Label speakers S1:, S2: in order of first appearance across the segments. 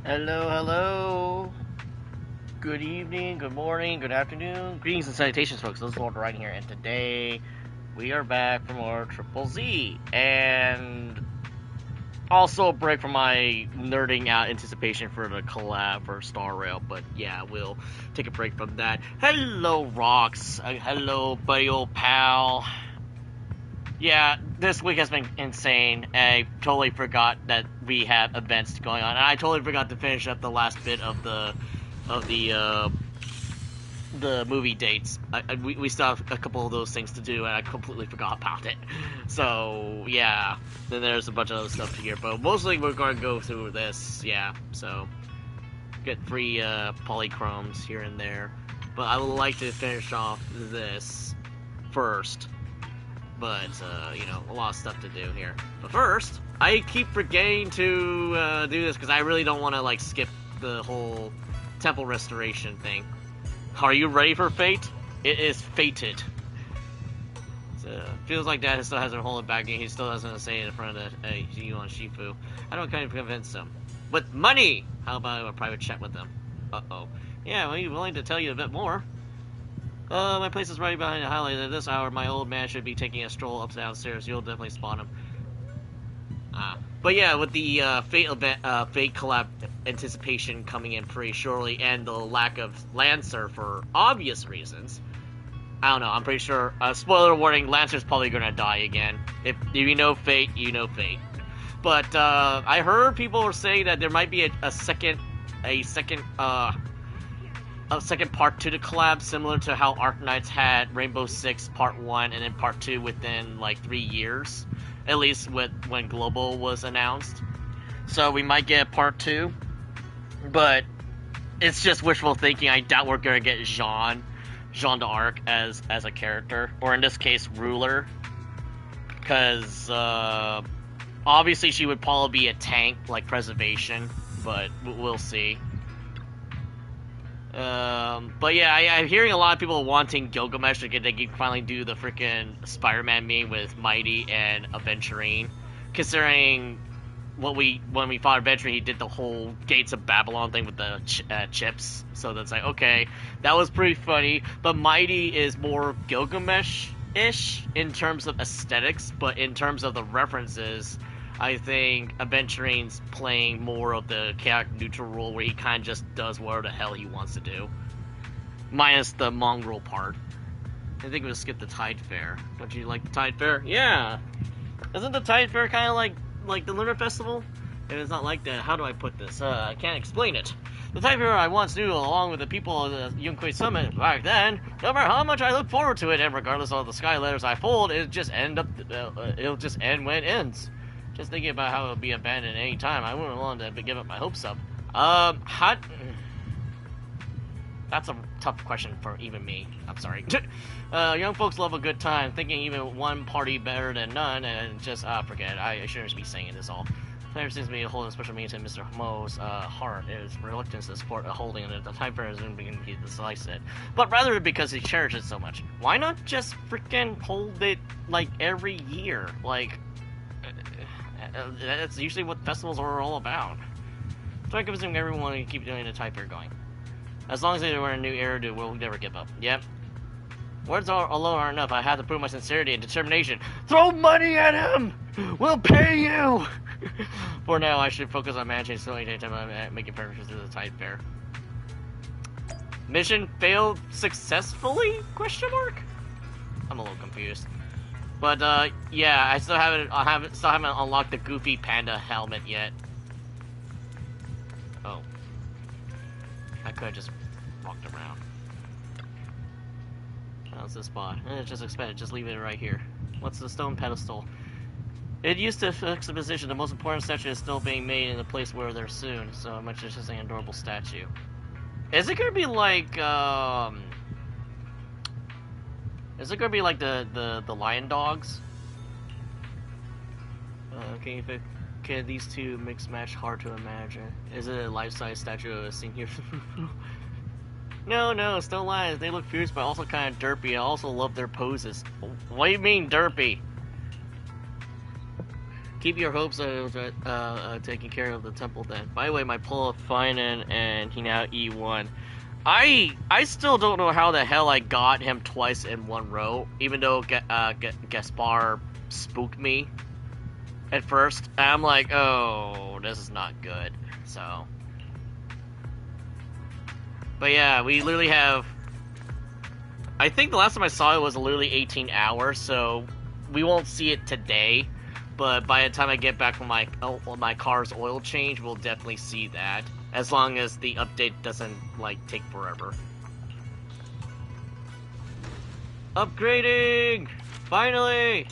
S1: Hello, hello. Good evening, good morning, good afternoon. Greetings and salutations, folks. This is Lord right here, and today we are back for more Triple Z. And also a break from my nerding out anticipation for the collab for Star Rail. But yeah, we'll take a break from that. Hello, Rocks. Hello, buddy old pal. Yeah, this week has been insane. I totally forgot that we have events going on, and I totally forgot to finish up the last bit of the movie dates. We still have a couple of those things to do, and I completely forgot about it. So yeah, then there's a bunch of other stuff here, but mostly we're going to go through this. Yeah, so get free polychromes here and there, but I would like to finish off this first. But, you know, a lot of stuff to do here. But first, I keep forgetting to do this because I really don't want to, like, skip the whole temple restoration thing. Are you ready for fate? It is fated. So, feels like Dad still hasn't hold it back, and he still doesn't say it in front of you on Shifu. I don't kind of convince him. With money! How about a private chat with them? Uh-oh. Yeah, well, he's willing to tell you a bit more. My place is right behind the highlight. At this hour, my old man should be taking a stroll up downstairs. You'll definitely spot him. But yeah, with the Fate event, Fate collab anticipation coming in pretty shortly, and the lack of Lancer for obvious reasons, I don't know. I'm pretty sure. Spoiler warning: Lancer's probably gonna die again. If you know Fate, you know Fate. But I heard people were saying that there might be a second part to the collab, similar to how Arknights had Rainbow Six Part 1 and then Part 2 within like 3 years, at least when Global was announced. So we might get Part 2, but it's just wishful thinking. I doubt we're gonna get Jeanne d'Arc as a character, or in this case, Ruler, because obviously she would probably be a tank like Preservation, but we'll see. But yeah, I'm hearing a lot of people wanting Gilgamesh to they can finally do the freaking Spider-Man meme with Mighty and Aventurine. Considering when we fought Aventurine, he did the whole Gates of Babylon thing with the chips. So that's like, okay, that was pretty funny. But Mighty is more Gilgamesh-ish in terms of aesthetics, but in terms of the references, I think Aventurine's playing more of the chaotic neutral role where he kind of just does whatever the hell he wants to do. Minus the mongrel part. I think we'll skip the Tide Fair. Don't you like the Tide Fair? Yeah! Isn't the Tide Fair kind of like the Lunar Festival? If it's not like that, how do I put this? I can't explain it. The Tide Fair I once knew along with the people of the Yunque Summit back then, no matter how much I look forward to it, and regardless of the sky letters I fold, it'll just end when it ends. Just thinking about how it would be abandoned at any time, I wouldn't want to give up my hopes up. That's a tough question for even me. I'm sorry. Young folks love a good time, thinking even one party better than none, and just, forget it. I shouldn't be saying this all. There seems to be a whole special meaning to Mr. Mo's heart. His reluctance to support a holding, and the Time Fair isn't beginning to dislikes it. But rather because he cherishes it so much. Why not just freaking hold it, like, every year? Like, that's usually what festivals are all about. Try convincing everyone to keep doing the Tide Fair going. As long as they were in a new era, we'll never give up. Yep. Words alone aren't enough. I have to prove my sincerity and determination. Throw money at him! We'll pay you! For now, I should focus on managing slowly anytime I'm making preparations to the Tide Fair. Mission failed successfully? Question mark? I'm a little confused. But yeah, I still haven't unlocked the Goofy Panda helmet yet. Oh, I could have just walked around. How's this spot? Just expect it. Just leave it right here. What's the stone pedestal? It used to fix the position. The most important statue is still being made in the place where they're soon. So much is just an adorable statue. Is it gonna be like Is it gonna be like the lion dogs? Can these two mix match? Hard to imagine. Is it a life-size statue of a senior? No, still lions. They look fierce, but also kind of derpy. I also love their poses. What do you mean derpy? Keep your hopes of taking care of the temple then. By the way, my pull of Finan and he now E1. I still don't know how the hell I got him twice in one row, even though Gaspar spooked me at first. I'm like, oh, this is not good. So, but yeah, we literally have. I think the last time I saw it was literally 18 hours, so we won't see it today. But by the time I get back from my car's oil change, we'll definitely see that. As long as the update doesn't, like, take forever. Upgrading! Finally!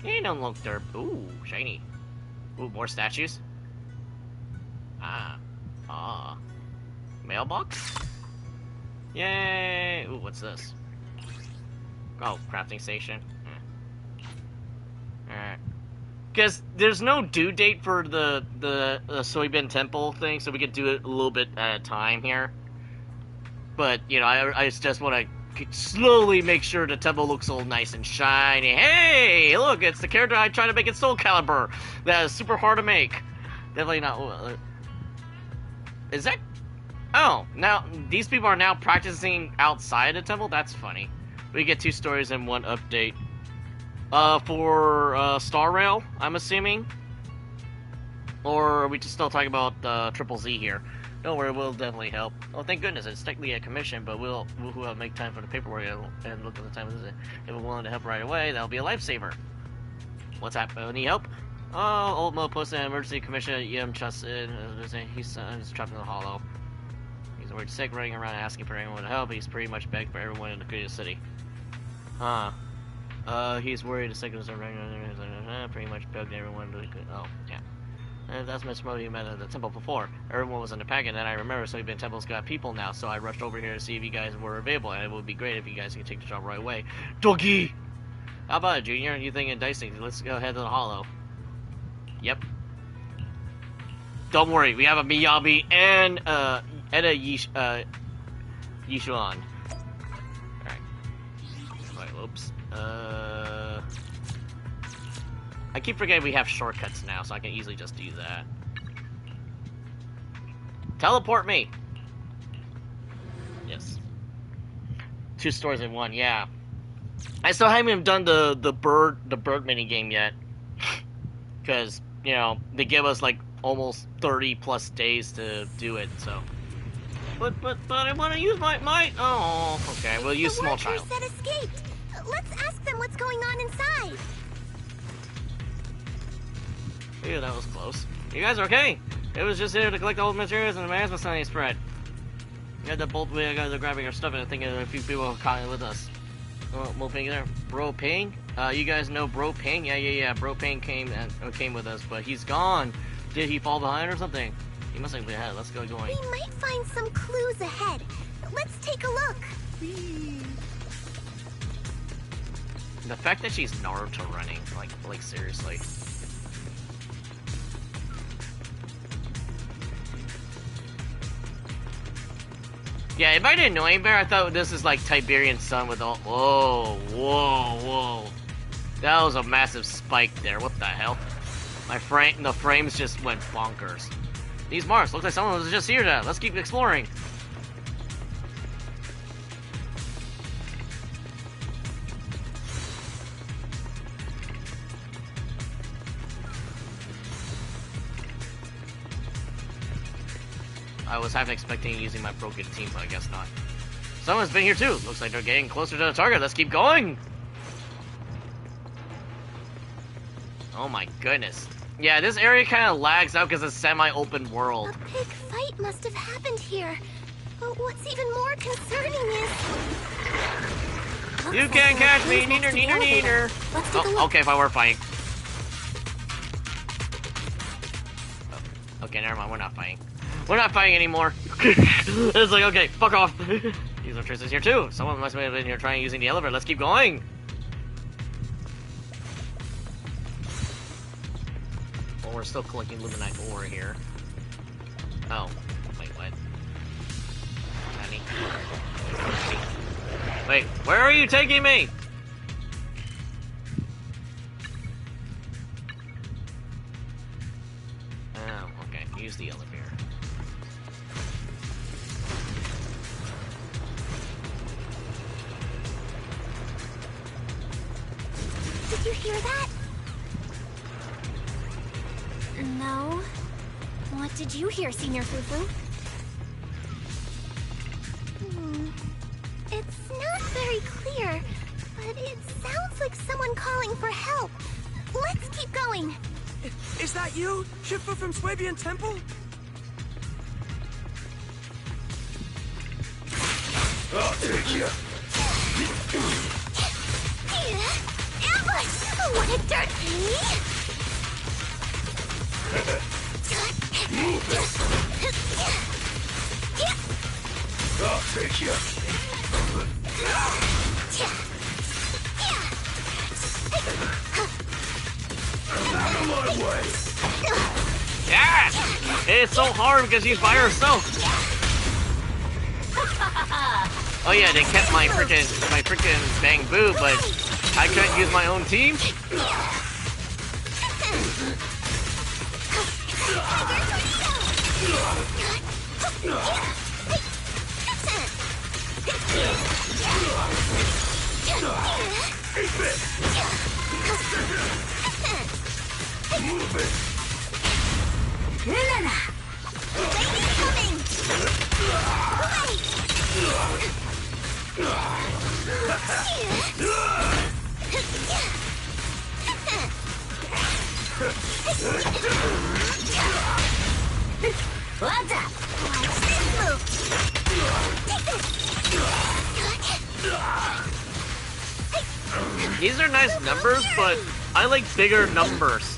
S1: Hey, don't look there. Ooh, shiny. Ooh, more statues? Ah. Mailbox? Yay! Ooh, what's this? Oh, crafting station. Alright. Because there's no due date for the soybean temple thing, so we could do it a little bit at a time here. But, you know, I just want to slowly make sure the temple looks all nice and shiny. Hey, look, it's the character I tried to make in Soul Calibur. That is super hard to make. Definitely not... Is that... Oh, now, these people are now practicing outside the temple? That's funny. We get 2 stories in one update. For Star Rail, I'm assuming? Or are we just still talking about Triple Z here? Don't worry, we'll definitely help. Oh, thank goodness, it's technically a commission, but we'll make time for the paperwork and look at the time. If we're willing to help right away, that'll be a lifesaver. What's happening? Any help? Oh, Old Mo posted an emergency commission at EM Chustin. He's trapped in the hollow. He's worried sick, running around asking for anyone to help. He's pretty much begged for everyone in the greatest city. He's worried the seconds are running around, pretty much begged everyone to... Oh, yeah. That's Miss Mo you met at the temple before. Everyone was in the pack, and then I remember Soybean Temple's got people now, so I rushed over here to see if you guys were available, and it would be great if you guys could take the job right away. Doggy! How about it, Junior? You thinking dicing? Let's go ahead to the hollow. Yep. Don't worry, we have a Miyabi and a Yishuan. Alright. Alright, whoops. I keep forgetting we have shortcuts now, so I can easily just do that. Teleport me! Yes. 2 stories in one, yeah. I still haven't even done the bird mini game yet. Because, you know, they give us like almost 30 plus days to do it, so. But I want to use my oh, okay, we'll use small child.
S2: That escaped. Let's ask them what's going on inside.
S1: Ew, that was close. You guys are okay? It was just here to collect all the materials and the management sign spread. We had the bolt way guys are grabbing our stuff and I think a few people are caught with us. Oh, Mo Ping there. Bro Ping? You guys know Bro Ping? Yeah. Bro Ping came with us, but he's gone. Did he fall behind or something? He must have been ahead. Let's go going.
S2: We might find some clues ahead. Let's take a look.
S1: The fact that she's Naruto running, like seriously. Yeah, if I didn't know any better, I thought this is like Tiberian Sun with all. Whoa. That was a massive spike there. What the hell? The frames just went bonkers. These marks look like someone was just here. Let's keep exploring. I was half expecting using my broken team, but I guess not. Someone's been here too. Looks like they're getting closer to the target. Let's keep going. Oh my goodness. Yeah, this area kind of lags out because it's semi-open world.
S2: A big fight must have happened here. But what's even more concerning is...
S1: You can't catch me, neener. Oh, okay, if I were fighting. Oh, okay, never mind, we're not fighting. We're not fighting anymore. It's like, okay, fuck off. These are traces here too. Someone must have been here trying using the elevator. Let's keep going. Well, we're still collecting Luminite ore here. Oh, wait, what? Honey. Wait, where are you taking me? use the elevator.
S2: Did you hear that? No. What did you hear, Senior Fufu? It's not very clear, but it sounds like someone calling for help. Let's keep going.
S3: Is that you? Shifu from Swabian Temple?
S4: I'll take you.
S2: Ambush! What a dirt!
S4: I'll take you. Out of my way.
S1: Yeah! It's so hard because she's by herself. Oh yeah, they kept my freaking bang boo, but I couldn't use my own team.
S4: Move it.
S2: What's up? Watch this move. Take this.
S1: These are nice numbers, but I like bigger numbers.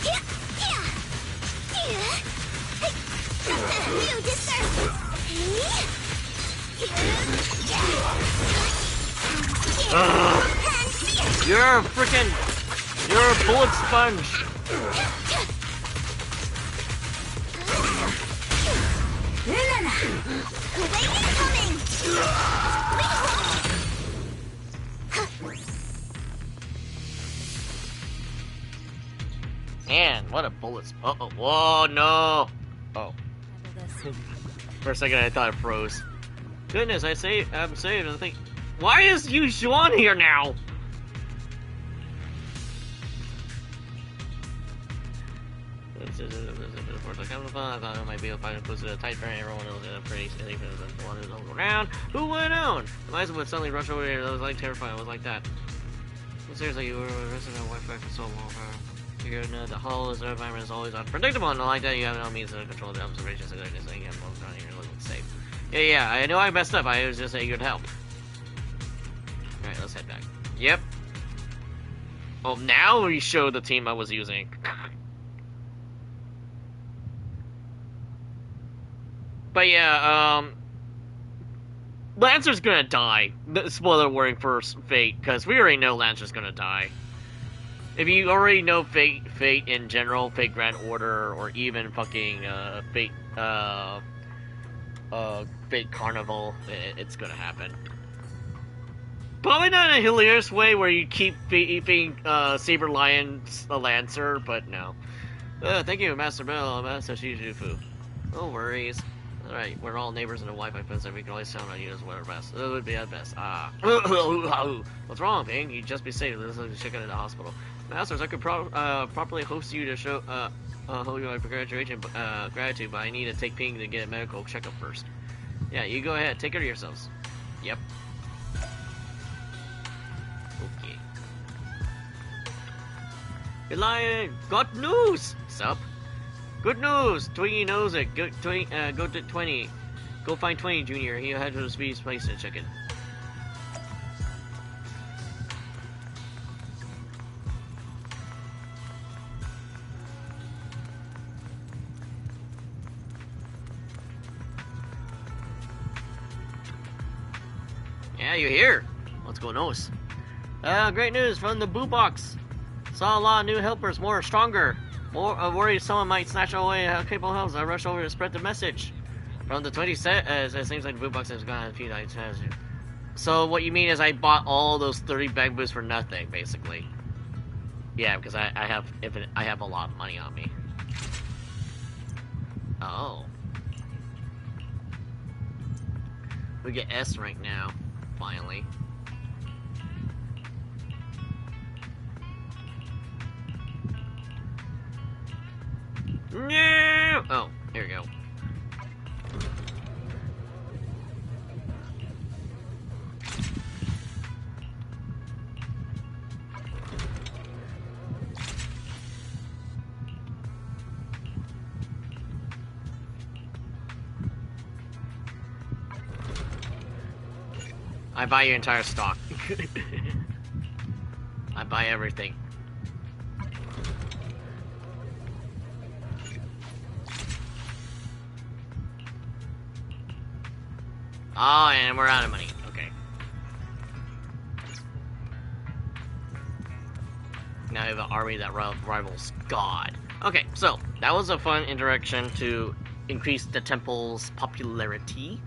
S2: You deserve
S1: You're a bullet sponge. Man, what a bullet sponge. Uh-oh. Whoa, no. Oh. For a second, I thought it froze. Goodness, I'm saved. I think. Why is Yu Xuan here now? I thought it might be a fight close to a tight frame. Everyone knows that pretty silly for the one who's all around. Who would known? Eliza would suddenly rush over here. That was like terrifying. It was like that. Well, seriously, you were arrested on Wi-Fi for so long. You know, the whole environment is always unpredictable, and like that, you have no means to control the observations. So you have most around here living safe. Yeah, I know I messed up. I was just eager to help. Alright, let's head back. Yep. Oh, now we show the team I was using. But yeah, Lancer's gonna die. Spoiler warning for Fate, because we already know Lancer's gonna die. If you already know Fate in general, Fate Grand Order, or even fucking Fate Carnival, it's gonna happen. Probably not in a hilarious way where you keep being Saber Lion's a Lancer, but no. Thank you, Master Bell, Master Shijufu. No worries. Alright, we're all neighbors in a Wi-Fi fence, and we can always count on you as what our best. It would be at best. What's wrong, Bing? You just be safe. Let's check out at the hospital. Masters, I could properly host you to show hold you my gratitude, but I need to take Ping to get a medical checkup first. Yeah, you go ahead. Take care of yourselves. Yep. Okay. Hey, Lion! Got news! Sup? Good news! Twinkie knows it. Go to 20. Go find 20, Junior. He'll head to the Speed's place to check it. Yeah, you're here. What's going on? Great news from the Boo Box. Saw a lot of new helpers, stronger. More worried someone might snatch away Cable Hills. I rush over to spread the message. From the 20 set, it seems like the Boo Box has gone a few nights. So what you mean is I bought all those 30 bang boos for nothing, basically. Yeah, because I have a lot of money on me. Oh. We get S rank now, finally. No! Oh, here we go. I buy your entire stock. I buy everything. Oh, and we're out of money. Okay. Now we have an army that rivals God. Okay, so that was a fun interaction to increase the temple's popularity.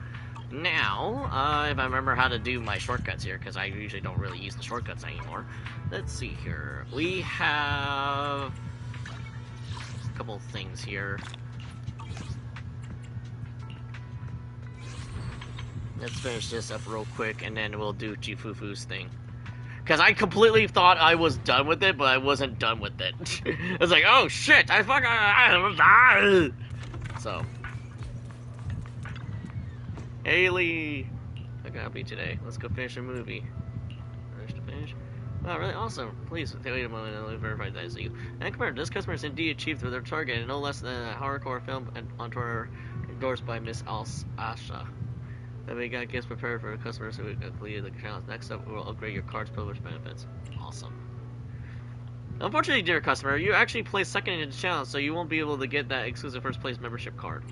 S1: Now, if I remember how to do my shortcuts here, because I usually don't really use the shortcuts anymore. Let's see here. We have a couple things here. Let's finish this up real quick, and then we'll do Fufu's thing. Because I completely thought I was done with it, but I wasn't done with it. I was like, oh shit, I fucking... So... Haley! I got me today. Let's go finish a movie. Finish. Wow, really awesome. Please, wait a moment and let me verify that is you. And confirm, this customer has indeed achieved their target, and no less than a horrorcore film endorsed by Miss Asha. Then we got gifts prepared for the customers who completed the challenge. Next up, we will upgrade your card's published benefits. Awesome. Unfortunately, dear customer, you actually placed second in the challenge, so you won't be able to get that exclusive first place membership card.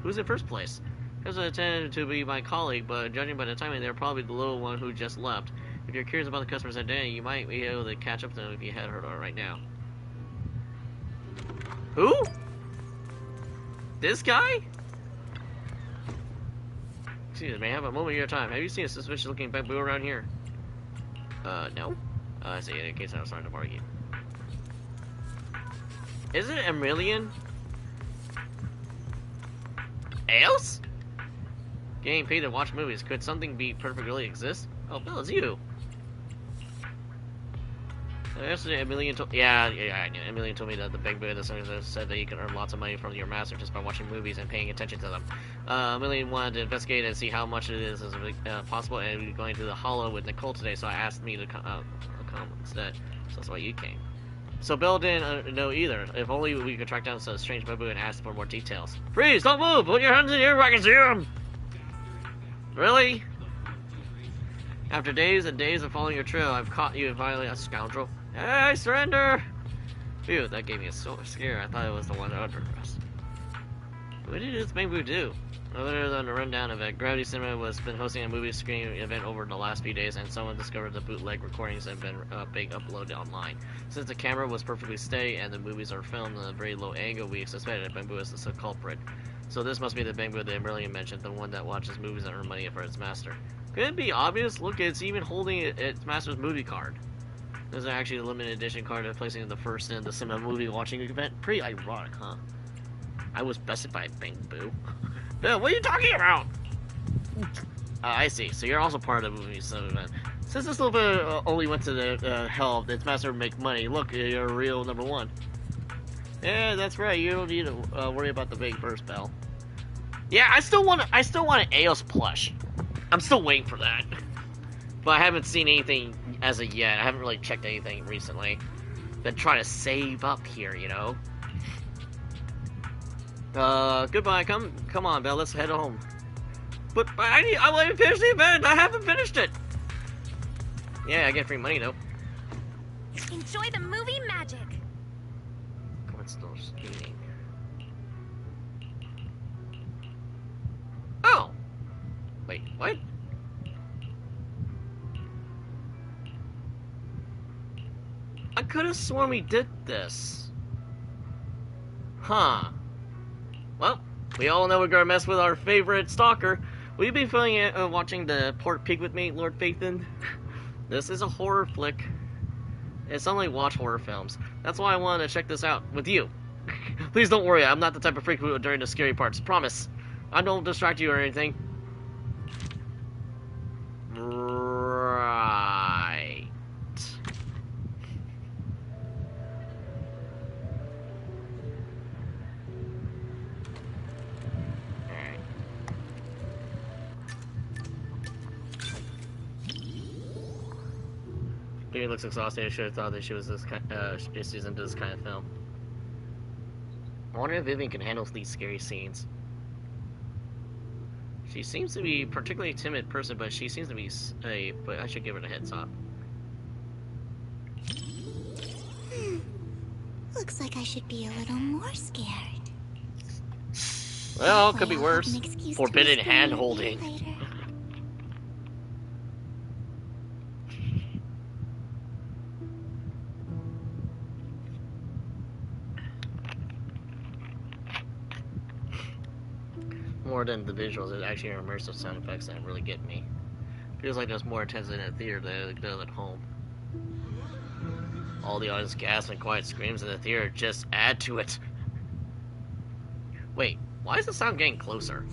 S1: Who's in first place? It was intended to be my colleague, but judging by the timing, they're probably the little one who just left. If you're curious about the customer's identity, you might be able to catch up to them if you head her right now. Who? This guy? Excuse me, may I have a moment of your time. Have you seen a suspicious looking bamboo around here? No. I see, in case I was starting to argue. Is it Emilian? Else? Getting paid to watch movies. Could something be perfectly exist? Oh, Bill, it's you. Yesterday, Emilian told Emilian told me that the big Buddha said that you can earn lots of money from your master just by watching movies and paying attention to them. Emilian wanted to investigate and see how much it is possible, and we're going to the Hollow with Nicole today, so I asked me to come instead. So that's why you came. So Bill didn't know either. If only we could track down some strange bamboo and ask for more details. Freeze! Don't move! Put your hands in here if I can see them! Really? After days and days of following your trail, I've caught you finally, a scoundrel. Hey, surrender! Phew, that gave me a scare. I thought it was the one under us. What did this bamboo do? Other than a rundown of it, Gravity Cinema has been hosting a movie screening event over the last few days, and someone discovered the bootleg recordings have been being uploaded online. Since the camera was perfectly steady and the movies are filmed at a very low angle, we suspected bamboo as the culprit. So this must be the bamboo that Emilian mentioned, the one that watches movies and earns money for its master. Could it be obvious? Look, it's even holding its master's movie card. This is actually a limited edition card placing the first in the cinema movie watching event. Pretty ironic, huh? I was bested by a bamboo. Bill, what are you talking about? I see. So you're also part of the movie event. Since this little bit only went to the help its master make money, look, you're a real number one. Yeah, that's right. You don't need to worry about the big burst, Bell. Yeah, I still want an Eos plush. I'm still waiting for that. But I haven't seen anything as of yet. I haven't really checked anything recently. Been trying to save up here, you know. Goodbye. Come on, Belle. Let's head home. But I want to finish the event. I haven't finished it. Yeah, I get free money though.
S2: Enjoy the movie magic.
S1: What's still skating? Oh. Wait, what? I could have sworn we did this. Huh. Well, we all know we're gonna mess with our favorite stalker. Will you be feeling it watching the Pork Pig with me, Lord Phaethon? This is a horror flick. It's only watch horror films. That's why I wanted to check this out with you. Please don't worry, I'm not the type of freak who during the scary parts. Promise. I don't distract you or anything. Right. Alright. Baby looks exhausted. I should have thought that she was this kind. She's into this kind of film. I wonder if Vivian can handle these scary scenes. She seems to be a particularly timid person, but she seems to be but I should give her the heads up.
S2: Looks like I should be a little more scared.
S1: Well, could be worse. Forbidden hand holding. More than the visuals, it actually are immersive sound effects that really get me. Feels like there's more intense in a theater than it does at home. All the audience gasps and quiet screams in the theater just add to it. Wait, why is the sound getting closer?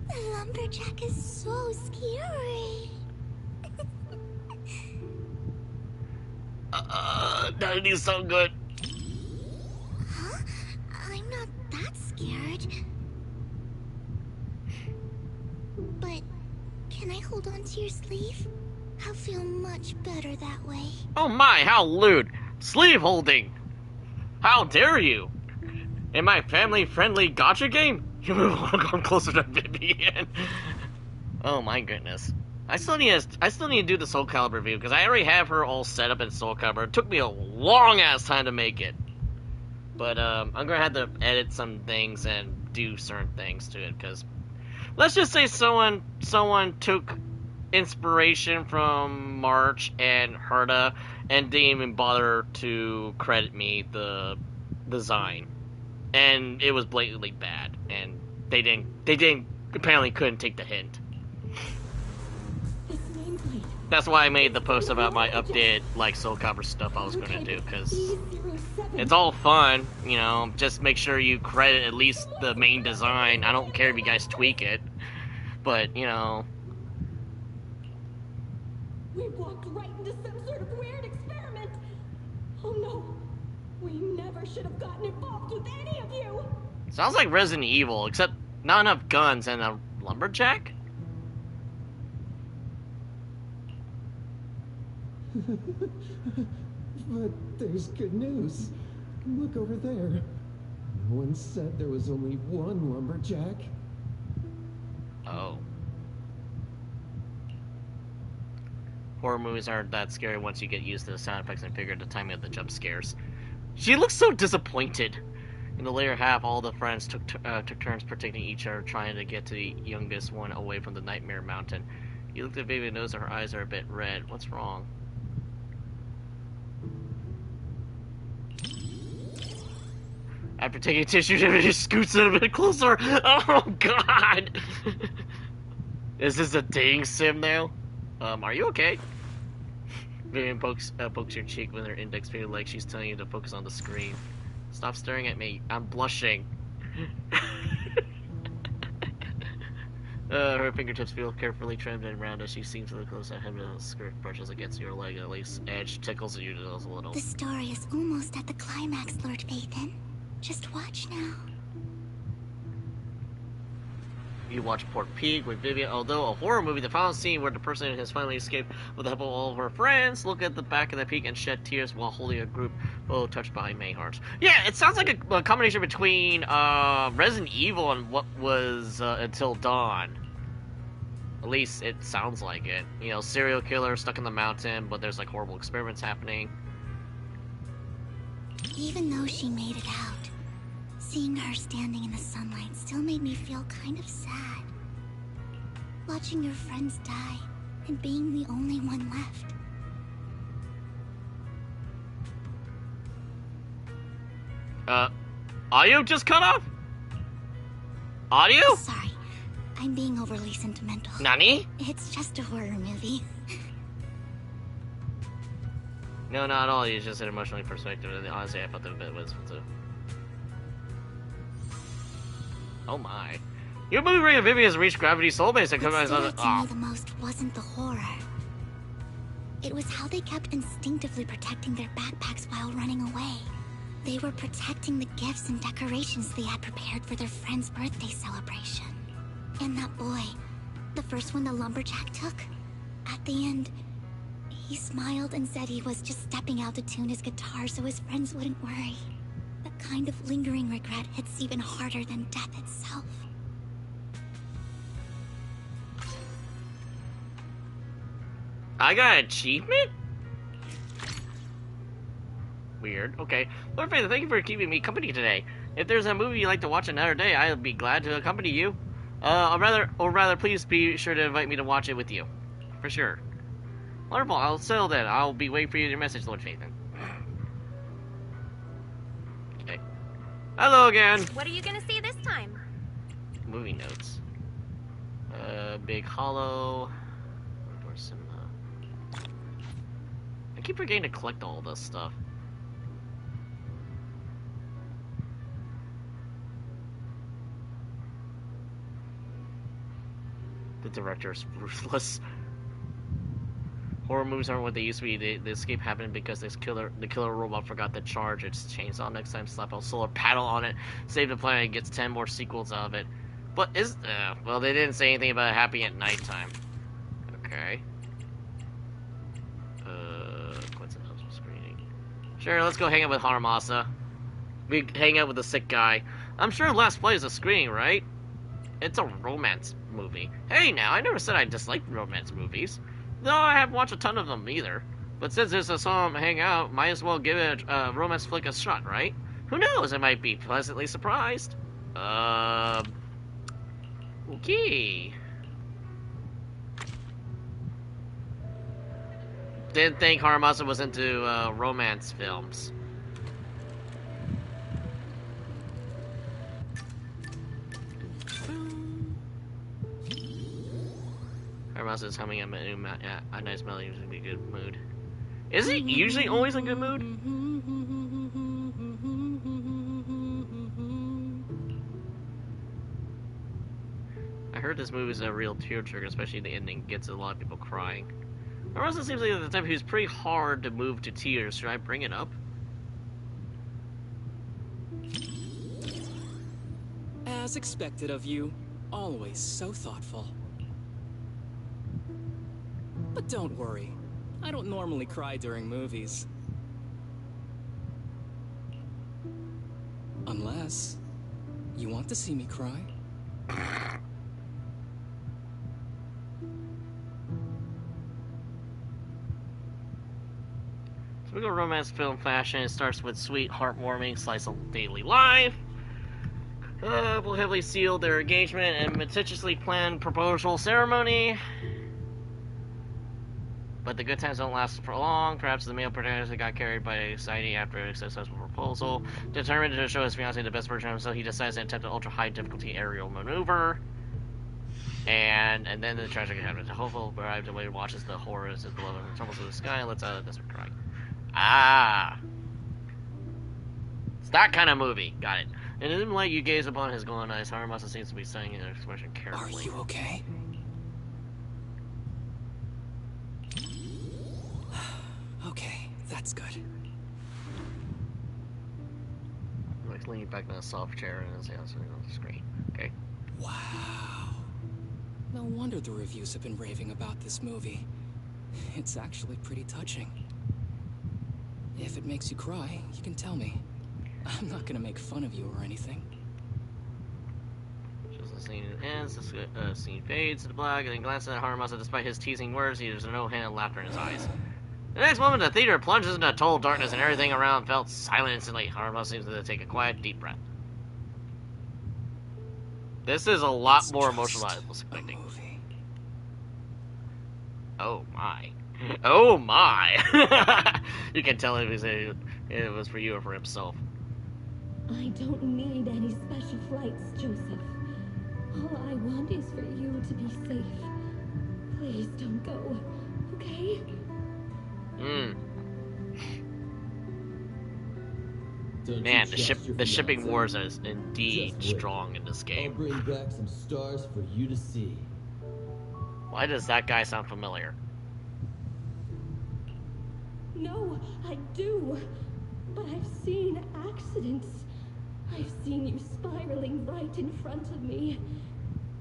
S2: The lumberjack is so scary.
S1: That is so good.
S2: Huh? I'm not that scared. But can I hold on to your sleeve? I'll feel much better that way.
S1: Oh my, how lewd! Sleeve holding! How dare you! In my family-friendly gotcha game? You want to come closer to Vivian? Oh my goodness. I still need to do the Soul Calibur review, because I already have her all set up in Soul Calibur. It took me a long-ass time to make it. But, I'm gonna have to edit some things and do certain things to it, because... Let's just say someone took inspiration from March and Herta and didn't even bother to credit me the design. And it was blatantly bad, and they apparently couldn't take the hint. That's why I made the post about my updated, like, Soul Calibur stuff I was gonna do, because it's all fun, you know, just make sure you credit at least the main design. I don't care if you guys tweak it, but, you know.
S5: We walked right into some sort of weird experiment. Oh no, we never should have gotten involved with any of you.
S1: Sounds like Resident Evil, except not enough guns and a lumberjack?
S6: But there's good news. Look over there. No one said there was only one lumberjack.
S1: Oh. Horror movies aren't that scary once you get used to the sound effects and figure out the timing of the jump scares. She looks so disappointed. In the later half, all the friends took turns protecting each other, trying to get to the youngest one away from the Nightmare Mountain. You looked at Vivian and noticed that her eyes are a bit red. What's wrong? After taking tissue, she scoots in a bit closer. Oh god! Is this a dating sim now? Are you okay? Vivian pokes your cheek with her index finger like she's telling you to focus on the screen. Stop staring at me. I'm blushing. Her fingertips feel carefully trimmed and round as she seems to look close at him. The skirt brushes against your leg. At least edge tickles you a little.
S2: The story is almost at the climax, Lord Phaethon. Just watch now.
S1: You watch Port Peak with Vivian. Although a horror movie, the final scene where the person has finally escaped with the help of all of her friends look at the back of the peak and shed tears while holding a group touched by May hearts. Yeah, it sounds like a combination between Resident Evil and what was Until Dawn. At least it sounds like it. You know, serial killer stuck in the mountain, but there's like horrible experiments happening.
S2: Even though she made it out, seeing her standing in the sunlight still made me feel kind of sad. Watching your friends die and being the only one left.
S1: Audio just cut off? Audio?
S2: Sorry, I'm being overly sentimental.
S1: Nani?
S2: It's just a horror movie.
S1: No, not at all. It's just an emotional perspective. And honestly, I thought the bit was too. Oh my. Your movie rating Vivian has reached gravity soul base and
S2: What
S1: comes
S2: stood
S1: on.
S2: out to me the most wasn't the horror. It was how they kept instinctively protecting their backpacks while running away. They were protecting the gifts and decorations they had prepared for their friend's birthday celebration. And that boy, the first one the lumberjack took, at the end, he smiled and said he was just stepping out to tune his guitar so his friends wouldn't worry. That kind of lingering regret hits even harder than death itself.
S1: I got an achievement? Weird. Okay. Lord Faith, thank you for keeping me company today. If there's a movie you'd like to watch another day, I'll be glad to accompany you. Or rather, please be sure to invite me to watch it with you. For sure. Wonderful. I'll settle then. I'll be waiting for your message, Lord Faith. Okay. Hello again.
S7: What are you gonna see this time?
S1: Movie notes. Big Hollow. I keep forgetting to collect all this stuff. The director is ruthless. Horror movies aren't what they used to be. The escape happened because the killer robot forgot to charge its chainsaw. Next time, slap a solar panel on it, save the planet, and gets 10 more sequels out of it. But well, they didn't say anything about it happening at nighttime. Okay. Coincidental screening. Sure, let's go hang out with Haramasa. We hang out with the sick guy. I'm sure Last Play is a screening, right? It's a romance movie. Hey, now, I never said I disliked romance movies. No, I haven't watched a ton of them either. But since there's a song hang out, might as well give it a romance flick a shot, right? Who knows? I might be pleasantly surprised. Okay. Didn't think Haramasa was into romance films. Haramasa is humming a nice melody. He's in a good mood. Is he usually always in good mood? I heard this movie is a real tearjerker, especially the ending gets a lot of people crying. Haramasa seems like the type who's pretty hard to move to tears. Should I bring it up?
S8: As expected of you, always so thoughtful. But don't worry, I don't normally cry during movies. Unless you want to see me cry.
S1: Typical romance film fashion. It starts with sweet, heartwarming slice of daily life. Will heavily seal their engagement and meticulously planned proposal ceremony. But the good times don't last for long. Perhaps the male protagonist got carried by anxiety after a successful proposal. Determined to show his fiancé the best version of himself, he decides to attempt an ultra-high difficulty aerial maneuver. And then the tragic happens. Hopeful arrives and watches the horrors as below and tumbles to the sky and lets out a desperate cry. Ah! It's that kind of movie. Got it. And in the light you gaze upon his glowing eyes, Haramasa seems to be studying an expression carefully.
S8: Are you okay? Okay, that's good.
S1: Like leaning back in a soft chair and his hands on the screen. Okay.
S8: Wow. No wonder the reviews have been raving about this movie. It's actually pretty touching. If it makes you cry, you can tell me. I'm not gonna make fun of you or anything.
S1: Just the scene ends, the scene fades to black, and then glances at Haramasa. Despite his teasing words, he has no hint of laughter in his eyes. The next moment, the theater plunges into total darkness, and everything around felt silent instantly. Haramasa seems to take a quiet, deep breath. This is a lot more emotional than I was expecting. Oh my. Oh my! You can tell if it was for you or for himself.
S5: I don't need any special flights, Joseph. All I want is for you to be safe. Please don't go, okay?
S6: Don't
S1: Man,
S6: you trust your
S1: the shipping
S6: fiancé?
S1: wars is indeed
S6: Just wait.
S1: strong in this
S6: I'll
S1: game.
S6: bring back some stars for you to see.
S1: Why does that guy sound familiar?
S5: No, I do. But I've seen accidents. I've seen you spiraling right in front of me.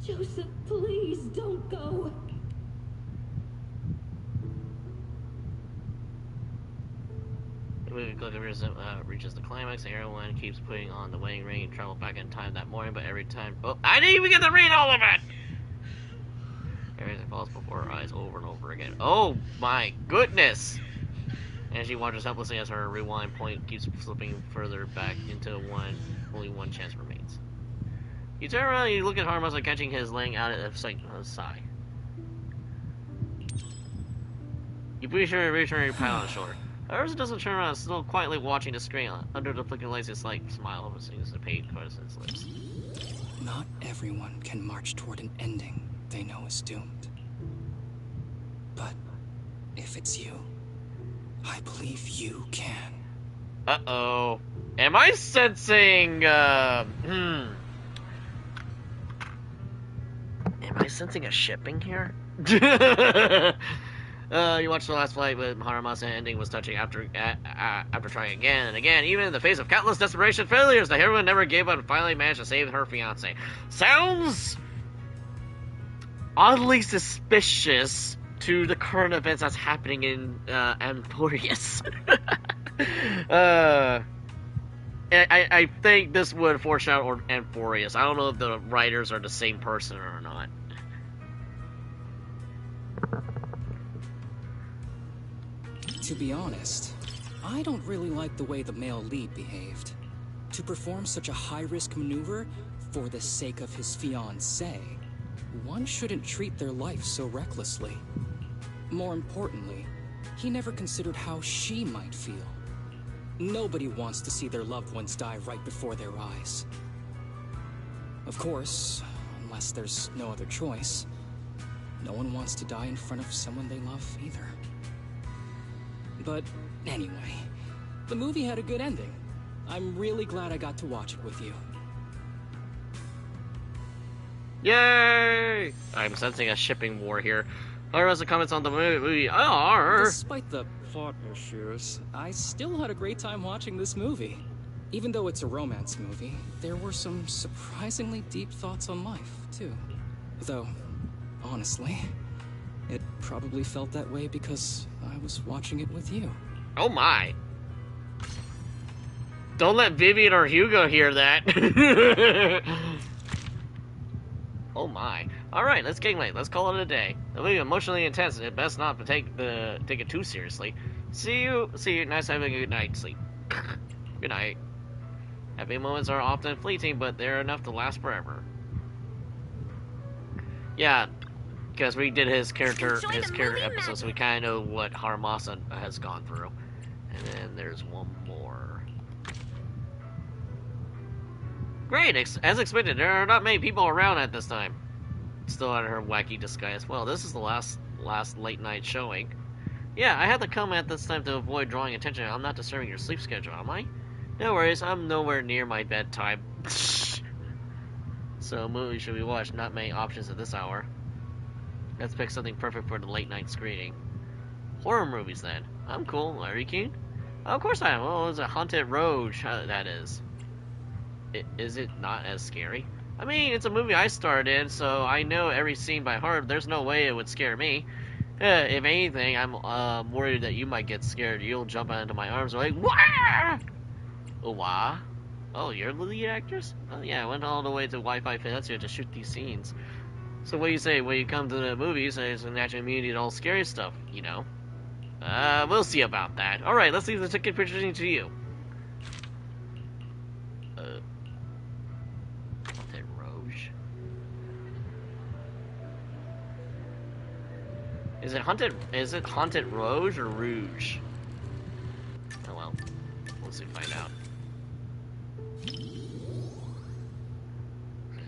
S5: Joseph, please don't go.
S1: The movie quickly reaches the climax, and everyone keeps putting on the wedding ring and travel back in time that morning, but every time... Oh, I didn't even get to read all of it! Everything falls before her eyes over and over again. Oh my goodness! And she watches helplessly as her rewind point keeps slipping further back into one. Only one chance remains. You turn around and you look at Harmos catching his laying out at a sigh. You push her and return your pile on the shoulder. However, doesn't turn around, still quietly watching the screen. Under the flickering lights, a slight smile oversees the pain across his lips.
S8: Not everyone can march toward an ending they know is doomed. But if it's you, I believe you can.
S1: Uh-oh. Am I sensing, Am I sensing a shipping here? You watched the last flight with Haramasa ending was touching after trying again and again. Even in the face of countless desperation failures, the heroine never gave up and finally managed to save her fiancé. Sounds oddly suspicious to the current events that's happening in Emporius. I think this would foreshadow Emporius. I don't know if the writers are the same person or not.
S8: To be honest, I don't really like the way the male lead behaved. To perform such a high-risk maneuver for the sake of his fiancée, one shouldn't treat their life so recklessly. More importantly, he never considered how she might feel. Nobody wants to see their loved ones die right before their eyes. Of course, unless there's no other choice, no one wants to die in front of someone they love either. But anyway, the movie had a good ending. I'm really glad I got to watch it with you.
S1: Yay! I'm sensing a shipping war here. Or as the comments on the movie are...
S8: Despite the plot issues, I still had a great time watching this movie. Even though it's a romance movie, there were some surprisingly deep thoughts on life, too. Though, honestly, it probably felt that way because I was watching it with you.
S1: Oh my. Don't let Vivian or Hugo hear that. Oh my. Alright, let's get late. Let's call it a day. The movie emotionally intense. It best not to take it too seriously. See you. Nice having a good night's sleep. Good night. Happy moments are often fleeting, but they're enough to last forever. Yeah, because we did his character episode, so we kind of know what Haramasa has gone through. And then there's one more. Great, as expected, there are not many people around at this time. Still under her wacky disguise. Well, this is the last late night showing. Yeah, I had to come at this time to avoid drawing attention. I'm not disturbing your sleep schedule, am I? No worries, I'm nowhere near my bedtime. So, movie should we watch? Not many options at this hour. Let's pick something perfect for the late night screening. Horror movies, then. I'm cool. Are you keen? Of course I am. Oh, it's a haunted road. That is. Is it not as scary? I mean, it's a movie I starred in, so I know every scene by heart. There's no way it would scare me. If anything, I'm worried that you might get scared. You'll jump out into my arms like, wah! Oh, wah? Oh, you're the lead actress? Oh, yeah, I went all the way to Wi-Fi Peninsula to shoot these scenes. So what do you say when you come to the movies? There's a natural immunity to all scary stuff, you know? We'll see about that. Alright, let's leave the ticket pictures to you. Haunted Rouge. Is it Haunted Rouge or Rouge? Oh well. We'll soon find out.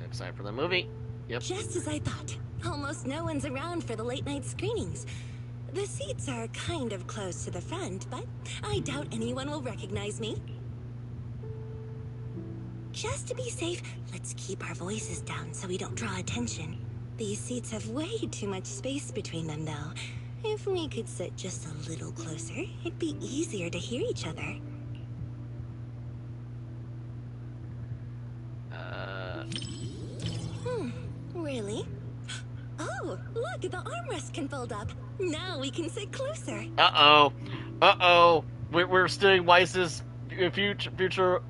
S1: Excited for the movie. Yep.
S7: Just as I thought. Almost no one's around for the late night screenings. The seats are kind of close to the front, but I doubt anyone will recognize me. just to be safe, let's keep our voices down so we don't draw attention. These seats have way too much space between them, though. If we could sit just a little closer, it'd be easier to hear each other. Really? Oh, look, the armrest can fold up. Now we can sit closer.
S1: Uh-oh. We're stealing Wise's future,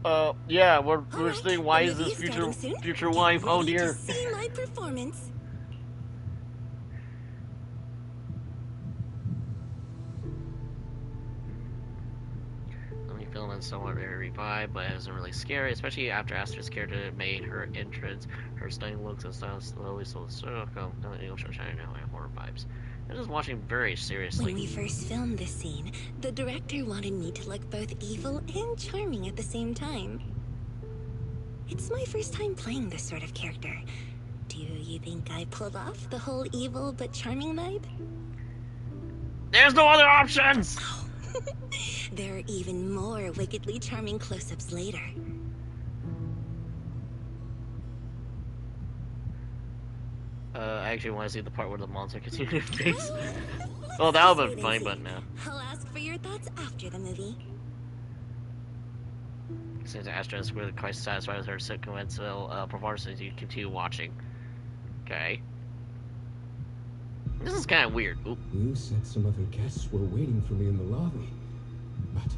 S1: yeah, we're stealing Wise's future wife. Oh, dear.
S7: See my performance.
S1: Film and somewhat very vibe, but it isn't really scary, especially after Astra's character made her entrance. Her stunning looks and style slowly so circle. No English or China now. I have horror vibes. I'm just watching very seriously.
S7: When we first filmed this scene, the director wanted me to look both evil and charming at the same time. It's my first time playing this sort of character. Do you think I pulled off the whole evil but charming vibe?
S1: There's no other options!
S7: There are even more wickedly charming close-ups later.
S1: I actually want to see the part where the monster continues to face. Well, that would've been funny, but no.
S7: I'll ask for your thoughts after the movie.
S1: Since Astra is really quite satisfied with her sequential performances, you continue watching. Okay. This is kind of weird. Oop.
S6: You said some other guests were waiting for me in the lobby. But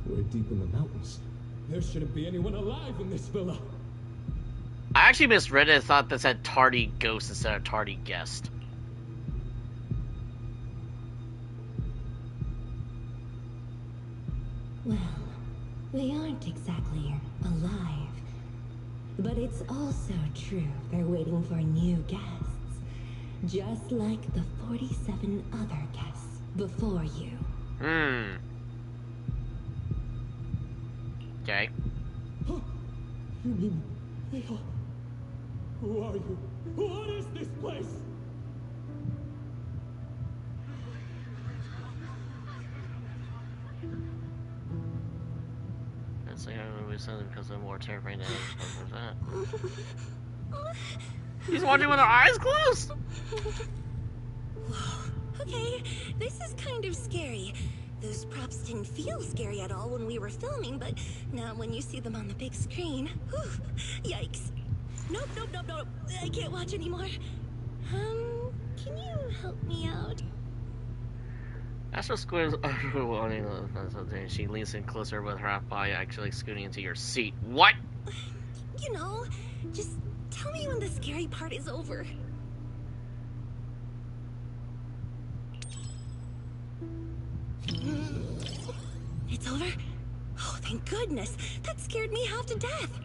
S6: we're deep in the mountains. There shouldn't be anyone alive in this villa.
S1: I actually misread it and thought that said tardy ghost instead of tardy guest.
S5: Well, they aren't exactly alive. But it's also true they're waiting for new guests. Just like the 47 other guests before you.
S1: Okay.
S6: You mean they are... Who are you? What is this place?
S1: That's like I remember something because I'm more terrifying than that. He's watching with our eyes closed!
S7: Okay, this is kind of scary. Those props didn't feel scary at all when we were filming, but now when you see them on the big screen, whew, yikes. Nope. I can't watch anymore. Can you help me out?
S1: Astro squares overwhelming something. She leans in closer with her half body, actually scooting into your seat. What?
S7: You know, just tell me when the scary part is over. It's over? Oh, thank goodness. That scared me half to death.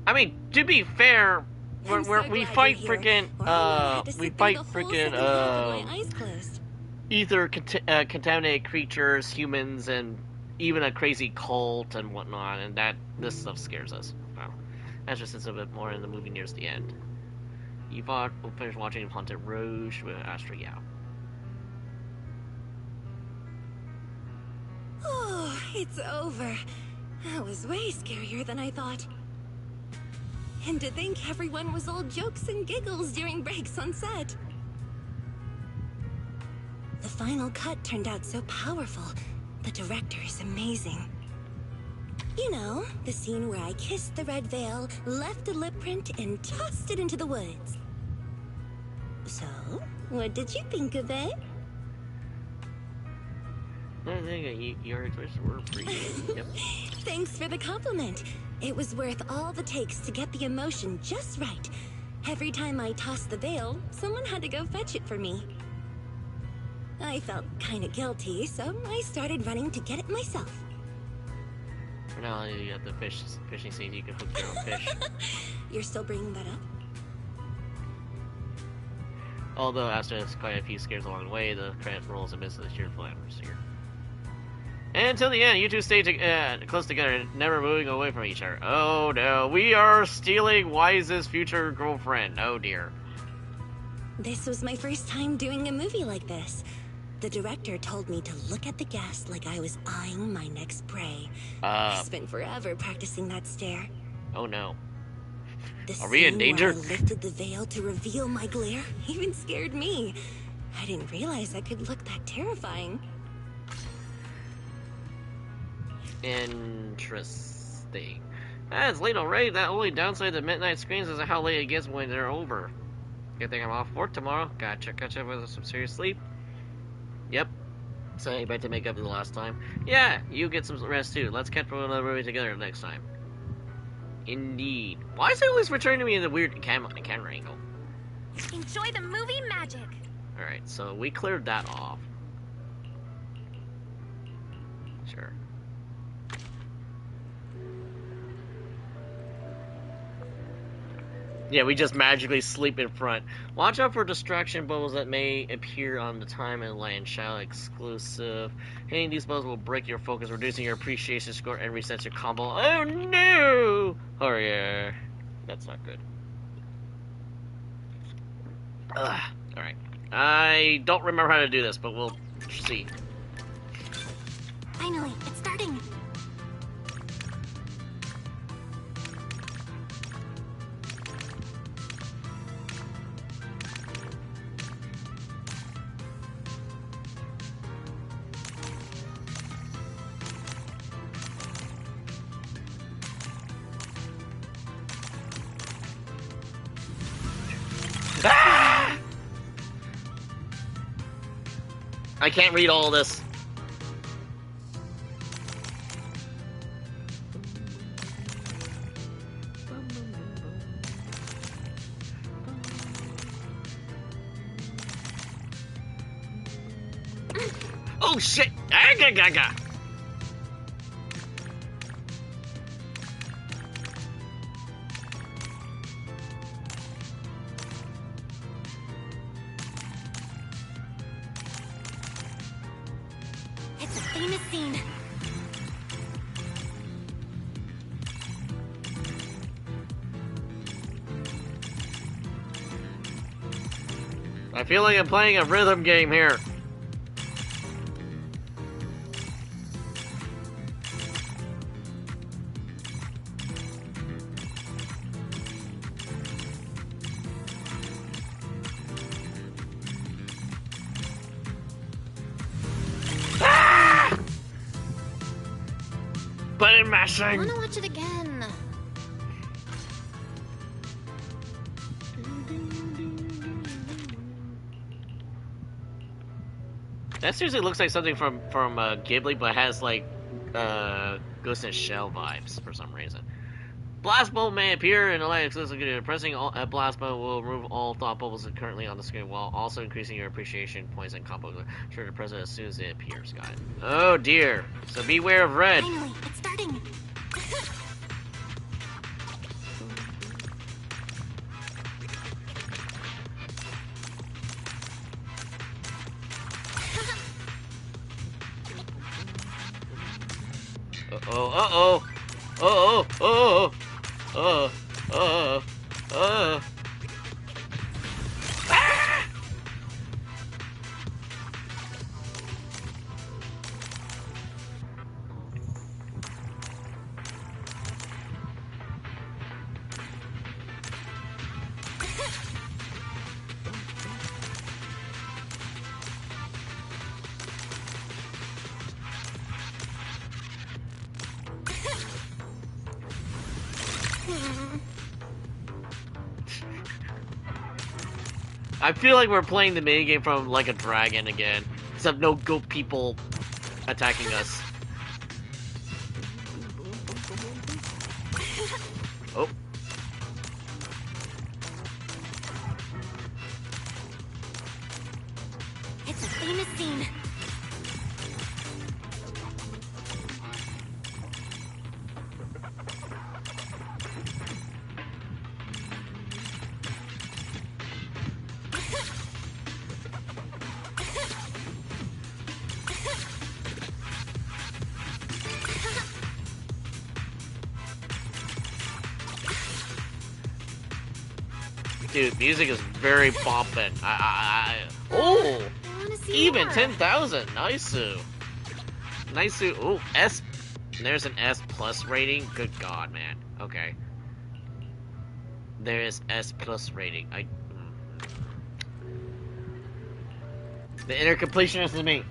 S1: I mean, to be fair, we fight freaking, either contaminated creatures, humans, and even a crazy cult and whatnot, and this stuff scares us. Well, that's just a bit more in the movie nears the end. We'll finish watching Haunted Rouge with Astra Yao.
S7: Oh, it's over. That was way scarier than I thought. And to think everyone was all jokes and giggles during breaks on set. The final cut turned out so powerful. The director is amazing. You know, the scene where I kissed the red veil, left a lip print, and tossed it into the woods. So, what did you think of it?
S1: I think your expressions were pretty good. Yep.
S7: Thanks for the compliment. It was worth all the takes to get the emotion just right. Every time I tossed the veil, someone had to go fetch it for me. I felt kinda guilty, so I started running to get it myself.
S1: For now, you got the fishing scene, you can hook your own fish.
S7: You're still bringing that up?
S1: Although Astra has quite a few scares along the way, the credit rolls amidst the sheer flammers here. And until the end, you two stay close together, never moving away from each other. Oh no, we are stealing Wise's future girlfriend. Oh dear.
S7: This was my first time doing a movie like this. The director told me to look at the guest like I was eyeing my next prey.
S1: Uh.
S7: I spent forever practicing that stare.
S1: Oh no.
S7: The
S1: Are we in
S7: scene
S1: danger?
S7: where I lifted the veil to reveal my glare even scared me. I didn't realize I could look that terrifying.
S1: Interesting. It's late already. That only downside to midnight screens is how late it gets when they're over. Good thing I'm off work tomorrow. Gotta catch up with some serious sleep. Yep. So I bet to make up for the last time. Yeah, you get some rest too. Let's catch up another movie together next time. Indeed. Why is it always returning to me in the weird camera angle?
S2: Enjoy the movie magic.
S1: Alright, so we cleared that off. Sure. Yeah, we just magically sleep in front. Watch out for distraction bubbles that may appear on the time and land shadow exclusive. Hitting these bubbles will break your focus, reducing your appreciation score and resets your combo. Oh no! Oh yeah. That's not good. Alright. I don't remember how to do this, but we'll see.
S2: Finally, it's starting.
S1: Ah! I can't read all this. Oh shit! Aga.
S2: It's a famous scene.
S1: I feel like I'm playing a rhythm game here. Button
S2: I
S1: mashing.
S2: wanna watch it again.
S1: That seriously looks like something from Ghibli, but has like Ghost in the Shell vibes for some reason. Blast Bolt may appear in a light exclusively. Pressing a blast bolt will remove all thought bubbles currently on the screen, while also increasing your appreciation points and combo. Sure to press it as soon as it appears, guys. Oh dear! So beware of red.
S2: Finally, it's starting.
S1: I feel like we're playing the minigame from Like a Dragon again, except no goat people attacking us. Oh.
S2: It's a famous scene.
S1: Dude, music is very boppin'. Oh!
S2: I wanna
S7: see
S1: Even
S7: more.
S1: 10,000. Nice. Nice. Oh, S. There's an S plus rating. Good God, man. Okay. There is S plus rating. The inner completionist is me.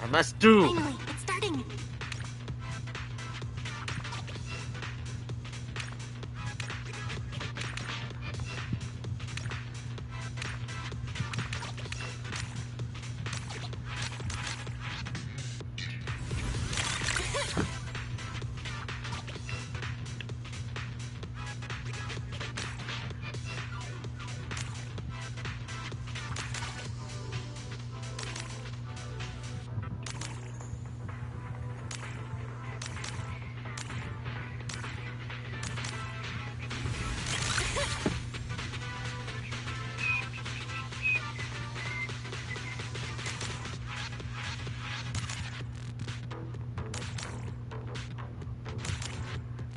S1: I must do.
S2: Finally, it's starting.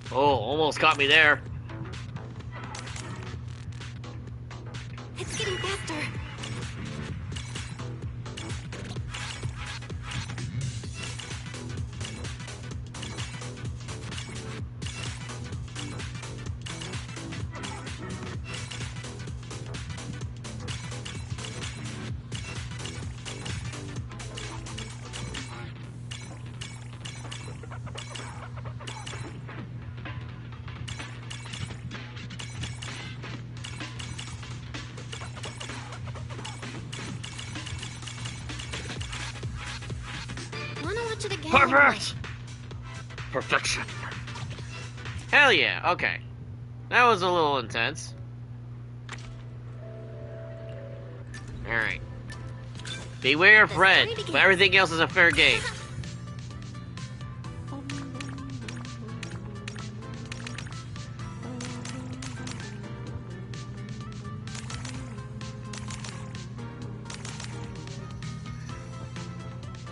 S1: Oh, almost got me there.
S2: It's getting faster. Wanna watch it again?
S1: Perfect! Perfection. Hell yeah, okay. That was a little intense. Alright. Beware of red, but everything else is a fair game.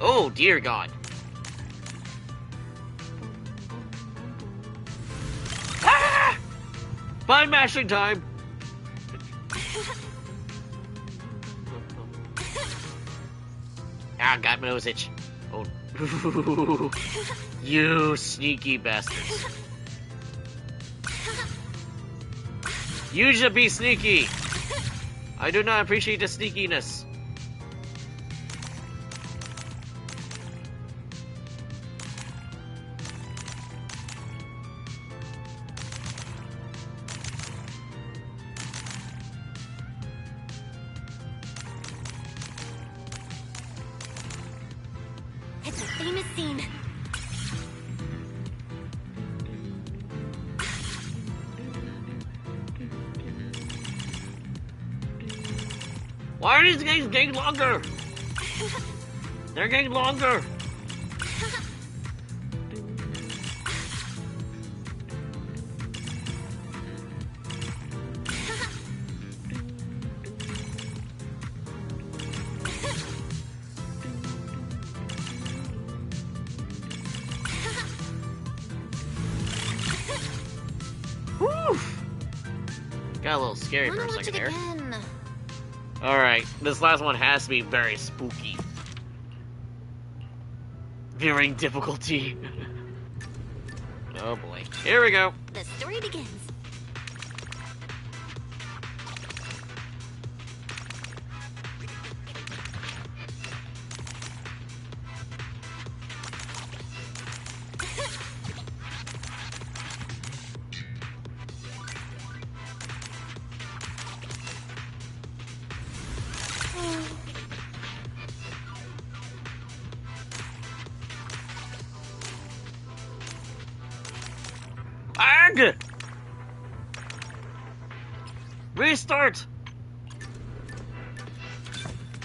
S1: Oh, dear God. Ah! Button mashing time. Ah, got my nose itch. Oh. You sneaky bastards. You should be sneaky. I do not appreciate the sneakiness.
S2: It's a famous scene.
S1: Why are these games getting longer? They're getting longer. Whew. Got a little scary for
S2: Wanna
S1: a
S2: watch
S1: second
S2: it
S1: there.
S2: again?
S1: Alright, this last one has to be very spooky. Viewing difficulty. Oh boy. Here we go.
S2: The story begins.
S1: Ag! Restart!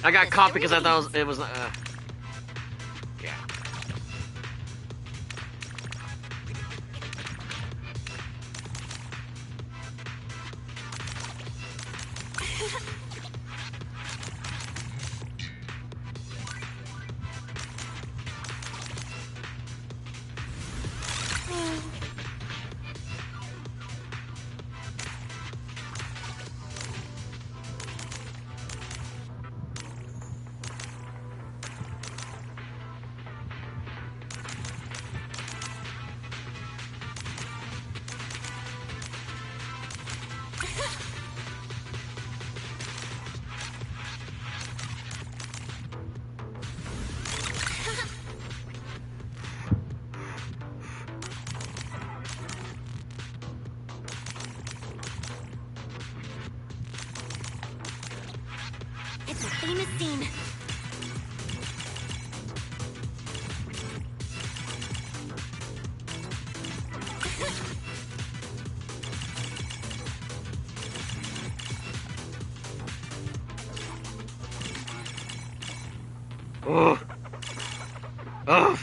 S1: I got caught because I thought it was yeah.
S2: The famous scene.
S1: Ugh. Ugh.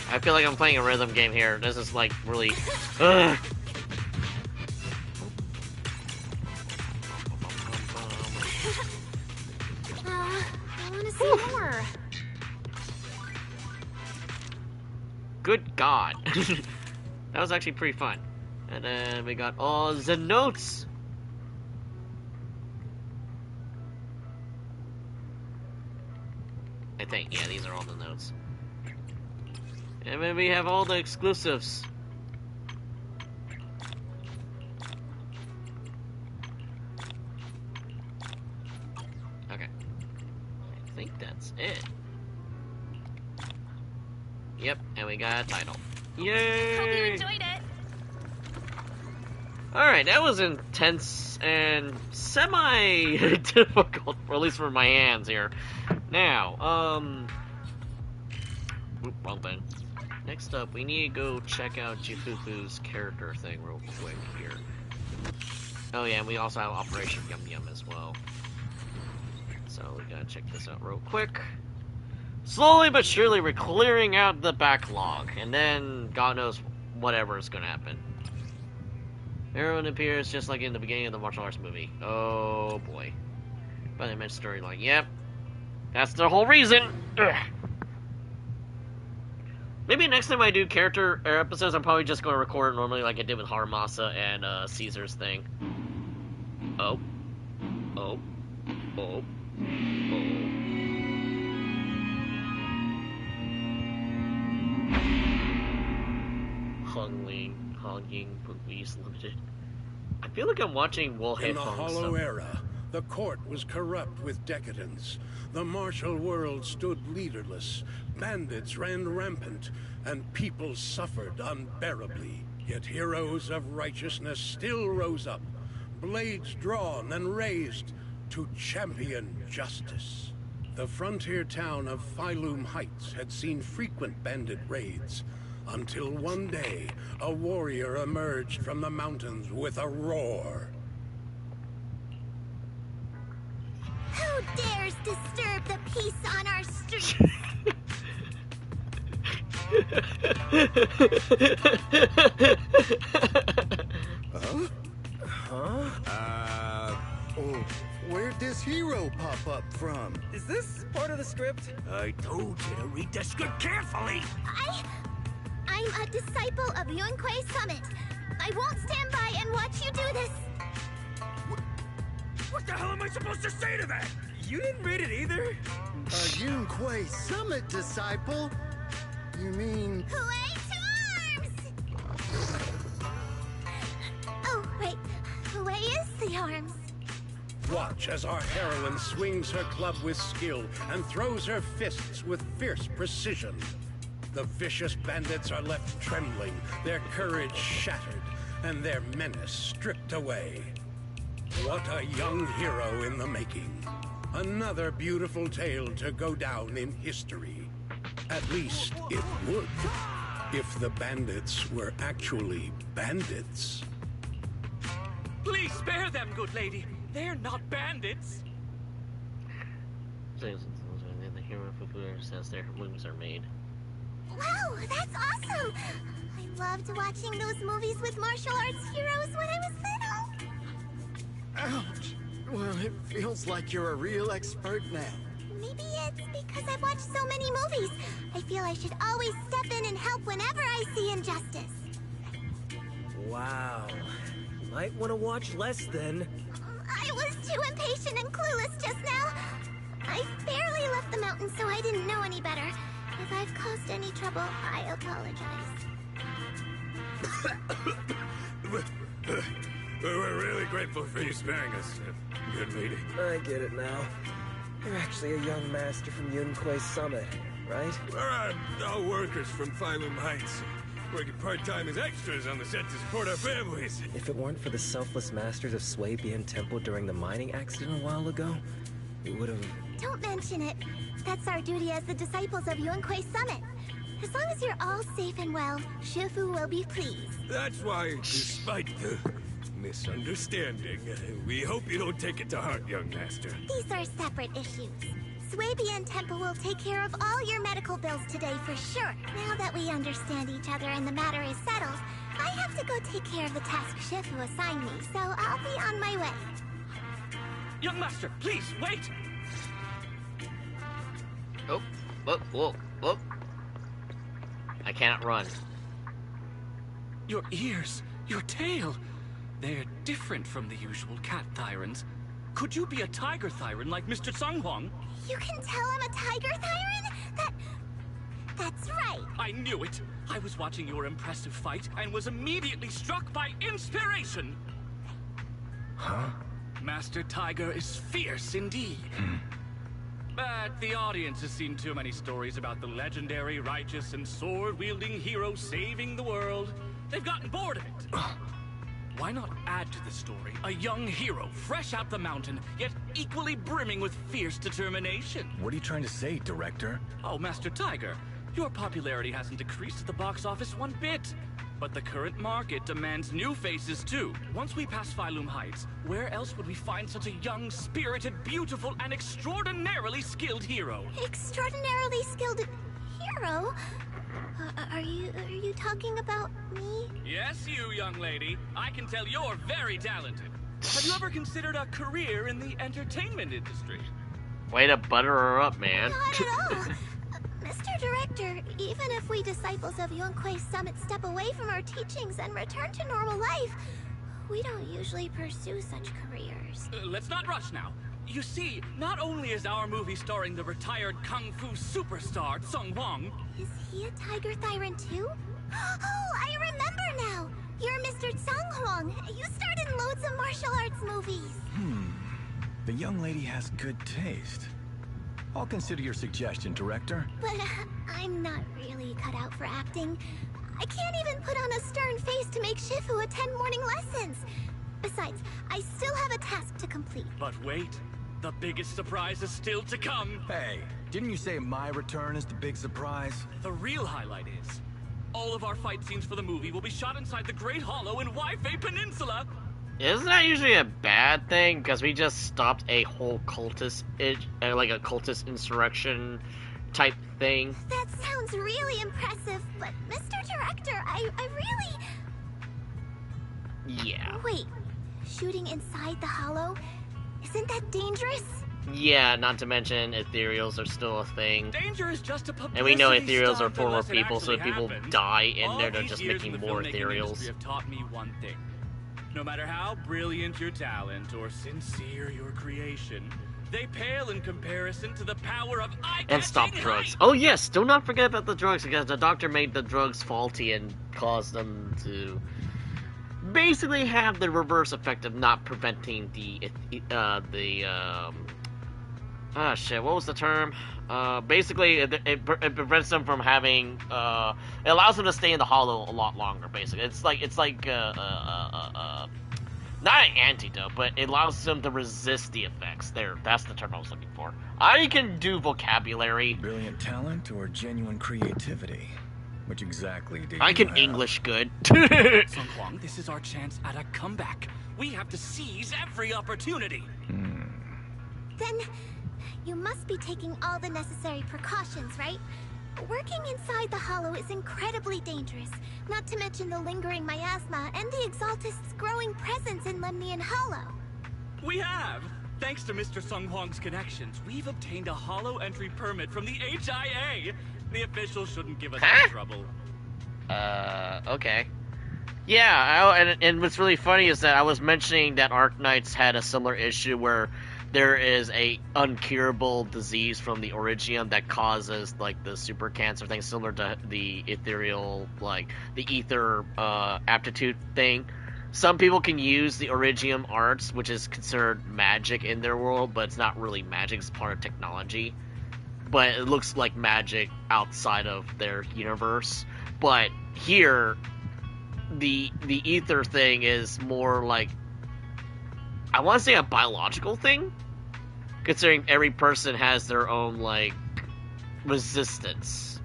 S1: I feel like I'm playing a rhythm game here. This is like really. Ugh.
S2: I want to see more.
S1: Good God. That was actually pretty fun. And then we got all the notes. I think, yeah, these are all the notes. And then we have all the exclusives. Okay. I think that's it. Yep, and we got a title. Yay!
S2: Hope you enjoyed it.
S1: Alright, that was intense and semi-difficult, or at least for my hands here. Now, oop, wrong thing. Next up, we need to go check out Fufu's character thing real quick here. Oh yeah, and we also have Operation Yum Yum as well. So we gotta check this out real quick. Slowly but surely, we're clearing out the backlog, and then God knows whatever is gonna happen. Everyone appears just like in the beginning of the martial arts movie. Oh boy. But I meant storyline. Yep. That's the whole reason. Ugh. Maybe next time I do character episodes, I'm probably just going to record it normally like I did with Haramasa and Caesar's thing. Oh. Oh. Oh. Oh. Honging Movies Limited. I feel like I'm watching Wolhead
S9: In the Hollow Era, the court was corrupt with decadence. The martial world stood leaderless. Bandits ran rampant, and people suffered unbearably. Yet heroes of righteousness still rose up, blades drawn and raised to champion justice. The frontier town of Phylum Heights had seen frequent bandit raids, until one day, a warrior emerged from the mountains with a roar.
S2: Who dares disturb the peace on our streets?
S10: Where'd this hero pop up from?
S3: Is this part of the script?
S4: I told you to read the script carefully.
S2: I'm a disciple of Yunquei Summit. I won't stand by and watch you do this.
S4: What the hell am I supposed to say to that?
S3: You didn't read it either?
S10: A Yunquei Summit disciple? You mean...
S2: Hooray to arms! Oh, wait. Hooray is the arms.
S9: Watch as our heroine swings her club with skill and throws her fists with fierce precision. The vicious bandits are left trembling, their courage shattered, and their menace stripped away. What a young hero in the making. Another beautiful tale to go down in history. At least it would, if the bandits were actually bandits.
S3: Please spare them, good lady. They're not bandits.
S1: The hero Fufu says their moves are made.
S2: Wow, that's awesome! I loved watching those movies with martial arts heroes when I was little.
S10: Ouch! Well, it feels like you're a real expert now.
S2: Maybe it's because I've watched so many movies. I feel I should always step in and help whenever I see injustice.
S3: Wow. You might want to watch less then.
S2: I was too impatient and clueless just now. I barely left the mountain, so I didn't know any better. If I've caused any trouble, I apologize.
S4: We're really grateful for you sparing us, good lady.
S3: I get it now.
S11: You're actually a young master from Yunquei Summit, right?
S4: We're all workers from Phylum Heights. Working part-time as extras on the set to support our families.
S11: If it weren't for the selfless masters of Swabian Temple during the mining accident a while ago, we would have...
S2: Don't mention it. That's our duty as the disciples of Yunquei Summit. As long as you're all safe and well, Shifu will be pleased.
S4: That's why, despite the misunderstanding, we hope you don't take it to heart, young master.
S2: These are separate issues. Swabian Temple will take care of all your medical bills today for sure. Now that we understand each other and the matter is settled, I have to go take care of the task Shifu assigned me, so I'll be on my way.
S3: Young master, please, wait!
S1: Oh, whoa, whoa, whoa. I can't run.
S3: Your ears, your tail, they're different from the usual cat thyrans. Could you be a tiger thyran like Mr. Sunghuang?
S2: You can tell I'm a tiger thyran? That's right.
S3: I knew it. I was watching your impressive fight and was immediately struck by inspiration.
S4: Huh?
S3: Master Tiger is fierce indeed. But the audience has seen too many stories about the legendary, righteous, and sword-wielding hero saving the world. They've gotten bored of it. Why not add to the story a young hero, fresh out the mountain, yet equally brimming with fierce determination?
S4: What are you trying to say, director?
S3: Oh, Master Tiger, your popularity hasn't decreased at the box office one bit. But the current market demands new faces too. Once we pass Phylum Heights, where else would we find such a young, spirited, beautiful, and extraordinarily skilled hero?
S2: Extraordinarily skilled hero? Are you talking about me?
S3: Yes, you, young lady. I can tell you're very talented. Have you ever considered a career in the entertainment industry?
S1: Way to butter her up, man.
S2: Not at all. Mr. Director, even if we disciples of Yunquei Summit step away from our teachings and return to normal life, we don't usually pursue such careers.
S3: Let's not rush now. You see, not only is our movie starring the retired kung fu superstar Tsung Huang...
S2: Is he a tiger thyran too? Oh, I remember now! You're Mr. Tsung Huang. You starred in loads of martial arts movies.
S4: The young lady has good taste. I'll consider your suggestion, director.
S2: But I'm not really cut out for acting. I can't even put on a stern face to make Shifu attend morning lessons. Besides, I still have a task to complete.
S3: But wait, the biggest surprise is still to come.
S4: Hey, didn't you say my return is the big surprise?
S3: The real highlight is, all of our fight scenes for the movie will be shot inside the Great Hollow in Waifei Peninsula.
S1: Isn't that usually a bad thing? Because we just stopped a whole cultist, like a cultist insurrection type thing.
S2: That sounds really impressive, but Mr. Director, I really...
S1: Yeah.
S2: Wait, shooting inside the hollow? Isn't that dangerous?
S1: Yeah, not to mention ethereals are still a thing.
S3: Danger is just a publicity
S1: and we know ethereals are
S3: stunt
S1: former
S3: unless it
S1: people, so if
S3: actually
S1: people
S3: happened.
S1: die in
S3: All
S1: there, they're
S3: these
S1: just
S3: years
S1: making
S3: in the
S1: more
S3: filmmaking
S1: ethereals.
S3: industry have taught me one thing. No matter how brilliant your talent or sincere your creation, they pale in comparison to the power of eye-catching
S1: And stop drugs. Oh yes, do not forget about the drugs, because the doctor made the drugs faulty and caused them to basically have the reverse effect of not preventing what was the term? Basically, it prevents them from having, it allows them to stay in the hollow a lot longer, basically. It's like not an antidote, but it allows them to resist the effects. There, that's the term I was looking for. I can do vocabulary.
S4: Brilliant talent or genuine creativity? Which exactly do you
S1: I can
S4: have?
S1: English good.
S3: Sung Huang, this is our chance at a comeback. We have to seize every opportunity.
S2: Then, you must be taking all the necessary precautions, right? Working inside the hollow is incredibly dangerous, not to mention the lingering miasma and the Exaltist's growing presence in Lemnian Hollow.
S3: We have! Thanks to Mr. Sung Huang's connections, we've obtained a hollow entry permit from the HIA. The officials shouldn't give us any trouble.
S1: Okay. Yeah, and what's really funny is that I was mentioning that Arknights had a similar issue where there is a uncurable disease from the Origium that causes, like, the super cancer thing, similar to the ethereal, like, the ether aptitude thing. some people can use the Origium arts, which is considered magic in their world, but it's not really magic, it's part of technology. But it looks like magic outside of their universe. But here, the ether thing is more like, I want to say a biological thing, considering every person has their own like resistance.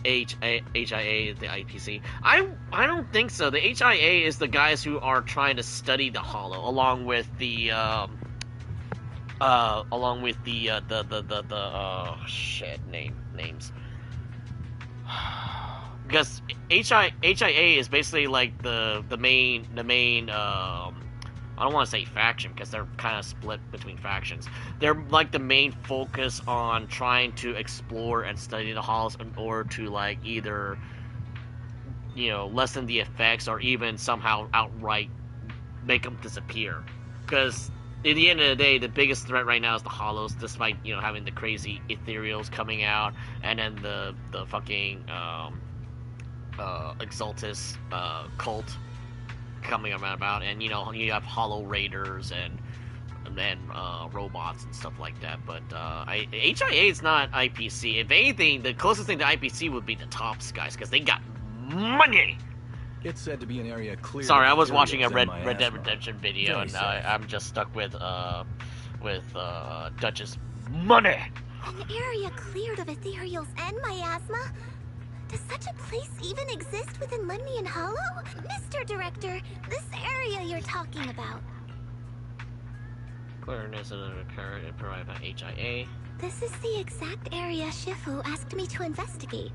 S1: HIA is the IPC. I don't think so. The HIA is the guys who are trying to study the Hollow, along with the names. Because HIA is basically like the main I don't want to say faction, because they're kind of split between factions. They're like the main focus on trying to explore and study the halls in order to like either, you know, lessen the effects or even somehow outright make them disappear. Because at the end of the day, the biggest threat right now is the hollows, despite, you know, having the crazy ethereals coming out, and then the fucking Exaltus cult coming about, and you know, you have hollow raiders and robots and stuff like that. But HIA is not IPC. If anything, the closest thing to IPC would be the Tops guys, because they got money.
S12: It's said to be an area clear.
S1: Sorry, I was watching a Red Dead Redemption video, and I'm just stuck with Dutch's money.
S2: An area cleared of ethereals and miasma? Does such a place even exist within Lemnian Hollow? Mr. Director, this area you're talking about.
S1: Clearness of the current and provided by HIA.
S2: This is the exact area Shifu asked me to investigate.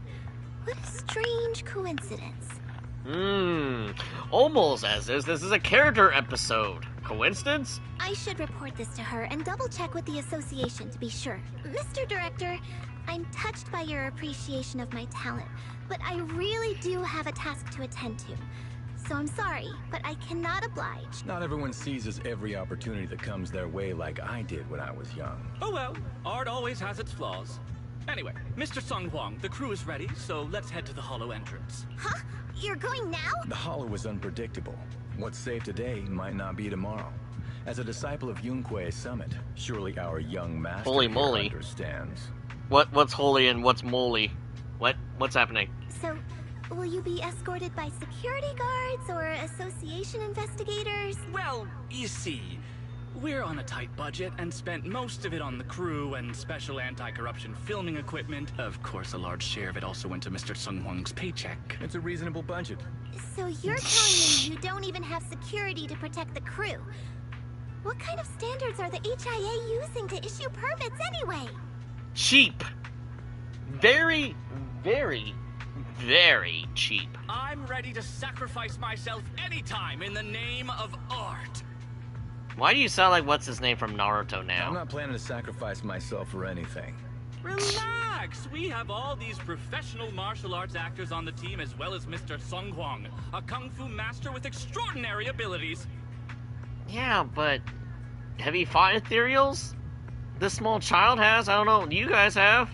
S2: What a strange coincidence.
S1: Almost as if this is a character episode. Coincidence?
S2: I should report this to her and double check with the association to be sure. Mr. Director, I'm touched by your appreciation of my talent, but I really do have a task to attend to. So I'm sorry, but I cannot oblige.
S12: Not everyone seizes every opportunity that comes their way like I did when I was young.
S3: Oh well, art always has its flaws. Anyway, Mr. Sung Huang, the crew is ready, so let's head to the Hollow entrance.
S2: Huh? You're going now?
S12: The Hollow is unpredictable. What's safe today might not be tomorrow. As a disciple of Yunque's summit, surely our young master
S1: Holy moly.
S12: understands.
S1: What's holy and what's moly? What's happening?
S2: So, will you be escorted by security guards or association investigators?
S3: Well, you see, we're on a tight budget and spent most of it on the crew and special anti-corruption filming equipment. Of course, a large share of it also went to Mr. Sung Huang's paycheck.
S12: It's a reasonable budget.
S2: So you're telling me you don't even have security to protect the crew? What kind of standards are the HIA using to issue permits anyway?
S1: Cheap. Very, very, very cheap.
S3: I'm ready to sacrifice myself anytime in the name of art.
S1: Why do you sound like what's his name from Naruto now?
S12: I'm not planning to sacrifice myself for anything.
S3: Relax! We have all these professional martial arts actors on the team, as well as Mr. Sung Huang, a kung fu master with extraordinary abilities.
S1: Yeah, but have you fought ethereals? This small child has? I don't know. You guys have?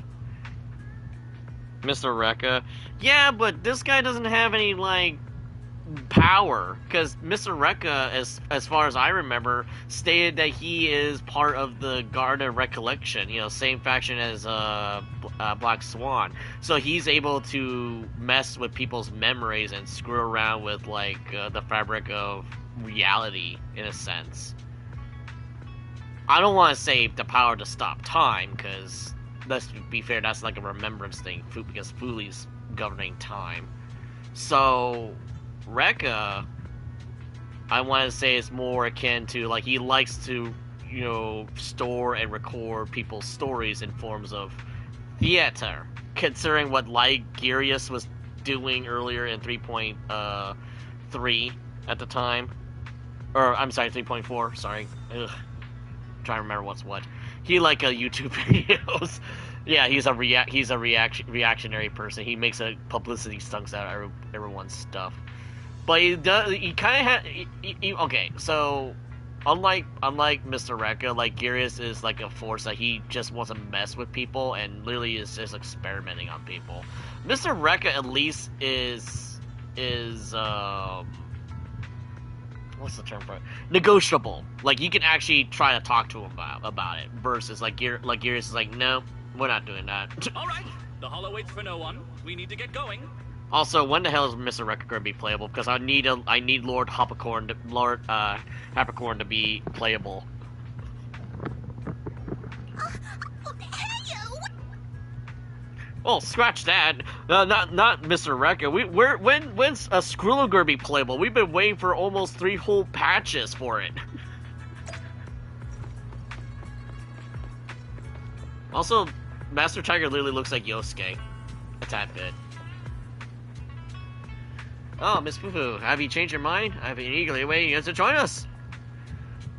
S1: Mr. Rekka. Yeah, but this guy doesn't have any, like, power. Because Mr. Rekka, as far as I remember, stated that he is part of the Guard of Recollection. You know, same faction as Black Swan. So he's able to mess with people's memories and screw around with, like, the fabric of reality, in a sense. I don't want to say the power to stop time, because let's be fair, that's like a remembrance thing, because Fuli's governing time. So, Rekka, I want to say, is more akin to, like, he likes to, you know, store and record people's stories in forms of theater, considering what Ligurius was doing earlier in 3.3 at the time. Or, I'm sorry, 3.4, sorry. Ugh. I'm trying to remember what's what. He like YouTube videos. Yeah, he's a reactionary person. He makes a publicity stunts out of everyone's stuff. But he does. He kind of okay. So unlike Mr. Rekka, like Girius is like a force that he just wants to mess with people and literally is just experimenting on people. Mr. Rekka at least is what's the term for it? Negotiable. Like you can actually try to talk to him about it. Versus like Gears is like, no, we're not doing that.
S3: All right, the Hollow waits for no one. We need to get going.
S1: Also, when the hell is Mr. Record going to be playable? Because I need Lord Hapacorn to be playable. Oh, scratch that. Not Mr. Record. When's a Skrullo gonna be playable? We've been waiting for almost 3 whole patches for it. Also, Master Tiger literally looks like Yosuke. A tad bit. Oh, Miss Fufu, have you changed your mind? I've been eagerly waiting you to join us.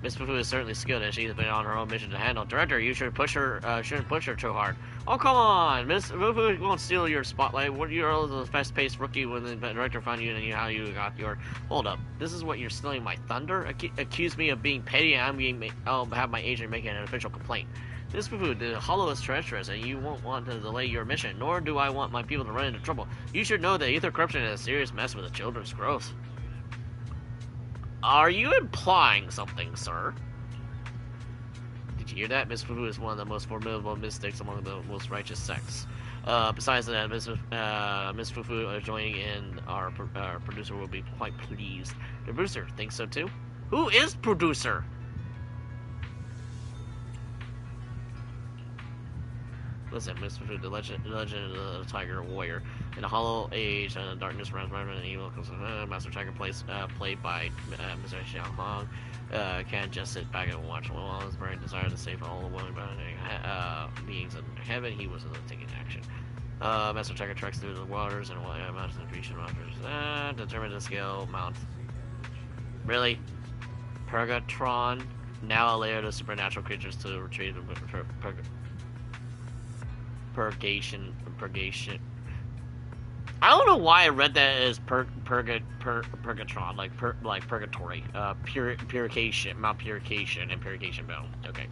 S1: Miss Fufu is certainly skilled, and she's been on her own mission to handle. Director, you should shouldn't push her too hard. Oh, come on! Miss Fufu won't steal your spotlight. You're the fast-paced rookie when the director found you and how you got your... Hold up. This is what you're stealing my thunder? Accuse me of being petty, and I'll have my agent make an official complaint. Miss Fufu, the Hollow is treacherous, and you won't want to delay your mission, nor do I want my people to run into trouble. You should know that ether corruption is a serious mess with the children's growth. Are you implying something, sir? Did you hear that? Miss Fufu is one of the most formidable mystics among the most righteous sects. Besides that, Miss Fufu joining in, our producer will be quite pleased. The producer thinks so too? Who is producer? Listen, Miss Fufu, the legend of the Tiger Warrior. In the Hollow Age, darkness runs riot and evil comes Master Tiger played by Mr. Xiaohong. Can't just sit back and watch. While his burning desire to save all the women beings in heaven, he was taking action. Master Tiger treks through the waters and mountains and creation monsters. Determined to scale Mount. Really? Purgatron? Now a layer of supernatural creatures to retrieve Purgation. I don't know why I read that as Purgatron, like purgatory, purification, Mount Purification, and Purification Bell. Okay,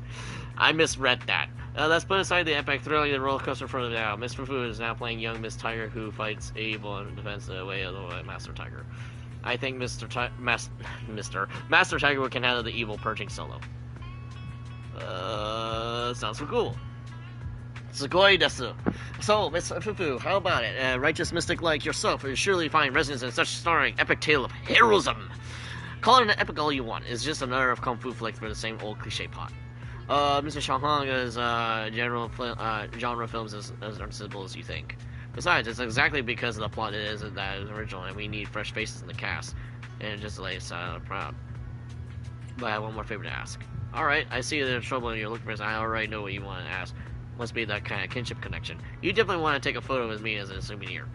S1: I misread that. Let's put aside the epic, thrilling, and roller coaster for now. Miss Fufu is now playing young Miss Tiger, who fights evil and defends the way of the Master Tiger. I think Master Tiger can handle the evil purging solo. Sounds so cool. Sugoi desu. So, Miss Fufu, how about it? A righteous mystic like yourself will surely find resonance in such starring epic tale of heroism. Call it an epic all you want. It's just another of kung fu flicks for the same old cliche pot. Mr. Xiaohong is genre films as simple as you think. Besides, it's exactly because of the plot it isn't that is original, and we need fresh faces in the cast. And just to lay us proud. But I have one more favor to ask. Alright, I see there's trouble and you're looking for this. I already know what you want to ask. Must be that kind of kinship connection. You definitely want to take a photo with me as a souvenir.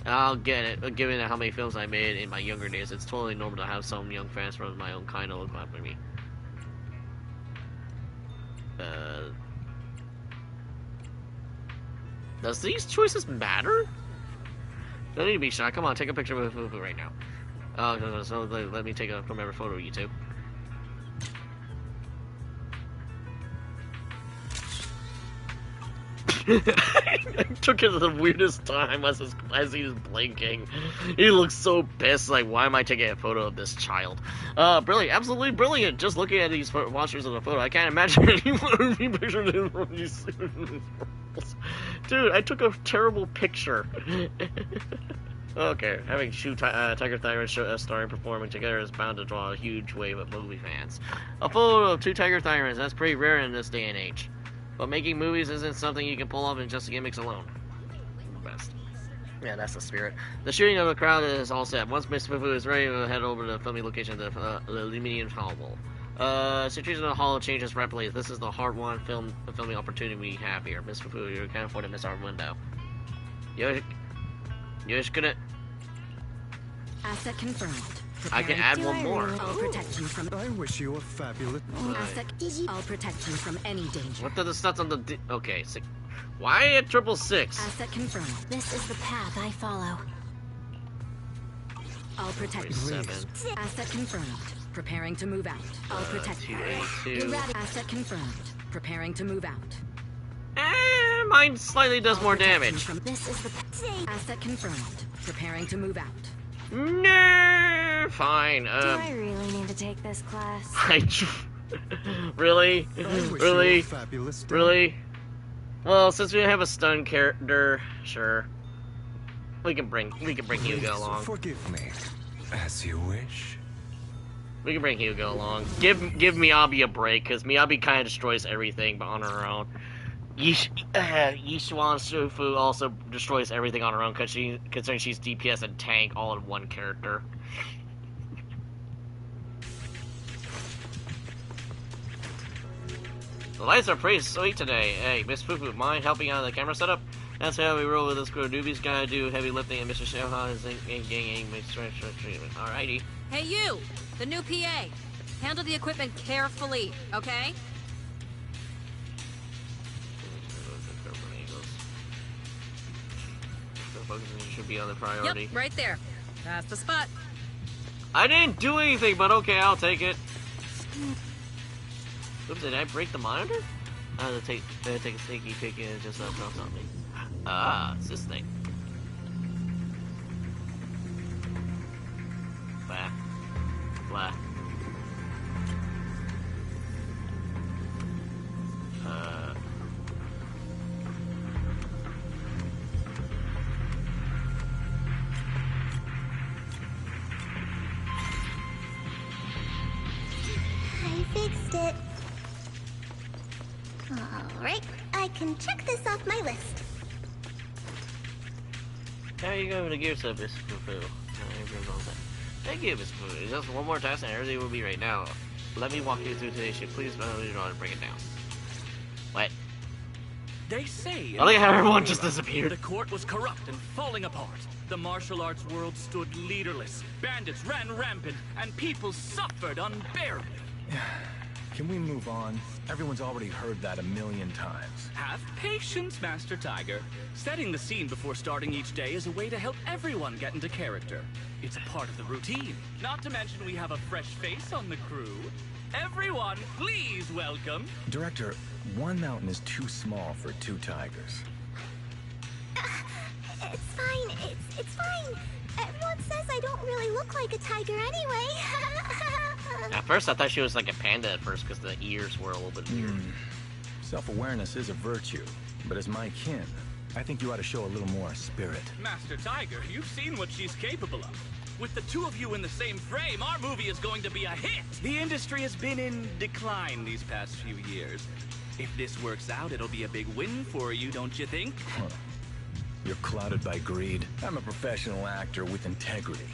S1: I'll get it. Given how many films I made in my younger days, it's totally normal to have some young fans from my own kind to look up at me. Does these choices matter? Don't need to be shy. Come on, take a picture with Fufu right now. So let me take a commemorative photo of you two. I took it at the weirdest time as he was blinking. He looks so pissed, like, why am I taking a photo of this child? Brilliant, absolutely brilliant. Just looking at these monsters in the photo, I can't imagine anyone would be pictured in one of these roles. Dude, I took a terrible picture. Okay, having Tiger Tyrants starring performing together is bound to draw a huge wave of movie fans. A photo of 2 Tiger Tyrants, that's pretty rare in this day and age. But making movies isn't something you can pull off in just gimmicks alone. Best. Yeah, that's the spirit. The shooting of the crowd is all set. Once Miss Fufu is ready, we'll head over to the filming location of the Luminian Hollow. Situation of the Hollow changes rapidly. This is the hard-won filming opportunity we have here. Miss Fufu, you can't afford to miss our window. Yoshikuna.
S13: Asset confirmed.
S1: I can add one more.
S13: I'll protect you from.
S10: I wish you a fabulous.
S13: Asset. I'll protect you from any danger.
S1: What are the stats on the? Okay, why at 666?
S13: Asset confirmed. This is the path I follow. I'll protect you. Asset confirmed. Preparing to move out. I'll protect you. Asset confirmed. Preparing to move out.
S1: Mine slightly does more damage.
S13: This is the asset confirmed. Preparing to move out.
S1: No! We're fine.
S14: Do I really need to take this class?
S1: Really? Really?
S10: Fabulous day.
S1: Really? Well, since we have a stun character, sure. We can bring Hugo along.
S10: Forgive me. As you wish.
S1: We can bring Hugo along. Give Miyabi a break, because Miyabi kind of destroys everything but on her own. Yishuan Fufu also destroys everything on her own, considering she's DPS and tank all in one character. The lights are pretty sweet today. Hey, Miss Fufu, mind helping out the camera setup? That's how we roll with this crew. Newbies gotta do heavy lifting, and Mr. Shohan is gang treatment. Alrighty.
S13: Hey, you! The new PA. Handle the equipment carefully, okay?
S1: Should be on the priority.
S13: Yep, right there. That's the spot.
S1: I didn't do anything, but okay, I'll take it. Oops, did I break the monitor? I had to take a sneaky peek and just dropped on me. Ah, it's this thing. Blah. Blah.
S2: I fixed it. Alright, I can check this off my list.
S1: How are you going to gear up, Miss Fufu? Thank you, Miss Fufu. Just one more task and everything will be right now. Let me walk you through today's ship. Please don't bring it down. What?
S3: They say
S1: I like how everyone just disappeared.
S3: The court was corrupt and falling apart. The martial arts world stood leaderless. Bandits ran rampant, and people suffered unbearably.
S12: Can we move on? Everyone's already heard that a million times.
S3: Have patience, Master Tiger. Setting the scene before starting each day is a way to help everyone get into character. It's a part of the routine. Not to mention we have a fresh face on the crew. Everyone, please welcome...
S12: Director, one mountain is too small for two tigers.
S2: It's fine. It's fine. Everyone says I don't really look like a tiger anyway.
S1: At first, I thought she was like a panda at first because the ears were a little bit weird.
S12: Self-awareness is a virtue, but as my kin, I think you ought to show a little more spirit.
S3: Master Tiger, you've seen what she's capable of. With the two of you in the same frame, our movie is going to be a hit. The industry has been in decline these past few years. If this works out, it'll be a big win for you, don't you think?
S12: Huh. You're clouded by greed. I'm a professional actor with integrity.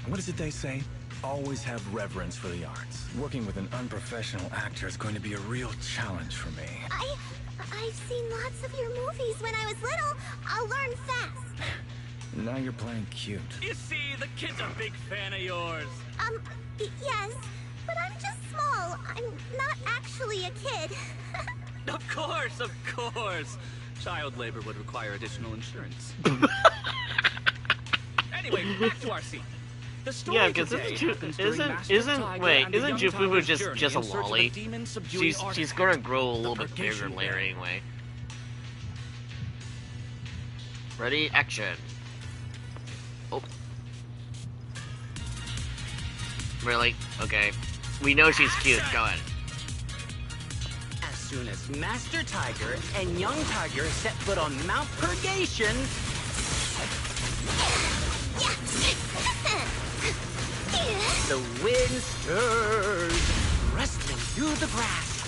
S12: And what is it they say? Always have reverence for the arts. Working with an unprofessional actor is going to be a real challenge for me.
S2: I've seen lots of your movies when I was little. I'll learn fast.
S12: Now you're playing cute.
S3: You see, the kid's a big fan of yours.
S2: Yes, but I'm just small. I'm not actually a kid.
S3: Of course. Child labor would require additional insurance. Anyway, back to our scene. The story
S1: yeah, because isn't Jufufu just a lolly? She's gonna grow a little bit bigger later anyway. Ready, action. Oh. Really? Okay. We know she's cute. Go ahead.
S15: As soon as Master Tiger and Young Tiger set foot on Mount Purgation... The wind stirs, rustling through the grass.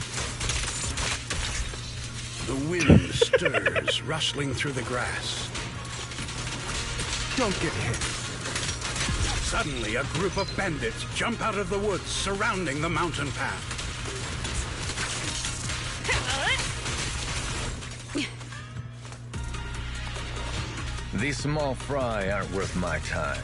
S9: The wind stirs, rustling through the grass. Don't get hit. Suddenly, a group of bandits jump out of the woods surrounding the mountain path.
S12: These small fry aren't worth my time.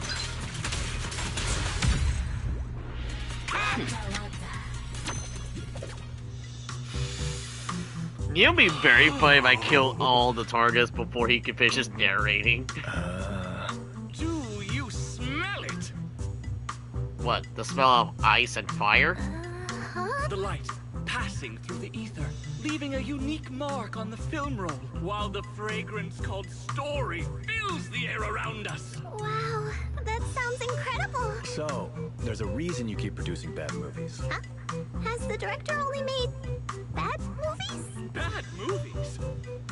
S1: It'll be very funny if I kill all the targets before he can finish his narrating.
S3: Do you smell it?
S1: What? The smell of ice and fire?
S3: The light passing through the ether, leaving a unique mark on the film roll, while the fragrance called story fills the air around us.
S2: Wow, that sounds sounds incredible.
S12: So, there's a reason you keep producing bad movies.
S2: Huh? Has the director only made bad movies?
S3: Bad movies?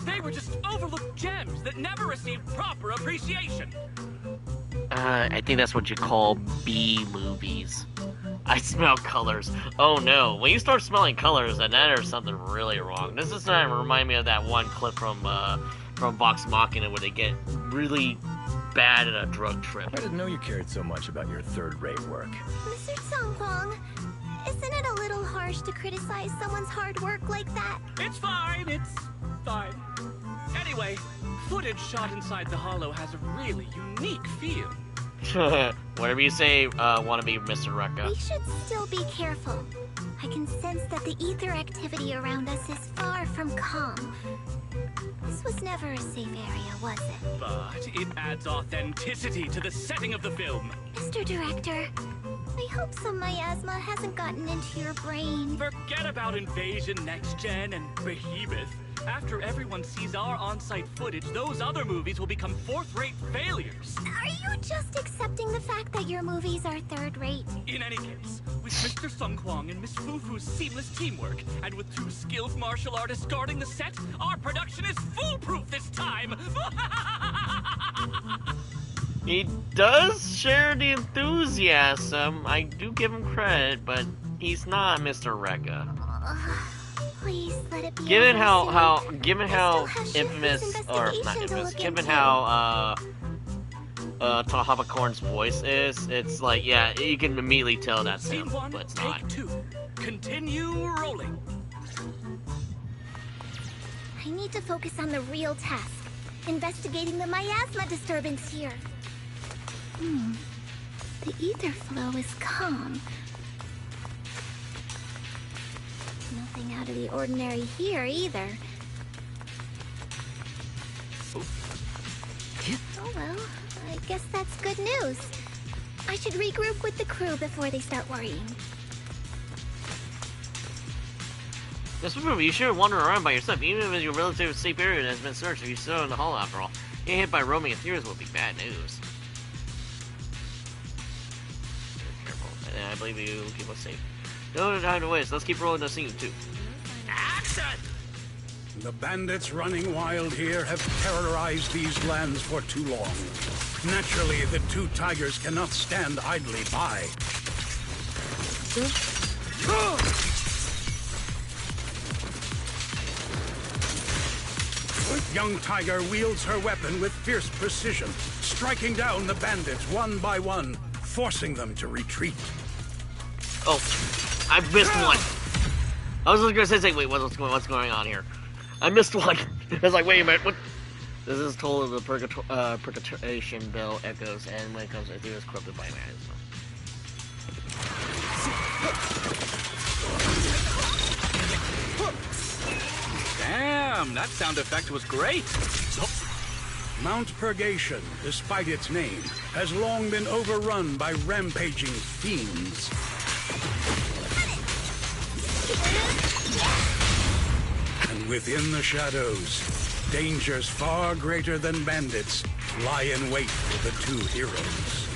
S3: They were just overlooked gems that never received proper appreciation.
S1: I think that's what you call B movies. I smell colors. Oh no, when you start smelling colors, then there's something really wrong. This is starting to remind me of that one clip from Vox Machina where they get really bad at a drug trip.
S12: I didn't know you cared so much about your third-rate work.
S2: Mr. Songkwang, isn't it a little harsh to criticize someone's hard work like that?
S3: It's fine, it's fine. Anyway, footage shot inside the hollow has a really unique feel.
S1: Whatever you say, wannabe Mr. Rekka.
S2: We should still be careful. I can sense that the ether activity around us is far from calm. This was never a safe area, was it?
S3: But it adds authenticity to the setting of the film.
S2: Mr. Director, I hope some miasma hasn't gotten into your brain.
S3: Forget about Invasion Next Gen and Behemoth. After everyone sees our on-site footage, those other movies will become fourth-rate failures.
S2: Are you just accepting the fact that your movies are third-rate?
S3: In any case, with Mr. Sungkwang and Miss Fufu's seamless teamwork, and with 2 skilled martial artists guarding the set, our production is foolproof this time!
S1: He does share the enthusiasm. I do give him credit, but he's not Mr. Rekka.
S2: Please let it be.
S1: Given how infamous, or not infamous, given how Habakorn's voice is, it's like, yeah, you can immediately tell that's him, but it's not.
S3: Take 2. Continue rolling.
S2: I need to focus on the real task, investigating the miasma disturbance here. The ether flow is calm. Nothing out of the ordinary here, either. Oh well, I guess that's good news. I should regroup with the crew before they start worrying.
S1: Just remember, you shouldn't wander around by yourself, even if your relatively safe area has been searched. If you're still in the hall, after all, getting hit by roaming ethereals will be bad news. Be careful, and I believe you will keep us safe. No time to waste. Let's keep rolling the scene too.
S3: Action!
S9: The bandits running wild here have terrorized these lands for too long. Naturally, the 2 tigers cannot stand idly by. Young Tiger wields her weapon with fierce precision, striking down the bandits one by one, forcing them to retreat.
S1: Oh, I missed one. I was just gonna say, wait, what's going on here? I missed one. I was like, wait a minute, what? This is told the purgation bell echoes, and when it comes to Ethereus corrupted by miasma.
S3: Damn, that sound effect was great.
S9: Mount Purgation, despite its name, has long been overrun by rampaging fiends. And within the shadows, dangers far greater than bandits lie in wait for the 2 heroes.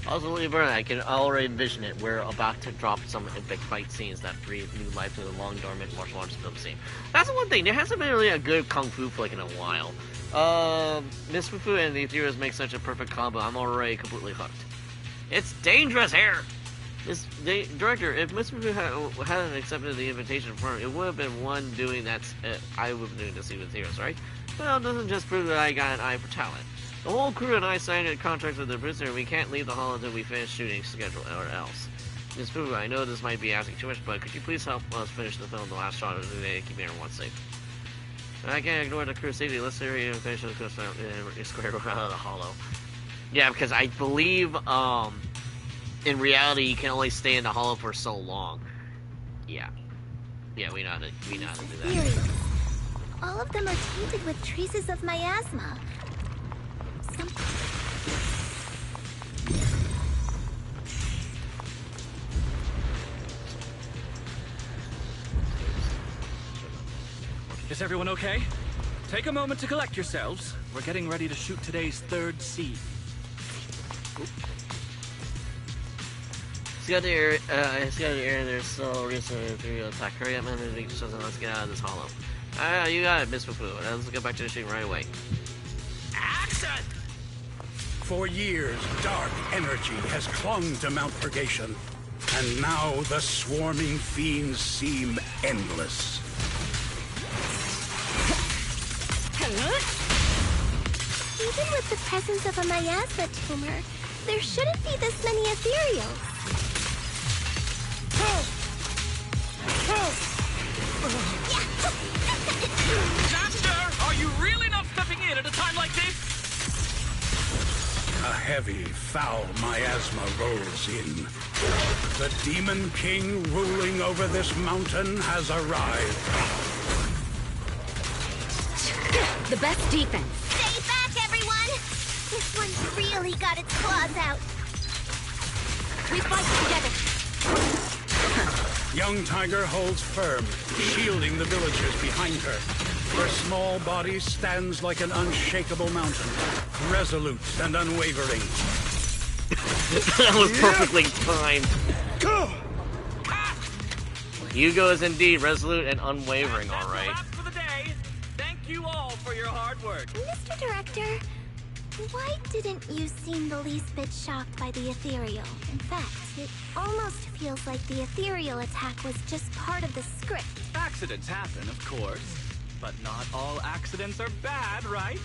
S1: Also, I can already envision it. We're about to drop some epic fight scenes that breathe new life to the long dormant martial arts film scene. That's the one thing. There hasn't been really a good kung fu flick in a while. Miss Fufu and the Ethereals make such a perfect combo. I'm already completely hooked. It's dangerous here. Director, if Miss Fufu hadn't accepted the invitation from her, it would have been one doing that. I would have been doing to see with Ethereals, right? Well, it doesn't just prove that I got an eye for talent. The whole crew and I signed a contract with the prisoner, and we can't leave the hall until we finish shooting schedule or else. Miss Fufu, I know this might be asking too much, but could you please help us finish the film the last shot of the day, keeping everyone safe? I can't ignore the crew safety. Let's hurry and finish the square out of the hollow. Yeah, because I believe, in reality, you can only stay in the hollow for so long. Yeah. Yeah, we know how to do that.
S2: All of them are tainted with traces of miasma.
S3: Is everyone okay? Take a moment to collect yourselves. We're getting ready to shoot today's third scene.
S1: It's got the air, there's so recently through attack. Hurry up, man, let's get out of this hollow. You got it, Miss Fufu. Let's get back to the shooting right away.
S9: Action! For years, dark energy has clung to Mount Purgation, and now the swarming fiends seem endless.
S2: Even with the presence of a miasma tumor, there shouldn't be this many ethereals.
S3: Master, are you really not stepping in at a time like this?
S9: A heavy, foul miasma rolls in. The Demon King ruling over this mountain has arrived.
S13: The best defense.
S2: Stay back, everyone! This one's really got its claws out.
S13: We fight together.
S9: Young Tiger holds firm, shielding the villagers behind her. Her small body stands like an unshakable mountain, resolute and unwavering.
S1: That was perfectly timed.
S9: Go!
S1: Hugo is indeed resolute and unwavering, alright.
S3: For the day. Thank you all for your hard work.
S2: Mr. Director, why didn't you seem the least bit shocked by the ethereal? In fact, it almost feels like the ethereal attack was just part of the script.
S3: Accidents happen, of course. But not all accidents are bad, right?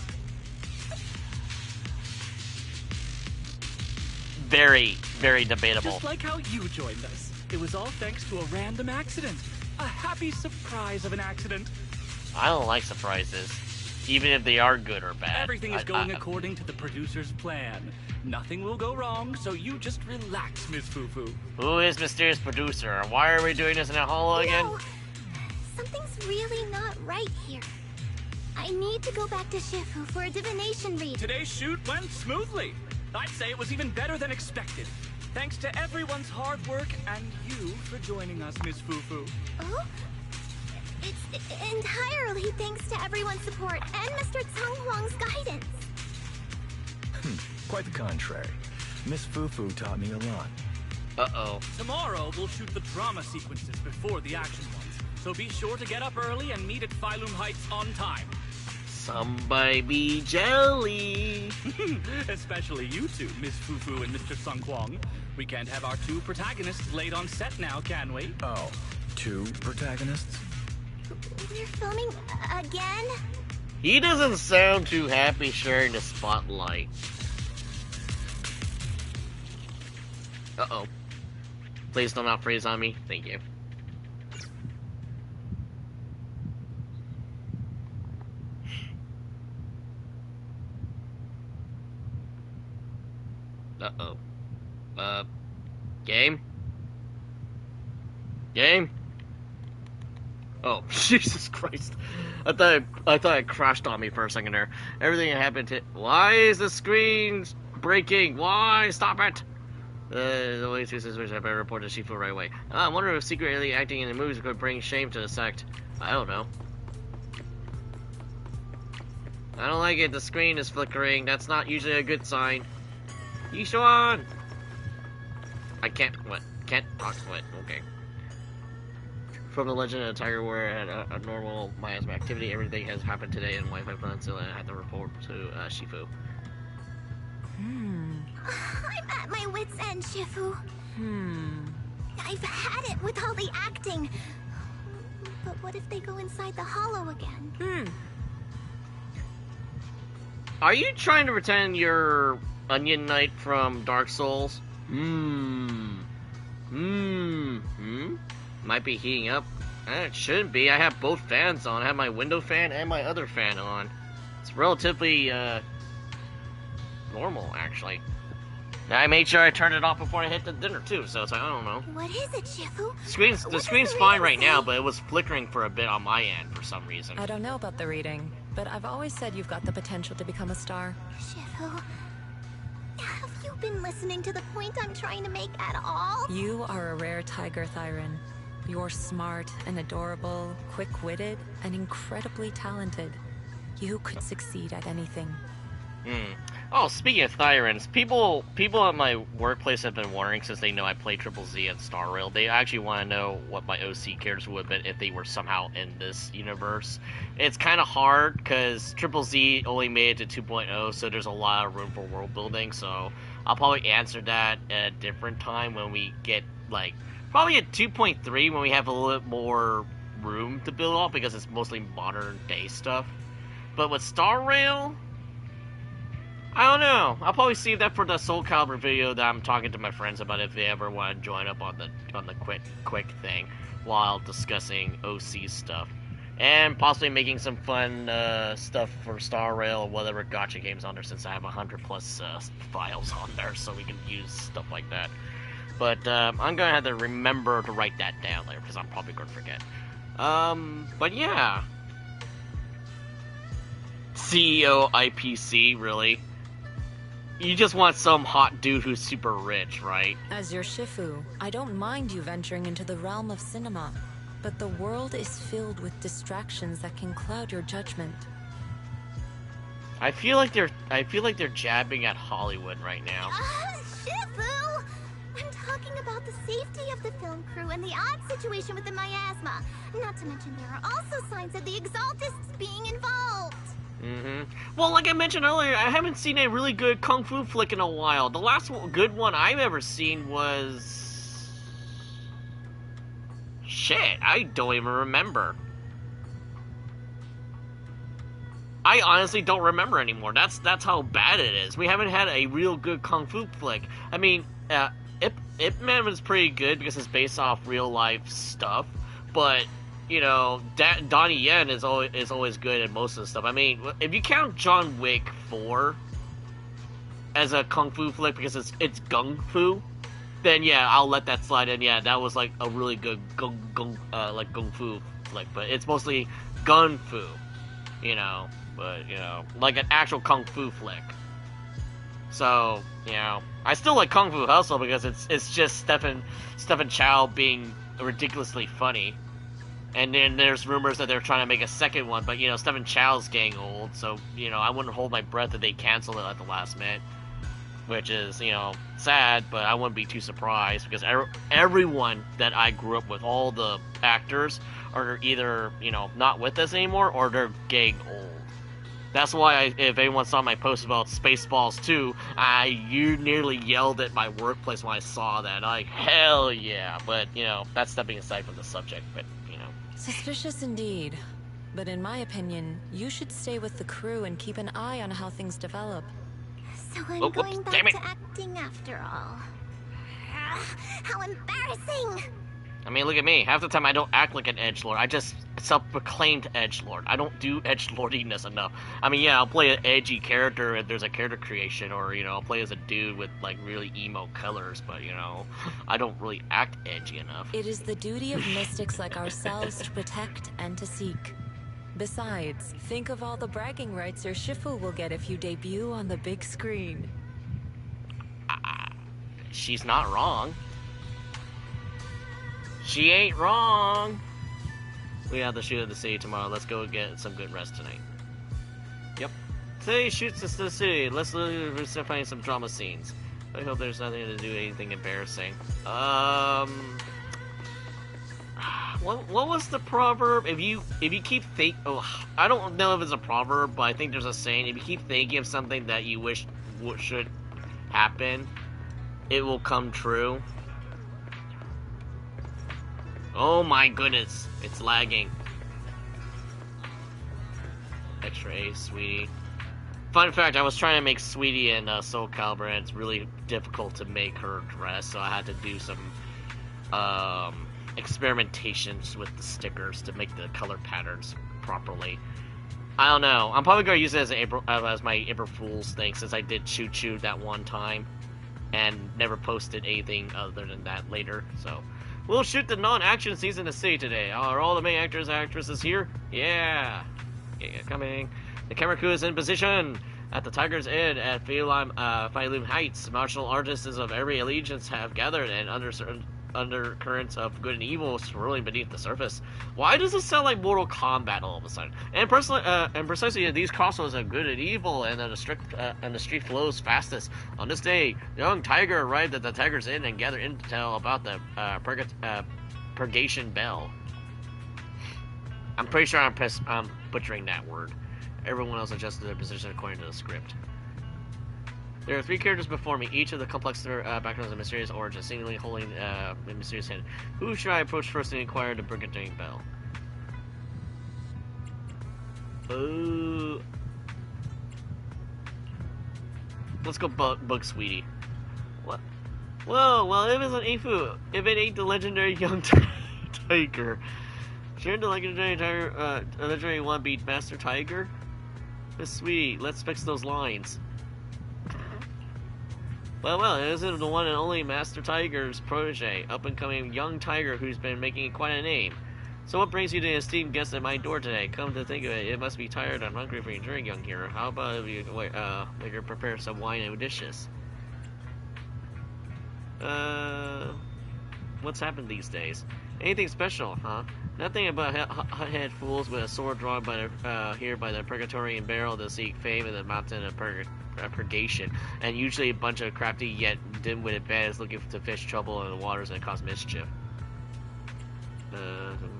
S1: Very, very debatable.
S3: Just like how you joined us. It was all thanks to a random accident. A happy surprise of an accident.
S1: I don't like surprises, even if they are good or bad.
S3: Everything is going according to the producer's plan. Nothing will go wrong, so you just relax, Miss Fufu.
S1: Who is mysterious producer? Why are we doing this in a hollow again?
S2: No, something's really not right here. I need to go back to Shifu for a divination read.
S3: Today's shoot went smoothly. I'd say it was even better than expected. Thanks to everyone's hard work and you for joining us, Miss Fufu.
S2: Oh? It's entirely thanks to everyone's support and Mr. Tsang Huang's guidance.
S12: Quite the contrary. Miss Fufu taught me a lot.
S1: Uh-oh.
S3: Tomorrow we'll shoot the drama sequences before the action ones. So be sure to get up early and meet at Phylum Heights on time.
S1: Somebody be jelly.
S3: Especially you two, Miss Fufu and Mr. Sung Kwong. We can't have our two protagonists late on set now, can we?
S12: Oh, two protagonists?
S2: We're filming again?
S1: He doesn't sound too happy sharing the spotlight. Uh-oh. Please do not freeze on me. Thank you. Uh-oh. Game? Game? Oh, Jesus Christ. I thought it crashed on me for a second there. Everything happened to... Why is the screen breaking? Why? Stop it! The only two sisters have been reported to Shifu right away. I wonder if secretly acting in the movies could bring shame to the sect. I don't know. I don't like it. The screen is flickering. That's not usually a good sign. Yishuan! I can't... What? Can't... What? Okay. From the Legend of the Tiger, where at a normal miasma activity, everything has happened today in Wi-Fi Peninsula, and I had to report to Shifu.
S2: I'm at my wit's end, Shifu. I've had it with all the acting. But what if they go inside the hollow again?
S1: Are you trying to pretend you're Onion Knight from Dark Souls? Might be heating up. It shouldn't be. I have both fans on. I have my window fan and my other fan on. It's relatively, normal, actually. Now, I made sure I turned it off before I hit the dinner, too, so it's like, I don't know.
S2: What is it, Shifu?
S1: The screen's fine right now, but it was flickering for a bit on my end for some reason.
S16: I don't know about the reading, but I've always said you've got the potential to become a star.
S2: Shifu, have you been listening to the point I'm trying to make at all?
S16: You are a rare tiger, Thyron. You're smart and adorable, quick-witted, and incredibly talented. You could succeed at anything.
S1: Oh, speaking of Thyrans, people at my workplace have been wondering since they know I play Triple Z and Star Rail. They actually want to know what my OC characters would have been if they were somehow in this universe. It's kind of hard because Triple Z only made it to 2.0, so there's a lot of room for world building. So I'll probably answer that at a different time when we get like probably at 2.3 when we have a little bit more room to build off because it's mostly modern day stuff. But with Star Rail, I don't know. I'll probably save that for the Soul Calibur video that I'm talking to my friends about if they ever want to join up on the quick thing while discussing OC stuff. And possibly making some fun stuff for Star Rail or whatever gacha games on there since I have 100+ files on there so we can use stuff like that. But I'm going to have to remember to write that down later because I'm probably going to forget. But yeah. CEO IPC, really? You just want some hot dude who's super rich, right?
S16: As your Shifu, I don't mind you venturing into the realm of cinema, but the world is filled with distractions that can cloud your judgment.
S1: I feel like they're jabbing at Hollywood right now.
S2: Shifu! I'm talking about the safety of the film crew and the odd situation with the miasma. Not to mention there are also signs of the Exaltists being involved.
S1: Well, like I mentioned earlier, I haven't seen a really good kung fu flick in a while. The last good one I've ever seen was... Shit, I don't even remember. I honestly don't remember anymore. That's how bad it is. We haven't had a real good kung fu flick. I mean, Ip Man was pretty good because it's based off real life stuff, but you know, Donnie Yen is always good at most of the stuff. I mean, if you count John Wick 4 as a kung fu flick because it's gung fu, then yeah, I'll let that slide in. Yeah, that was like a really good gung fu flick, but it's mostly gun fu, you know. But you know, like an actual kung fu flick. So you know, I still like Kung Fu Hustle because it's just Stephen Chow being ridiculously funny. And then there's rumors that they're trying to make a second one, but, you know, Stephen Chow's getting old, so, you know, I wouldn't hold my breath if they cancel it at the last minute. Which is, you know, sad, but I wouldn't be too surprised, because everyone that I grew up with, all the actors, are either, you know, not with us anymore, or they're getting old. That's why, if anyone saw my post about Spaceballs 2, you nearly yelled at my workplace when I saw that. Like, hell yeah. But, you know, that's stepping aside from the subject, but...
S16: Suspicious indeed. But in my opinion, you should stay with the crew and keep an eye on how things develop.
S2: So I'm going back to acting after all. How embarrassing!
S1: I mean, look at me. Half the time I don't act like an edgelord. I just self-proclaimed edgelord. I don't do edgelordiness enough. I mean, yeah, I'll play an edgy character if there's a character creation, or, you know, I'll play as a dude with, like, really emo colors, but, you know, I don't really act edgy enough.
S16: It is the duty of mystics like ourselves to protect and to seek. Besides, think of all the bragging rights your Shifu will get if you debut on the big screen.
S1: She's not wrong. She ain't wrong. We have to shoot at the city tomorrow. Let's go get some good rest tonight. Yep. Today shoots us to the city. Let's find some drama scenes. I hope there's nothing to do anything embarrassing. What was the proverb? If you keep I don't know if it's a proverb, but I think there's a saying. If you keep thinking of something that you wish should happen, it will come true. Oh my goodness, it's lagging. Extra A, Sweetie. Fun fact, I was trying to make Sweetie in Soul Calibur, and it's really difficult to make her dress, so I had to do some experimentations with the stickers to make the color patterns properly. I don't know. I'm probably going to use it as my April Fool's thing, since I did Choo Choo that one time, and never posted anything other than that later, so... We'll shoot the non-action scenes in the city today. Are all the main actors and actresses here? Yeah. Yeah, coming. The camera crew is in position. At the Tiger's Inn at Failum Heights, martial artists of every allegiance have gathered and undercurrents of good and evil swirling beneath the surface. Why does it sound like Mortal Kombat all of a sudden? And precisely these crossroads of good and evil, and the street flows fastest. On this day, young Tiger arrived at the Tiger's Inn and gathered intel about the Purgation Bell. I'm pretty sure I'm butchering that word. Everyone else adjusted their position according to the script. There are 3 characters before me, each of the complex backgrounds and mysterious origins, seemingly holding a mysterious hand. Who should I approach first and inquire the Purgation Bell? Let's go bug Sweetie. What? Whoa, well, if it ain't the legendary young Tiger. Sharing the legendary Tiger, legendary one beat Master Tiger? Miss Sweetie, let's fix those lines. Well, it isn't the one and only Master Tiger's protege, up-and-coming young Tiger who's been making quite a name. So what brings you to esteemed guest at my door today? Come to think of it, it must be tired and hungry for your drink, young hero. How about if you make her prepare some wine and dishes? What's happened these days? Anything special, huh? Nothing about hot-head fools with a sword drawn by here by the Purgatorian barrel to seek fame in the mountain of purgation, and usually a bunch of crafty yet dim-witted bandits looking to fish trouble in the waters and cause mischief.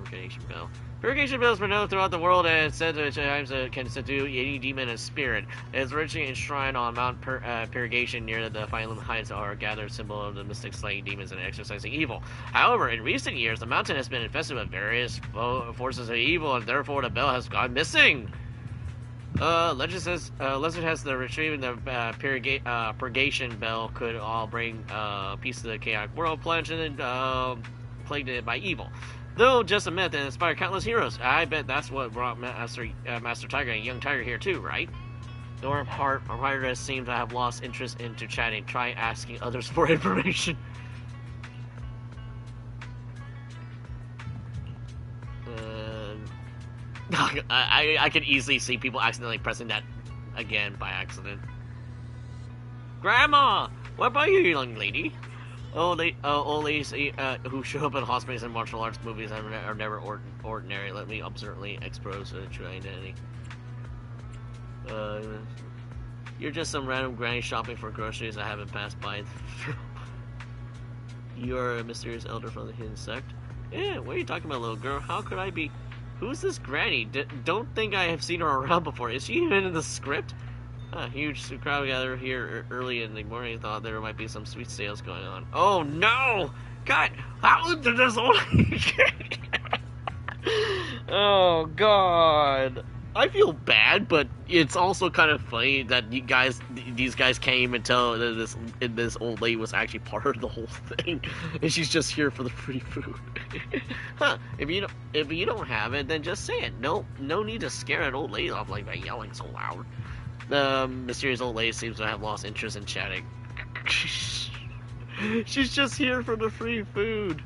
S1: Purgation Bell. Purgation bells were known throughout the world and said that at times it can subdue any demon and spirit. It is originally enshrined on Mount Purgation near the Final Heights, are a gathered symbol of the mystics slaying demons and exorcising evil. However, in recent years, the mountain has been infested with various forces of evil, and therefore the bell has gone missing. Legend has the retrieving the Purgation Bell could all bring peace to the chaotic world plunged and plagued it by evil. Though just a myth and inspired countless heroes. I bet that's what brought Master Tiger and young Tiger here too, right? Norm Harder seemed to have lost interest into chatting. Try asking others for information. I could easily see people accidentally pressing that again by accident. Grandma! What about you, young lady? Old ladies who show up in hospitals and martial arts movies are never ordinary. Let me observantly expose their true identity. You're just some random granny shopping for groceries I haven't passed by. You're a mysterious elder from the hidden sect? Yeah, what are you talking about, little girl? How could I be? Who's this granny? Don't think I have seen her around before. Is she even in the script? A huge crowd gathered here early in the morning. Thought there might be some sweet sales going on. Oh no! God, how did this only Oh god. I feel bad, but it's also kind of funny that these guys can't even tell that this old lady was actually part of the whole thing, and she's just here for the free food. Huh? If you don't have it, then just say it. No need to scare an old lady off like by yelling so loud. The mysterious old lady seems to have lost interest in chatting. She's just here for the free food.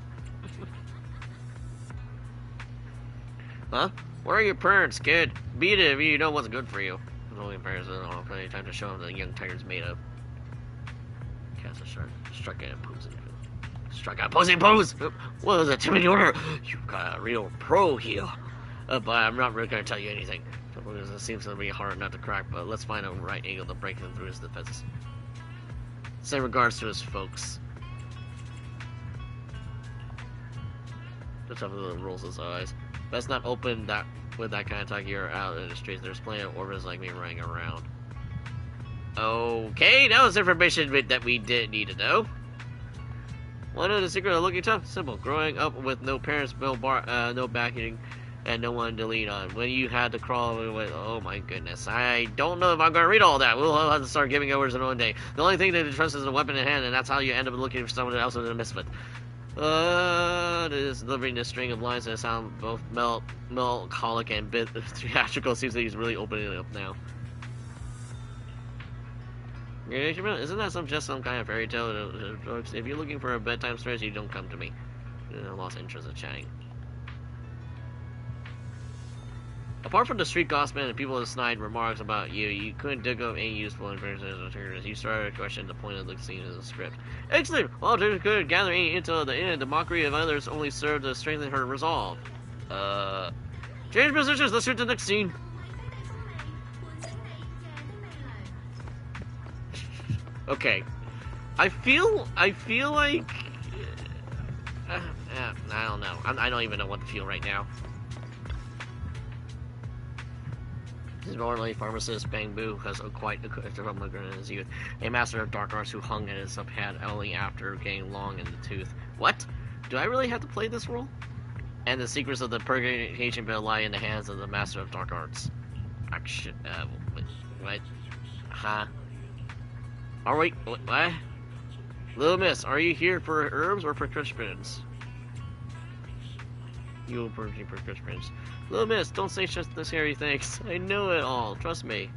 S1: Huh? Where are your parents, kid? Beat it if you know what's good for you. Only parents don't have plenty of time to show them the young Tiger's made of. Cast a struck at opposing. Struck at opposing pose! What was a timid order? You've got a real pro here. But I'm not really going to tell you anything. It seems to be hard not to crack, but let's find a right angle to break them through his defenses. Same regards to his folks. Just have the rolls his eyes. Best not open that with that kind of talk here out in the streets. There's plenty of orbiters like me running around. Okay, that was information that we didn't need to know. One of the secret of looking tough? Simple. Growing up with no parents, no backing, and no one to lean on. When you had to crawl away, oh my goodness. I don't know if I'm going to read all that. We'll have to start giving orders in one day. The only thing they trust is a weapon in hand, and that's how you end up looking for someone else in a misfit. Delivering this string of lines that sound both melancholic and bit theatrical. Seems that he's really opening it up now. Isn't that just some kind of fairy tale? If you're looking for a bedtime story, you don't come to me. I lost interest in chatting. Apart from the street gossip and people with snide remarks about you, you couldn't dig up any useful information as you started to question the point of the scene in the script. Excellent! While Taylor couldn't gather any intel at the end, the mockery of others only served to strengthen her resolve. Change positions, let's shoot the next scene. Okay. I feel like... I don't know. I don't even know what to feel right now. His elderly pharmacist, Bang Boo, has quite a character from in his youth. A master of dark arts who hung at his head only after getting long in the tooth. What? Do I really have to play this role? And the secrets of the purgation bill lie in the hands of the master of dark arts. Action. What? Huh? Alright, what? Little miss, are you here for herbs or prescriptions? You will purge prescriptions. Little miss, don't say just the scary things. I know it all, trust me.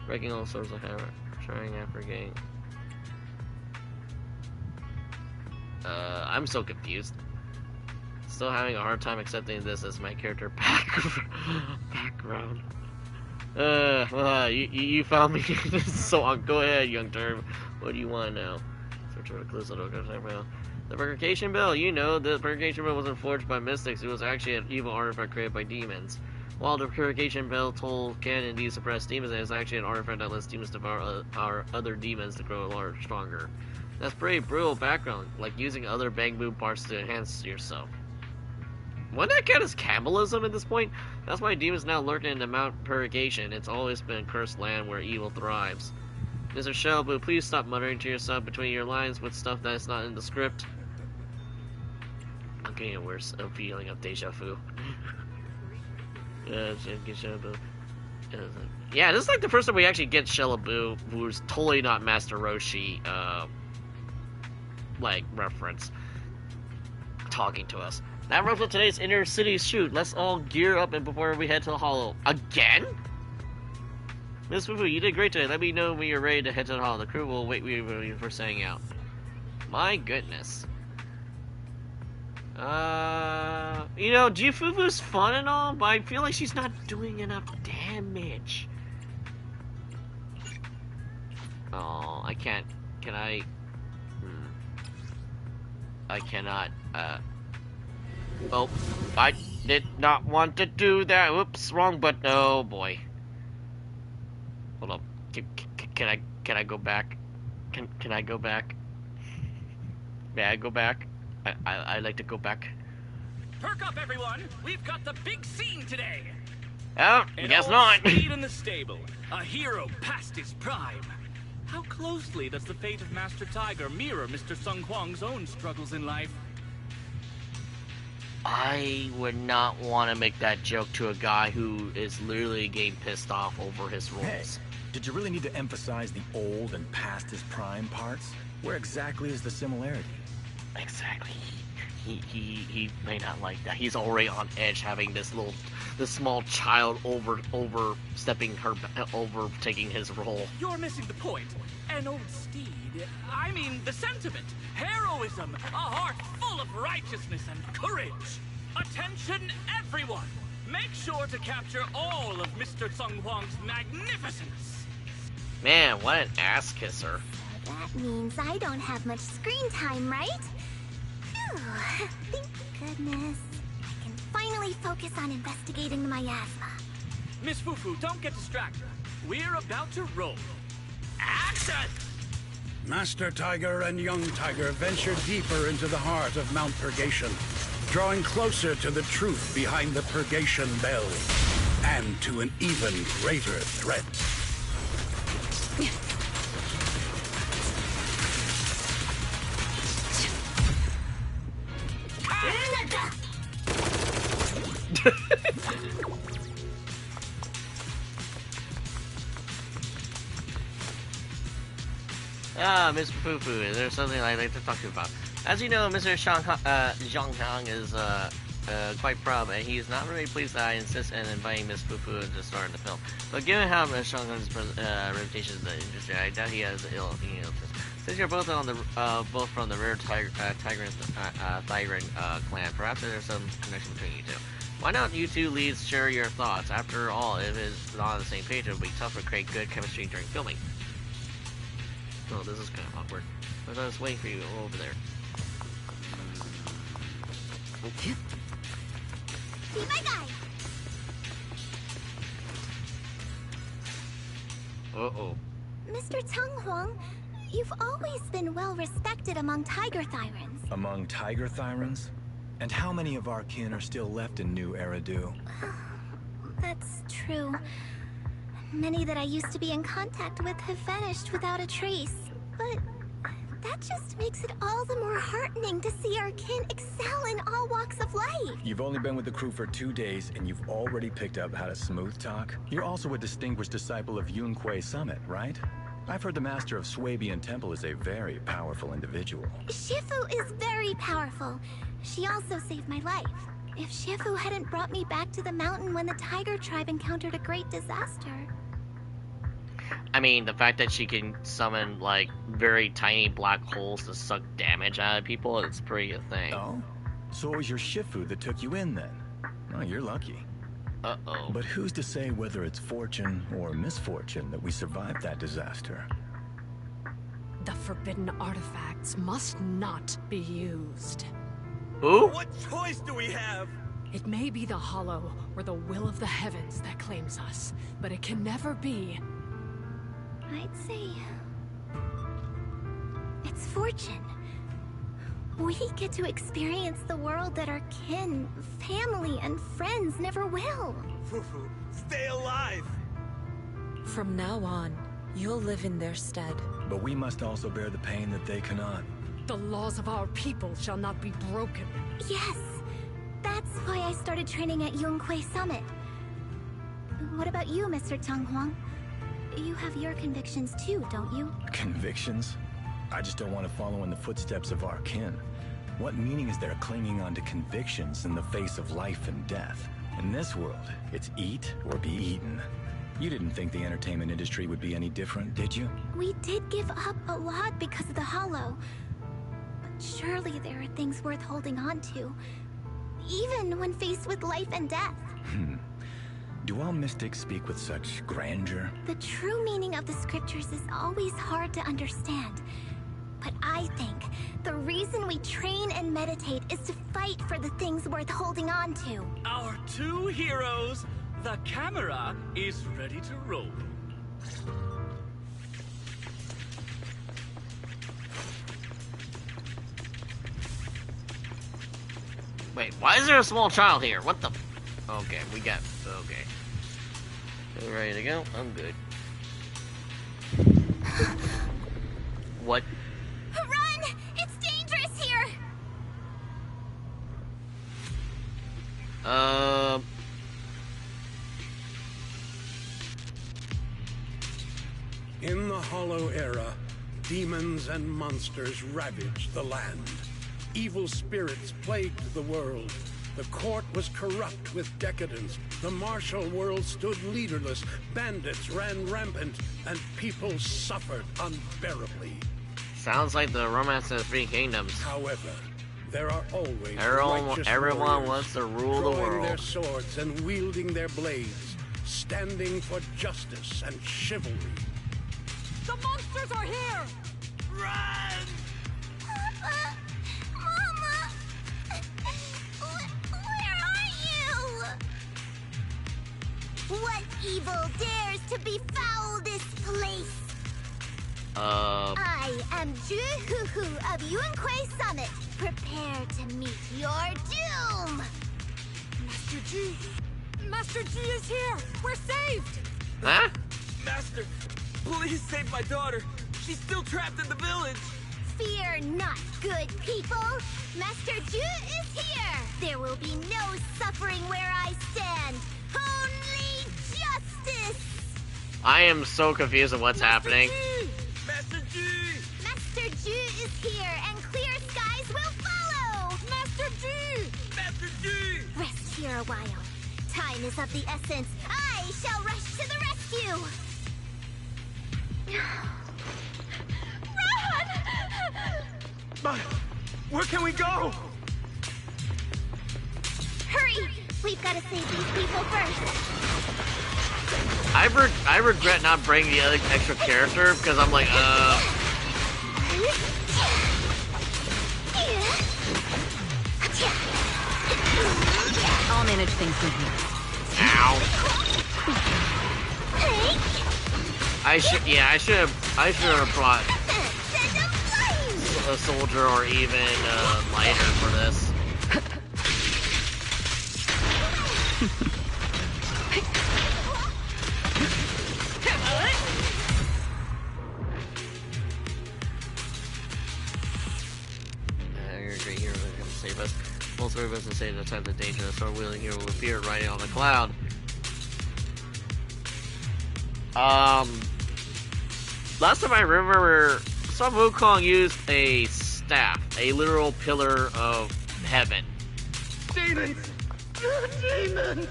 S1: Breaking all sorts of habit, trying after getting... I'm so confused. Still having a hard time accepting this as my character background. You found me. So go ahead, young term. What do you want now? Search for a clue so the purgation bell. You know, the purgation bell wasn't forged by mystics. It was actually an evil artifact created by demons. While the purgation bell toll can indeed suppress demons, it is actually an artifact that lets demons devour our other demons to grow larger, stronger. That's pretty brutal background, like using other Bang Boom parts to enhance yourself. Wouldn't that count as cannibalism at this point? That's why demons now lurk in the Mount Purgation. It's always been a cursed land where evil thrives. Mr. Shellboo, please stop muttering to yourself between your lines with stuff that's not in the script. I'm getting a worse feeling of deja vu. Yeah, this is like the first time we actually get Shellboo, who's totally not Master Roshi, like, reference, talking to us. That wraps up today's Inner City shoot. Let's all gear up and before we head to the Hollow. Again? Miss Fufu, you did great today. Let me know when you're ready to head to the Hollow. The crew will wait for setting out. My goodness. You know, Fufu's fun and all, but I feel like she's not doing enough damage. Oh, I can't. Can I? I cannot, Oh, I did not want to do that. Oops, wrong button. Oh boy. Hold up. Can I go back? Can I go back? May I go back? I like to go back.
S3: Perk up, everyone! We've got the big scene today.
S1: Oh, guess not.
S3: Speed in the stable. A hero past his prime. How closely does the fate of Master Tiger mirror Mr. Sung Hwang's own struggles in life?
S1: I would not want to make that joke to a guy who is literally getting pissed off over his roles.
S12: Hey, did you really need to emphasize the old and past his prime parts? Where exactly is the similarity?
S1: Exactly. He may not like that. He's already on edge having this small child overtaking his role.
S3: You're missing the point. An old steed. I mean the sentiment. Heroism. A heart full of righteousness and courage. Attention, everyone. Make sure to capture all of Mr. Sung Hwang's magnificence.
S1: Man, what an ass kisser.
S2: That means I don't have much screen time, right? Phew, thank goodness. I can finally focus on investigating the miasma.
S3: Miss Fufu, don't get distracted. We're about to roll. Action!
S9: Master Tiger and Young Tiger venture deeper into the heart of Mount Purgation, drawing closer to the truth behind the Purgation Bell, and to an even greater threat.
S1: Miss Fufu, is there something I'd like to talk to you about? As you know, Mr. Zhang Hang is quite proud, and he's not really pleased that I insist on inviting Miss Fufu to star in the film. But given how Zhang Hang's reputation in the industry, I doubt he has ill since you're both on the both from the rare Tigran clan, perhaps there's some connection between you two. Why not you two leads share your thoughts? After all, if it's not on the same page, it would be tough to create good chemistry during filming. Oh, this is kind of awkward. I was waiting for you over there. Okay.
S2: Be my guy!
S1: Uh-oh.
S2: Mr. Tung Huang, you've always been well respected among tiger thyrans.
S12: Among tiger thyrans? And how many of our kin are still left in New Eridu?
S2: That's true. Many that I used to be in contact with have vanished without a trace. But that just makes it all the more heartening to see our kin excel in all walks of life.
S12: You've only been with the crew for 2 days, and you've already picked up how to smooth talk? You're also a distinguished disciple of Yun Kuei Summit, right? I've heard the master of Swabian Temple is a very powerful individual.
S2: Shifu is very powerful. She also saved my life. If Shifu hadn't brought me back to the mountain when the tiger tribe encountered a great disaster...
S1: I mean, the fact that she can summon, like, very tiny black holes to suck damage out of people, it's pretty a thing.
S12: Oh? So it was your Shifu that took you in, then? Oh, you're lucky.
S1: Uh-oh.
S12: But who's to say whether it's fortune or misfortune that we survived that disaster?
S17: The forbidden artifacts must not be used.
S1: Who?
S10: What choice do we have?
S17: It may be the Hollow or the will of the heavens that claims us, but it can never be.
S2: I'd say... it's fortune. We get to experience the world that our kin, family, and friends never will.
S10: Fufu, stay alive!
S16: From now on, you'll live in their stead.
S12: But we must also bear the pain that they cannot.
S17: The laws of our people shall not be broken.
S2: Yes! That's why I started training at Yun Kuei Summit. What about you, Mr. Tung Huang? You have your convictions too, don't you?
S12: Convictions? I just don't want to follow in the footsteps of our kin. What meaning is there clinging on to convictions in the face of life and death? In this world, it's eat or be eaten. You didn't think the entertainment industry would be any different, did you?
S2: We did give up a lot because of the Hollow. But surely there are things worth holding on to. Even when faced with life and death.
S12: Do all mystics speak with such grandeur?
S2: The true meaning of the scriptures is always hard to understand. But I think the reason we train and meditate is to fight for the things worth holding on to.
S3: Our two heroes, the camera is ready to roll.
S1: Wait, why is there a small child here? What the... Okay, we got... Okay. We're ready to go? I'm good. What?
S2: Run! It's dangerous here!
S9: In the Hollow Era, demons and monsters ravaged the land. Evil spirits plagued the world. The court was corrupt with decadence. The martial world stood leaderless. Bandits ran rampant, and people suffered unbearably.
S1: Sounds like the Romance of the Three Kingdoms.
S9: However, there are always
S1: everyone wants to rule the
S9: drawing
S1: world.
S9: their swords and wielding their blades, standing for justice and chivalry.
S17: The monsters are here!
S3: Run!
S2: Papa! Mama! Where are you? What evil dares to befoul this place? I am Ju-Hu-Hu of Yun Kuei Summit. Prepare to meet your doom!
S17: Master G! Master G is here! We're saved!
S1: Huh?
S10: Master, please save my daughter. She's still trapped in the village.
S2: Fear not, good people. Master Ju is here. There will be no suffering where I stand. Only justice.
S1: I am so confused at what's happening.
S10: Master G!
S2: Master Ju is here, and clear skies will follow. Master Ju!
S10: Master G!
S2: Rest here a while. Time is of the essence. I shall rush to the rescue.
S10: But where can we go?
S2: Hurry! We've got to save these people first.
S1: I regret not bringing the other extra character because I'm like,
S13: I'll manage things from here.
S1: Ow. I should have brought a soldier or even a lighter for this. You're a great hero that comes to save us. All three of us to save the time of danger. The sword-wielding hero will appear riding on the cloud. Last time I remember, some Wukong used a staff, a literal pillar of heaven.
S10: Demons! Demons!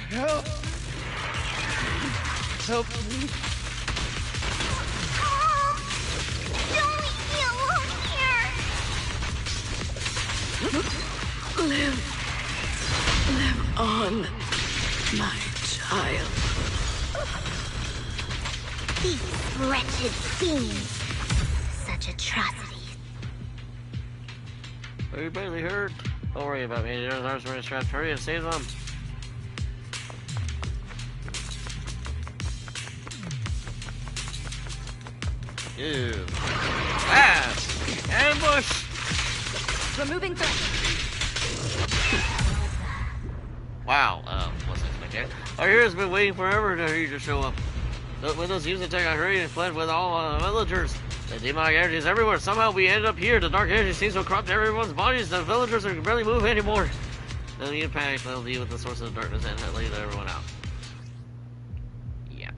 S10: Help! Help me!
S2: Don't leave me alone here!
S18: Live on, my child.
S2: These wretched fiends. Such atrocities.
S1: Are you badly hurt? Don't worry about me. There's arms around strapped. Hurry and save them. Ew. Fast! Ambush!
S13: Removing threat.
S1: Wow, wasn't expecting it. Our hero's been waiting forever to hear you to show up. When those units attack, I hurried and fled with all villagers. The demonic energy is everywhere. Somehow we ended up here. The dark energy seems to corrupt everyone's bodies. The villagers can barely move anymore. Then you panic. They'll deal with the source of the darkness and lead everyone out. Yeah.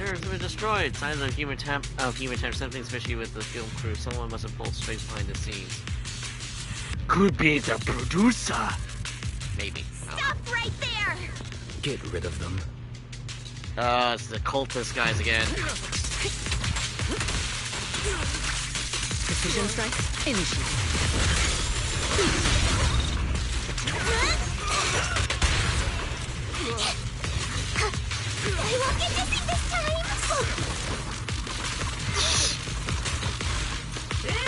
S1: Has been destroyed. Signs of human temp. Something's fishy with the film crew. Someone must have pulled strings behind the scenes. Could be the producer. Maybe.
S2: Stop right there!
S11: Get rid of them.
S1: It's the cultist guys again.
S13: Precision strike. Initiate.
S2: I won't get dizzy this time!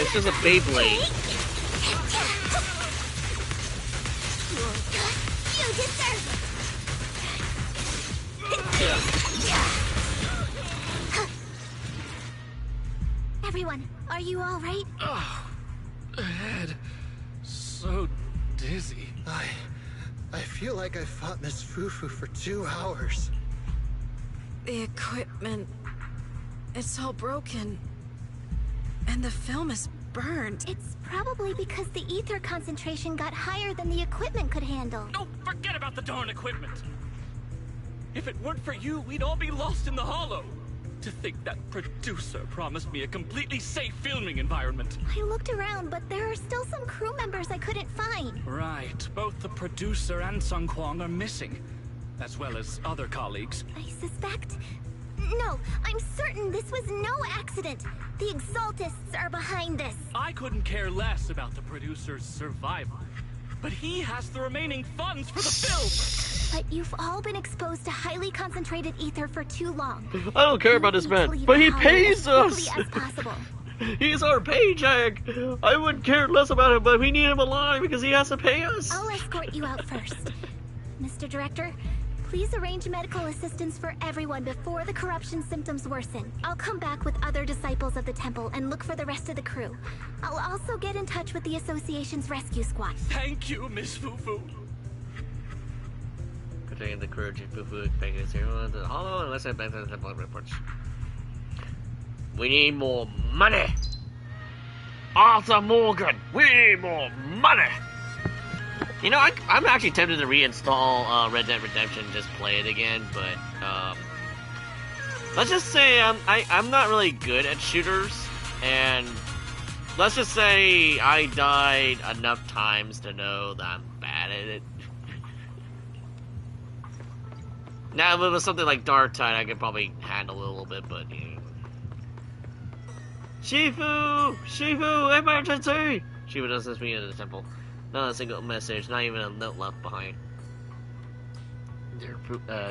S1: It's just a Beyblade.
S2: You deserve it! Everyone, are you alright?
S4: Oh, head. So dizzy.
S19: I feel like I fought Miss Fufu for 2 hours.
S18: The equipment... it's all broken. And the film is burned.
S2: It's probably because the ether concentration got higher than the equipment could handle.
S3: No, forget about the darn equipment! If it weren't for you, we'd all be lost in the hollow. To think that producer promised me a completely safe filming environment.
S2: I looked around, but there are still some crew members I couldn't find.
S3: Right, both the producer and Sun Kwang are missing, as well as other colleagues.
S2: I suspect... No, I'm certain this was no accident. The Exaltists are behind this.
S3: I couldn't care less about the producer's survival, but he has the remaining funds for the film.
S2: But you've all been exposed to highly concentrated ether for too long.
S1: I don't care about this man, but he pays us!
S2: As possible.
S1: He's our paycheck! I wouldn't care less about him, but we need him alive because he has to pay us!
S2: I'll escort you out first. Mr. Director, please arrange medical assistance for everyone before the corruption symptoms worsen. I'll come back with other disciples of the temple and look for the rest of the crew. I'll also get in touch with the association's rescue squad.
S3: Thank you, Miss Fufu.
S1: The courage of Fufu expecting everyone to the hollow unless I back to the temple reports. We need more money! Arthur Morgan! We need more money! You know, I'm actually tempted to reinstall Red Dead Redemption and just play it again, but let's just say I'm not really good at shooters, and let's just say I died enough times to know that I'm bad at it. Now, if it was something like Dark Tide, I could probably handle it a little bit, but... You know. Shifu! Shifu! Emergency! Shifu doesn't speak into the temple. Not a single message, not even a note left behind. Dear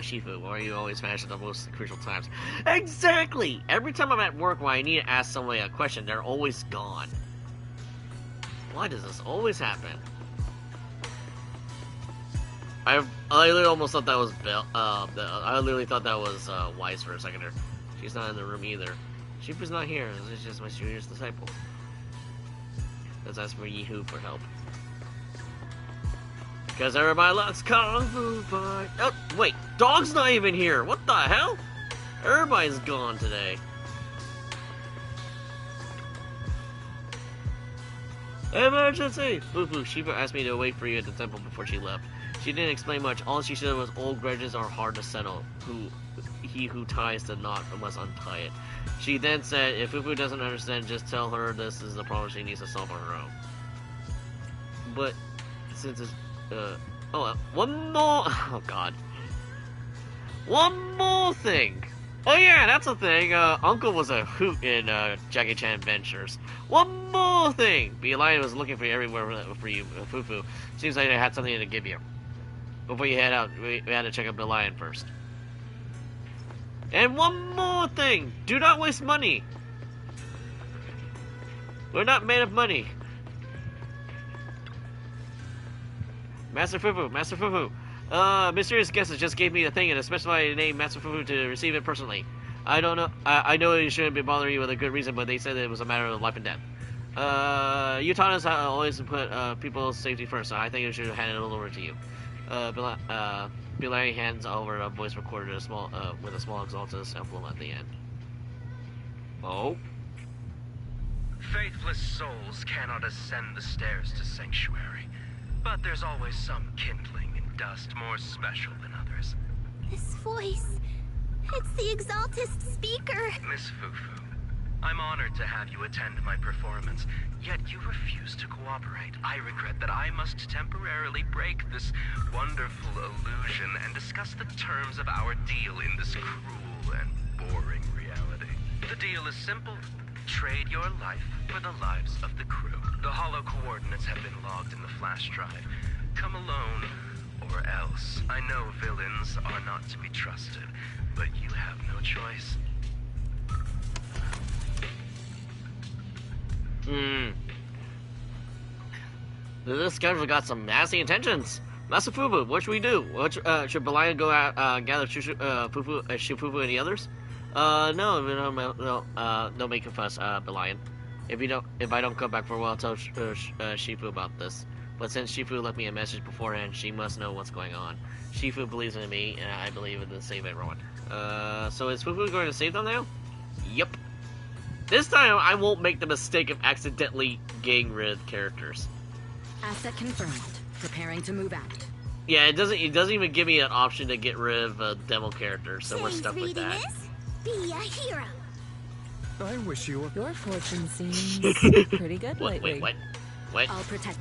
S1: Shifu, why are you always vanished at the most crucial times? Exactly! Every time I'm at work when I need to ask somebody a question, they're always gone. Why does this always happen? I literally almost thought that was Bill. I literally thought that was Wise for a second there. She's not in the room either. Shifu's not here. This is just my junior's disciple. Let's ask for Yehu for help. Because everybody loves Kung Fu Fight. Oh, wait. Dog's not even here. What the hell? Everybody's gone today. Emergency! Fufu, Shifu asked me to wait for you at the temple before she left. She didn't explain much. All she said was old grudges are hard to settle. He who ties the knot must untie it. She then said, if Fufu doesn't understand, just tell her this is the problem she needs to solve on her own. But, since it's, one more, oh god. One more thing. Oh yeah, that's a thing. Uncle was a hoot in, Jackie Chan Adventures. One more thing. Lion was looking for you everywhere for you, Fufu. Seems like I had something to give you. Before you head out, we had to check up Lion first. And one more thing. Do not waste money. We're not made of money. Master Fufu, Master Fufu. Mysterious guests just gave me a thing and a specified name, Master Fufu, to receive it personally. I don't know. I know it shouldn't be bothering you with a good reason, but they said it was a matter of life and death. You taught us how to always put people's safety first, so I think I should hand it over to you. Billy hands over a voice recorder with a small exalted emblem at the end. Oh?
S20: Faithless souls cannot ascend the stairs to Sanctuary, but there's always some kindling in dust more special than others.
S2: This voice, it's the Exaltist speaker.
S20: Miss Fufu, I'm honored to have you attend my performance, yet you refuse to cooperate. I regret that I must temporarily break this wonderful illusion and discuss the terms of our deal in this cruel and boring reality. The deal is simple. Trade your life for the lives of the crew. The hollow coordinates have been logged in the flash drive. Come alone, or else. I know villains are not to be trusted, but you have no choice.
S1: This schedule got some nasty intentions. Master Fufu, what should we do? Should Belian go out, gather Fufu and the others? No, don't make a fuss, Belian. If I don't come back for a while, I'll tell Shifu about this. But since Shifu left me a message beforehand, she must know what's going on. Shifu believes in me, and I believe in to save everyone. So is Fufu going to save them now? Yep. This time, I won't make the mistake of accidentally getting rid of characters.
S13: Asset confirmed. Preparing to move out.
S1: Yeah, it doesn't even give me an option to get rid of demo characters, so we're stuck with that.
S2: Be a hero.
S12: I wish you were.
S16: Your fortune seems pretty good lately.
S1: What?
S13: I'll protect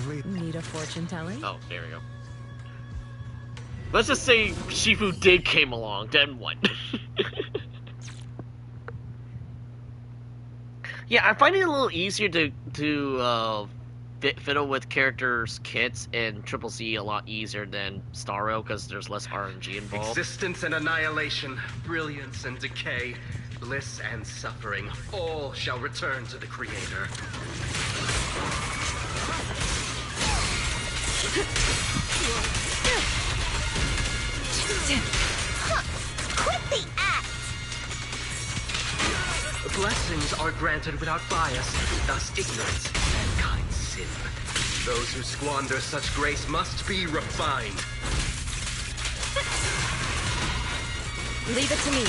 S13: you.
S16: Need a fortune telling?
S1: Oh, there we go. Let's just say Shifu did came along, then what? Yeah, I find it a little easier to fiddle with characters' kits in Triple C a lot easier than Starro because there's less RNG involved.
S20: Existence and annihilation, brilliance and decay, bliss and suffering, all shall return to the Creator.
S2: Quit the act!
S20: Blessings are granted without bias, thus ignorance, mankind's sin. Those who squander such grace must be refined.
S13: Leave it to me.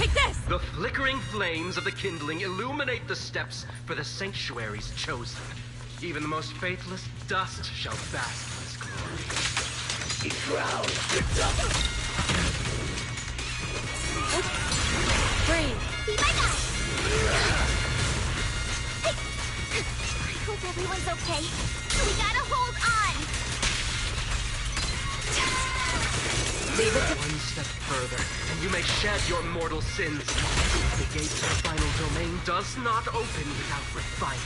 S13: Take this!
S20: The flickering flames of the kindling illuminate the steps for the sanctuary's chosen. Even the most faithless dust shall bask in its glory. Be proud,
S13: Breathe.
S2: Be my guy! I hope everyone's okay. We gotta hold
S13: Leave it to...
S20: One step further, and you may shed your mortal sins. The gate to the final domain does not open without refinement.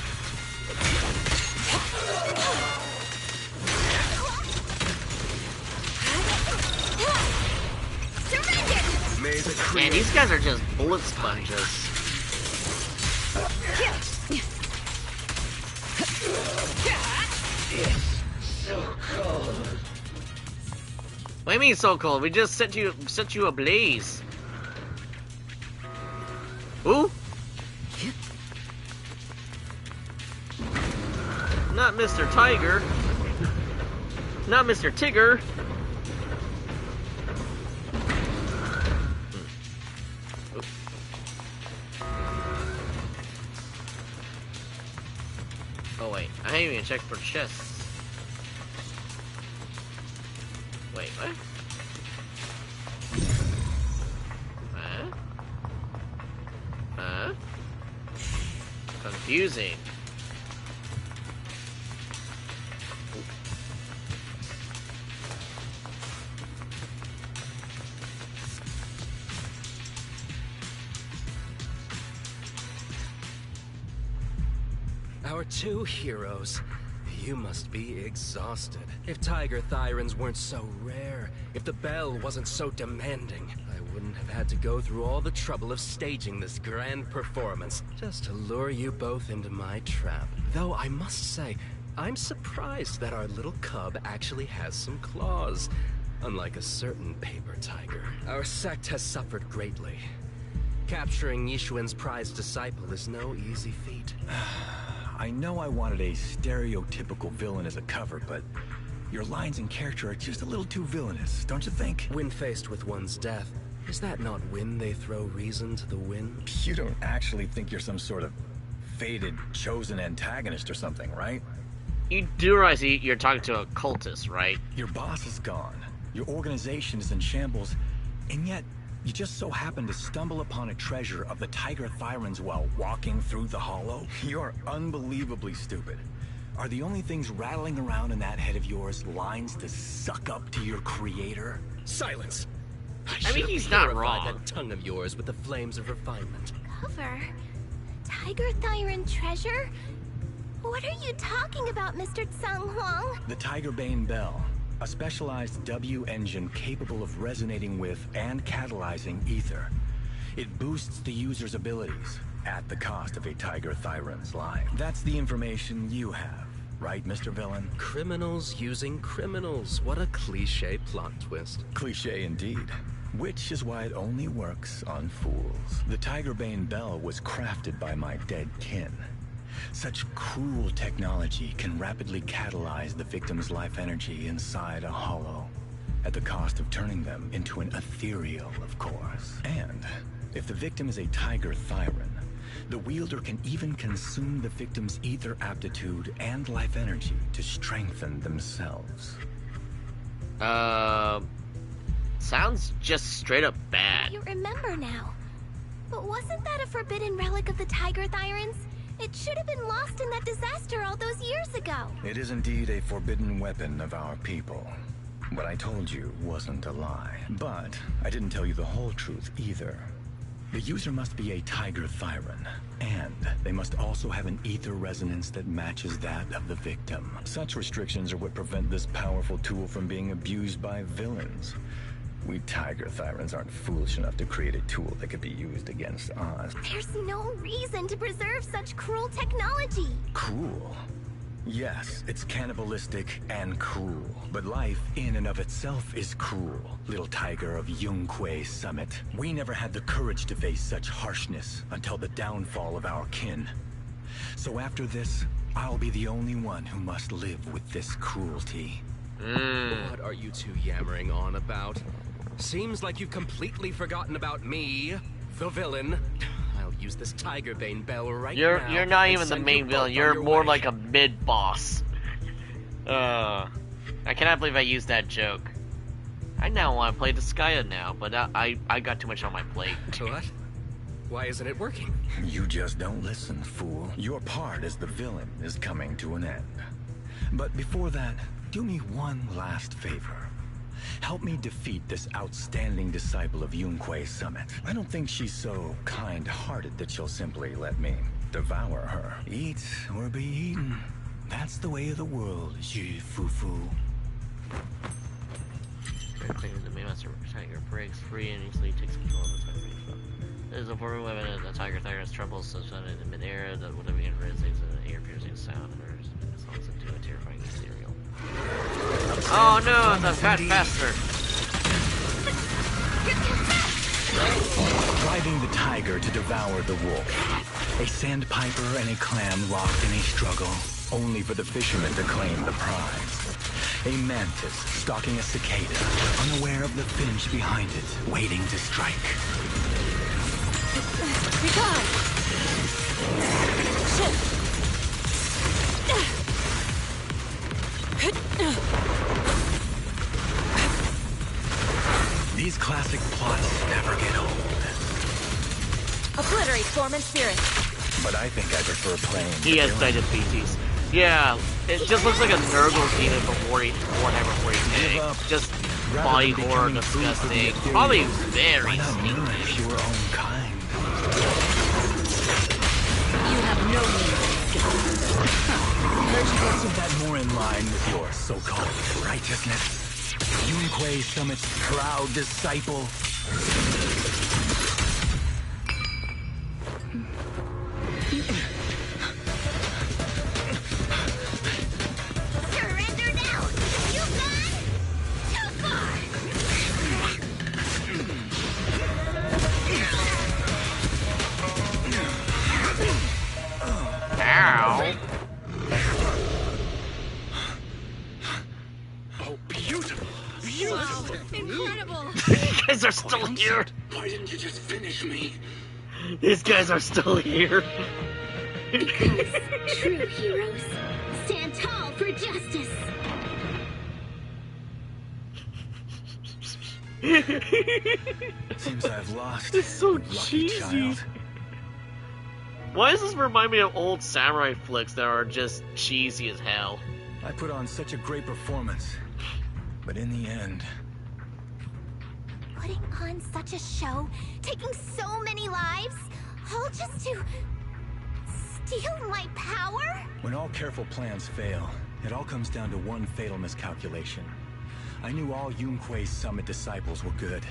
S20: May the
S1: Man, these guys are just bullet sponges.
S20: It's so cold.
S1: What do you mean so cold? We just set you ablaze. Who? Not Mr. Tiger. Not Mr. Tigger. Oh wait, I haven't even checked for chests. Wait, what? Huh? Confusing.
S11: Our two heroes. You must be exhausted. If Tiger Thyrans weren't so rare, if the bell wasn't so demanding, I wouldn't have had to go through all the trouble of staging this grand performance just to lure you both into my trap. Though I must say, I'm surprised that our little cub actually has some claws. Unlike a certain paper tiger, our sect has suffered greatly. Capturing Yishuan's prized disciple is no easy feat.
S12: I know I wanted a stereotypical villain as a cover, but your lines and character are just a little too villainous, don't you think?
S11: When faced with one's death, is that not when they throw reason to the wind?
S12: You don't actually think you're some sort of fated, chosen antagonist or something, right?
S1: You do realize you're talking to a cultist, right?
S12: Your boss is gone. Your organization is in shambles, and yet you just so happen to stumble upon a treasure of the Tiger Thyrans while walking through the hollow? You're unbelievably stupid. Are the only things rattling around in that head of yours lines to suck up to your creator?
S11: Silence!
S1: I mean, he's not wrong.
S11: That tongue of yours with the flames of refinement.
S2: Cover? Tiger Thyran treasure? What are you talking about, Mr. Tsang Huang?
S12: The Tiger Bane Bell. A specialized W engine capable of resonating with and catalyzing ether. It boosts the user's abilities at the cost of a Tiger Thyran's life. That's the information you have, right, Mr. Villain?
S11: Criminals using criminals. What a cliché plot twist.
S12: Cliché indeed. Which is why it only works on fools. The Tiger Bane Bell was crafted by my dead kin. Such cruel technology can rapidly catalyze the victim's life energy inside a hollow, at the cost of turning them into an ethereal, of course. And if the victim is a Tiger Thyran, the wielder can even consume the victim's ether aptitude and life energy to strengthen themselves.
S1: Sounds just straight up bad.
S2: You remember now. But wasn't that a forbidden relic of the Tiger Thyrans? It should have been lost in that disaster all those years ago.
S12: It is indeed a forbidden weapon of our people. What I told you wasn't a lie. But I didn't tell you the whole truth either. The user must be a Tiger Thyran, and they must also have an ether resonance that matches that of the victim. Such restrictions are what prevent this powerful tool from being abused by villains. We Tiger Thyrans aren't foolish enough to create a tool that could be used against us.
S2: There's no reason to preserve such cruel technology.
S12: Cruel? Yes, it's cannibalistic and cruel. But life in and of itself is cruel, little tiger of Yunque Summit. We never had the courage to face such harshness until the downfall of our kin. So after this, I'll be the only one who must live with this cruelty.
S11: What are you two yammering on about? Seems like you've completely forgotten about me, the villain. I'll use this Tiger Bane Bell right now.
S1: You're not even the main villain. You're more like a mid-boss. I cannot believe I used that joke. I now want to play Disgaea now, but I got too much on my plate.
S11: What? Why isn't it working?
S12: You just don't listen, fool. Your part as the villain is coming to an end. But before that, do me one last favor. Help me defeat this outstanding disciple of Yunque's summit. I don't think she's so kind-hearted that she'll simply let me devour her. Eat or be eaten. That's the way of the world, Fufu.
S1: The Master Tiger breaks free and easily takes control of the tiger. There's a former weapon of the tiger has trouble suspended in midair that would have been released an ear-piercing sound and responds into a terrifying ethereal. Oh no, the fat bastard!
S12: Driving the tiger to devour the wolf. A sandpiper and a clam locked in a struggle, only for the fisherman to claim the prize. A mantis stalking a cicada, unaware of the finch behind it, waiting to strike.
S13: Recon! Shit!
S12: These classic plots never get old.
S13: Obliterate form and spirit.
S12: But I think I prefer playing.
S1: He has cited PTs. Yeah, it just looks like a Nurgle demon from Warhammer 40k. Just body horror, disgusting. Probably very sneaky.
S12: Your own kind.
S13: You have no need.
S12: Isn't that more in line with your so-called righteousness? Yunque Summit's proud disciple.
S2: Surrender now! You've gone too far!
S1: Ow!
S9: Oh, beautiful! Beautiful!
S18: Incredible!
S1: These guys are still here!
S9: Why didn't you just finish me?
S1: These guys are still here!
S2: Because true heroes stand tall for justice.
S12: Seems I've lost.
S1: It's so
S12: lucky
S1: cheesy.
S12: child.
S1: Why does this remind me of old samurai flicks that are just cheesy as hell?
S12: I put on such a great performance, but in the end,
S2: Putting on such a show, taking so many lives, all just to steal my power?
S12: when all careful plans fail, it all comes down to one fatal miscalculation. I knew all Yunque's summit disciples were good,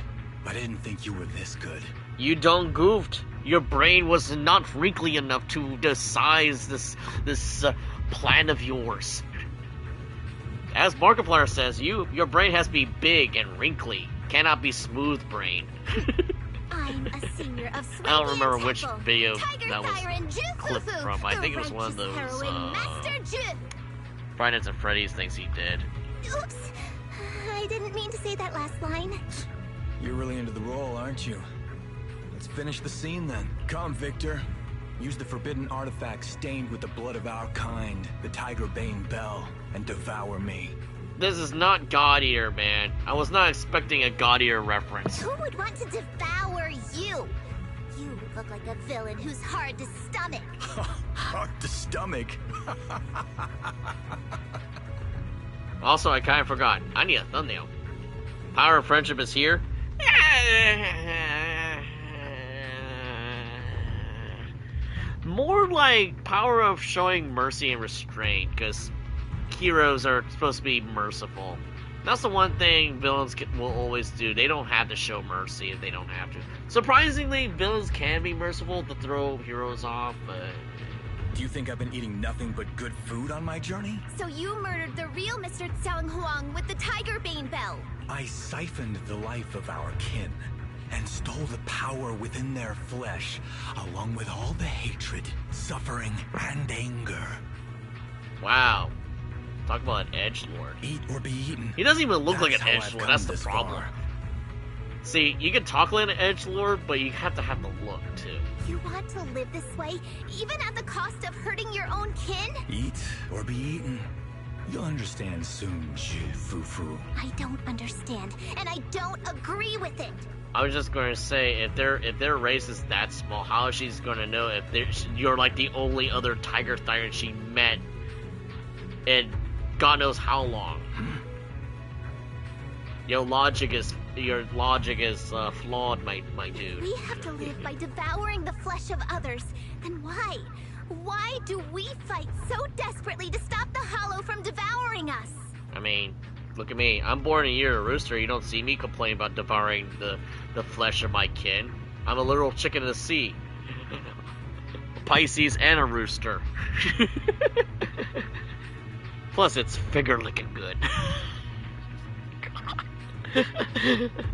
S12: but I didn't think you were this good.
S1: You done goofed. Your brain was not wrinkly enough to disguise this plan of yours. As Markiplier says, your brain has to be big and wrinkly. Cannot be smooth brain.
S2: I'm a senior of Swabian
S1: I don't remember which
S2: Temple.
S1: video
S2: Tiger
S1: that was
S2: Siren Ju
S1: clipped
S2: Fufu,
S1: from. I
S2: the
S1: think it was one of those
S2: righteous heroine, Master Ju.
S1: Friday Nights at Freddy's things he did.
S2: Oops. I didn't mean to say that last line.
S12: You're really into the role, aren't you? Let's finish the scene then. Come, Victor. Use the forbidden artifact stained with the blood of our kind, the Tiger Bane Bell, and devour me.
S1: This is not God Eater, man. I was not expecting a God Eater reference.
S2: Who would want to devour you? You look like a villain who's hard to stomach.
S12: Hard to stomach.
S1: Also, I kind of forgot. I need a thumbnail. Power of friendship is here. More like power of showing mercy and restraint, because heroes are supposed to be merciful. That's the one thing villains will always do. They don't have to show mercy if they don't have to. Surprisingly, villains can be merciful to throw heroes off, but...
S12: Do you think I've been eating nothing but good food on my journey?
S2: So you murdered the real Mr. Tsang Huang with the Tiger Bane Bell.
S12: I siphoned the life of our kin and stole the power within their flesh, along with all the hatred, suffering, and anger.
S1: Wow. Talk about an edgelord.
S12: Eat or be eaten.
S1: He doesn't even look
S12: That's
S1: like an
S12: how I've
S1: edgelord.
S12: come
S1: That's the
S12: this
S1: problem.
S12: far.
S1: See, you can talk like an edgelord, but you have to have the look, too.
S2: You want to live this way, even at the cost of hurting your own kin?
S12: Eat or be eaten. You'll understand soon, Fufu.
S2: I don't understand, and I don't agree with it.
S1: I was just going to say, if their race is that small, how is she going to know if you're like the only other Tiger Tyrant she met in God knows how long? Your logic is flawed, my dude.
S2: We have to live by devouring the flesh of others. Then why? Why do we fight so desperately to stop the Hollow from devouring us?
S1: I mean, look at me. I'm born a year a rooster. You don't see me complain about devouring the flesh of my kin. I'm a literal chicken of the sea. A Pisces and a rooster. Plus, it's finger-licking good.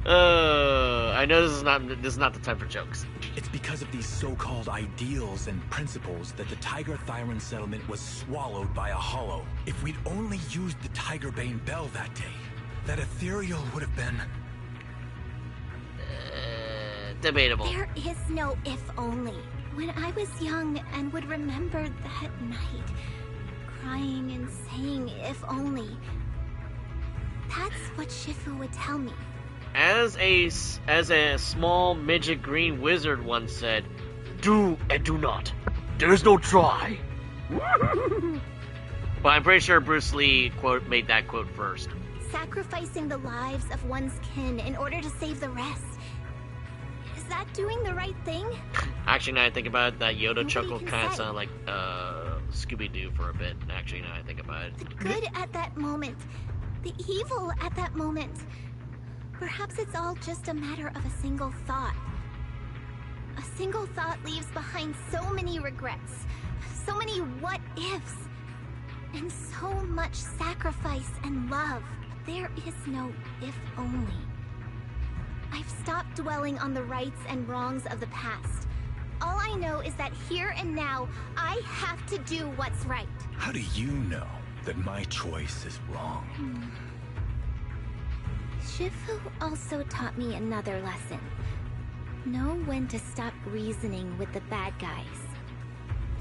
S1: I know this is not the time for jokes.
S12: It's because of these so-called ideals and principles that the Tiger Thyron settlement was swallowed by a hollow. If we'd only used the Tiger Bane Bell that day, that ethereal would have been...
S1: debatable.
S2: There is no if only. When I was young and would remember that night, crying and saying if only, that's what Shifu would tell me.
S1: As a small midget green wizard once said, "Do and do not. There's no try." But I'm pretty sure Bruce Lee made that quote first.
S2: Sacrificing the lives of one's kin in order to save the rest. Is that doing the right thing?
S1: Actually, now I think about it, that Yoda chuckle kind of sounded like Scooby-Doo for a bit. Actually, now I think about it.
S2: The good at that moment. The evil at that moment. Perhaps it's all just a matter of a single thought. A single thought leaves behind so many regrets, so many what-ifs, and so much sacrifice and love. There is no if only. I've stopped dwelling on the rights and wrongs of the past. All I know is that here and now, I have to do what's right.
S12: How do you know that my choice is wrong?
S2: Shifu also taught me another lesson. Know when to stop reasoning with the bad guys.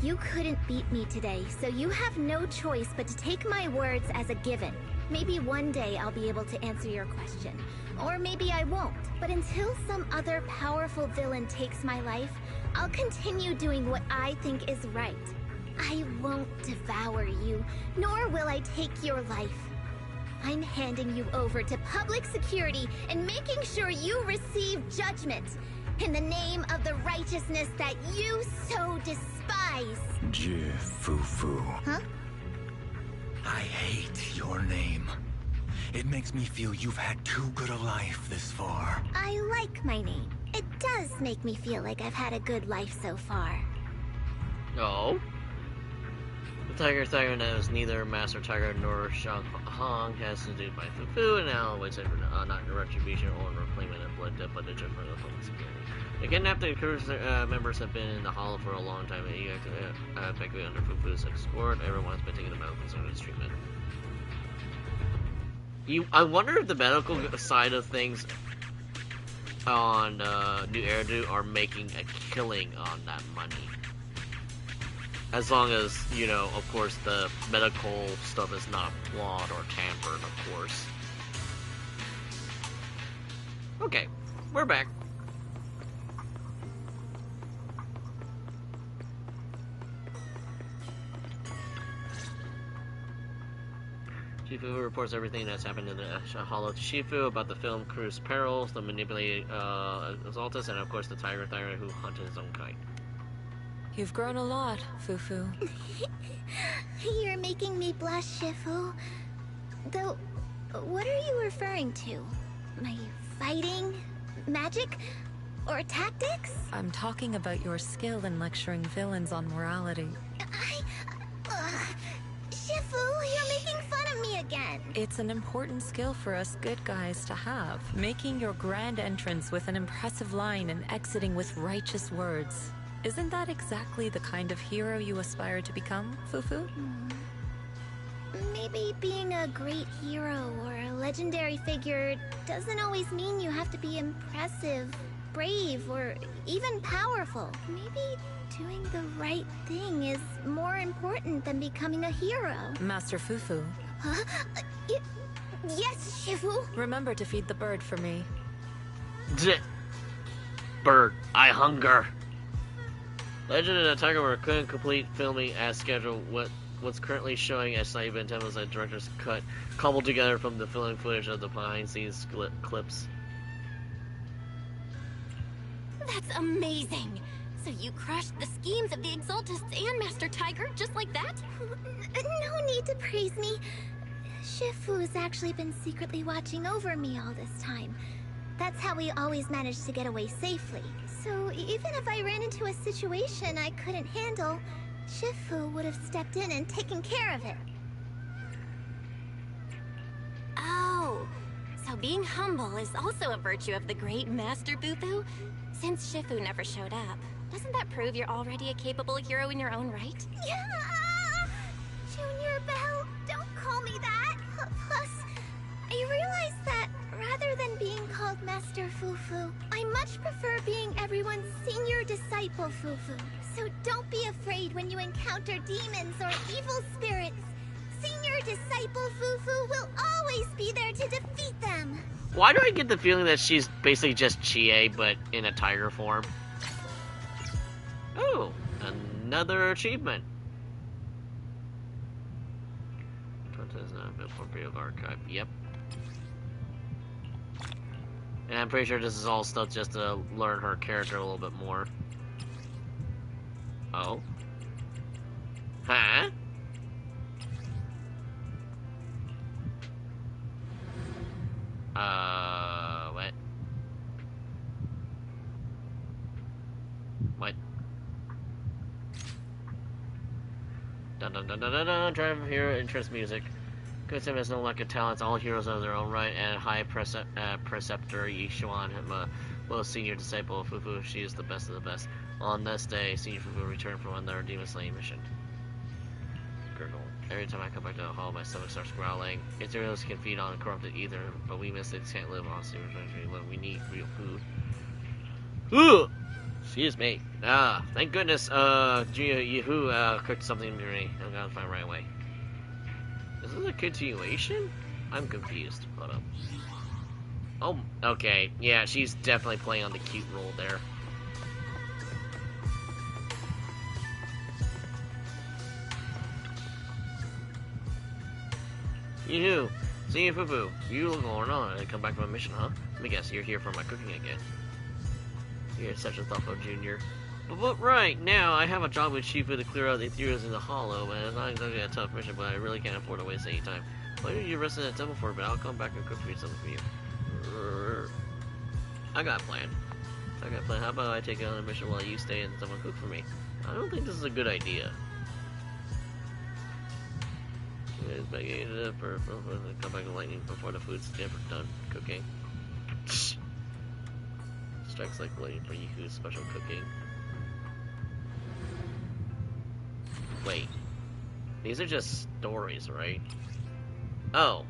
S2: You couldn't beat me today, so you have no choice but to take my words as a given. Maybe one day I'll be able to answer your question. Or maybe I won't. But until some other powerful villain takes my life, I'll continue doing what I think is right. I won't devour you, nor will I take your life. I'm handing you over to public security and making sure you receive judgment in the name of the righteousness that you so despise.
S12: Fufu.
S2: Huh?
S12: I hate your name. It makes me feel you've had too good a life this far.
S2: I like my name. It does make me feel like I've had a good life so far.
S1: No. The Tiger Thyron knows neither Master Tiger nor Shang Hong has to do by Fufu, and now waits for not retribution or reclaiming a blood debt, but a judgment for the public security. The kidnapped and crew members have been in the Hollow for a long time, and effectively under Fufu's escort. Everyone's been taking the medical concerns treatment. I wonder if the medical side of things on New Eridu are making a killing on that money. As long as, you know, of course, the medical stuff is not flawed or tampered, of course. Okay, we're back. Shifu reports everything that's happened in the Hollow to Shifu about the film crew's perils, the manipulated Exaltus, and of course the Tiger Thyron who hunted his own kind.
S16: You've grown a lot, Fufu.
S2: You're making me blush, Shifu. Though, what are you referring to? My fighting? Magic? Or tactics?
S16: I'm talking about your skill in lecturing villains on morality.
S2: Shifu, you're making fun of me again.
S16: It's an important skill for us good guys to have. Making your grand entrance with an impressive line and exiting with righteous words. Isn't that exactly the kind of hero you aspire to become, Fufu?
S2: Maybe being a great hero or a legendary figure doesn't always mean you have to be impressive, brave, or even powerful. Maybe doing the right thing is more important than becoming a hero.
S16: Master Fufu.
S2: Huh? Yes, Shifu?
S16: Remember to feed the bird for me.
S1: Bird, I hunger. Legend of the Tiger couldn't complete filming as scheduled. what's currently showing as not even tempos that director's cut, cobbled together from the filming footage of the behind-the-scenes clips.
S2: That's amazing! So you crushed the schemes of the Exaltists and Master Tiger just like that? No need to praise me. Shifu's actually been secretly watching over me all this time. That's how we always managed to get away safely. So even if I ran into a situation I couldn't handle, Shifu would have stepped in and taken care of it. Oh, so being humble is also a virtue of the great Master Bufu? Since Shifu never showed up, doesn't that prove you're already a capable hero in your own right? Yeah! Junior Belle, don't call me that! Plus, I realize that rather than being called Master Fufu, I much prefer being everyone's senior disciple Fufu. So don't be afraid when you encounter demons or evil spirits. Senior disciple Fufu will always be there to defeat them.
S1: Why do I get the feeling that she's basically just Chie, but in a tiger form? Oh, another achievement. Is not appropriate of archive. Yep. And I'm pretty sure this is all stuff just to learn her character a little bit more. Oh. Huh? What? What? Dun dun dun dun dun dun. Drive hero interest music. Good Sim has no lack of talents. All heroes are their own right, and High Preceptor Yishuan, most senior disciple of Fufu, she is the best of the best. On this day, Senior Fufu returned from another demon slaying mission. Gurgle. Every time I come back to the hall, my stomach starts growling. Ethereals can feed on corrupted ether, but we mystics can't live on super treasury when we need real food. Ooh! Excuse me. Ah, thank goodness, Yahoo, cooked something for me. I'm gonna find right away. Is this a continuation? I'm confused. Hold up. Oh, okay. Yeah, she's definitely playing on the cute role there. Yoo-hoo! Senior Fufu, you look going on. I come back from a mission, huh? Let me guess, you're here for my cooking again. You're such a thoughtful junior. But right now, I have a job with Shifu to clear out the ethereals in the hollow, and it's not exactly a tough mission, but I really can't afford to waste any time. Why don't you rest in that temple for a bit? I'll come back and cook something for you. I got a plan. How about I take on a mission while you stay and someone cook for me? I don't think this is a good idea. Come back to lightning before the food's ever done cooking. Strikes like lightning for Yihu's special cooking. Wait. These are just stories, right? Oh.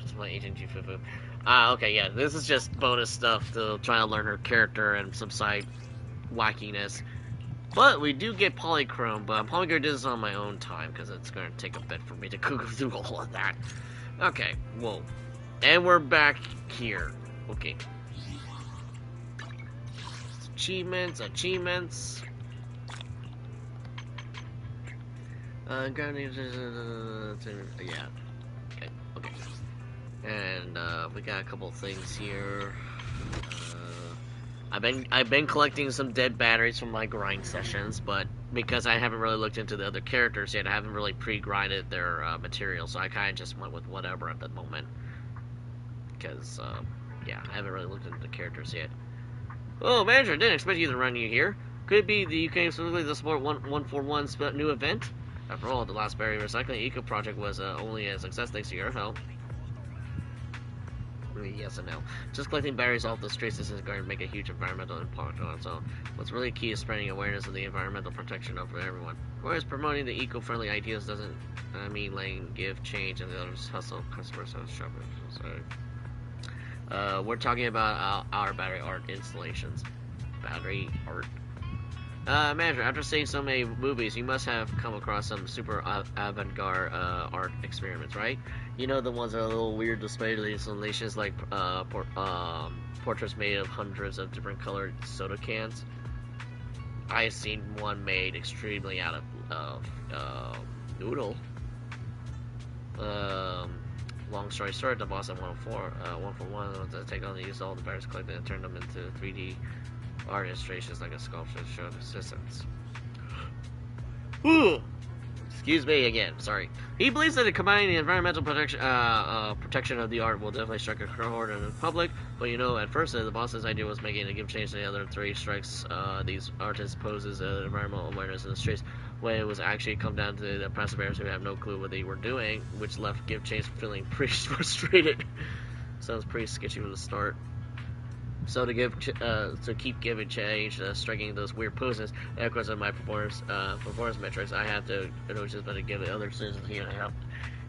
S1: It's my Agent Fufu. Ah, okay, yeah. This is just bonus stuff to try to learn her character and some side wackiness. But we do get Polychrome, but I'm probably going to do this on my own time, because it's going to take a bit for me to cook through all of that. Okay, whoa. And we're back here. Okay. Achievements. Yeah. Okay. And, we got a couple things here. I've been collecting some dead batteries from my grind sessions, but because I haven't really looked into the other characters yet, I haven't really pre-grinded their material, so I kind of just went with whatever at the moment. Because, yeah, I haven't really looked into the characters yet. Oh, manager, didn't expect you to run you here. Could it be that you came specifically to support 141's new event? After all, the last battery recycling eco project was only a success thanks to your help. Yes and no. Just collecting batteries off the streets isn't going to make a huge environmental impact on its own. What's really key is spreading awareness of the environmental protection of everyone. Whereas promoting the eco-friendly ideas doesn't mean letting give change and the others hustle customers and shoppers. So, we're talking about our battery art installations. Battery art. Manager, after seeing so many movies, you must have come across some super avant-garde art experiments, right? You know, the ones that are a little weird display of the installations, like portraits made of hundreds of different colored soda cans. I've seen one made extremely out of Noodle. Long story short, the boss at 104, 141, to take on and use all the batteries collected and turn them into 3D art illustrations like a sculpture to show assistance. Excuse me again, sorry. He believes that combining the environmental protection of the art will definitely strike a chord in the public, but you know, at first the boss's idea was making a give change to the other three strikes. These artists poses environmental awareness in the streets, when it was actually come down to the passive bears who have no clue what they were doing, which left give change feeling pretty frustrated. Sounds pretty sketchy from the start. So to keep giving change, striking those weird poses, and of course on my performance metrics, I have to just better give the other citizens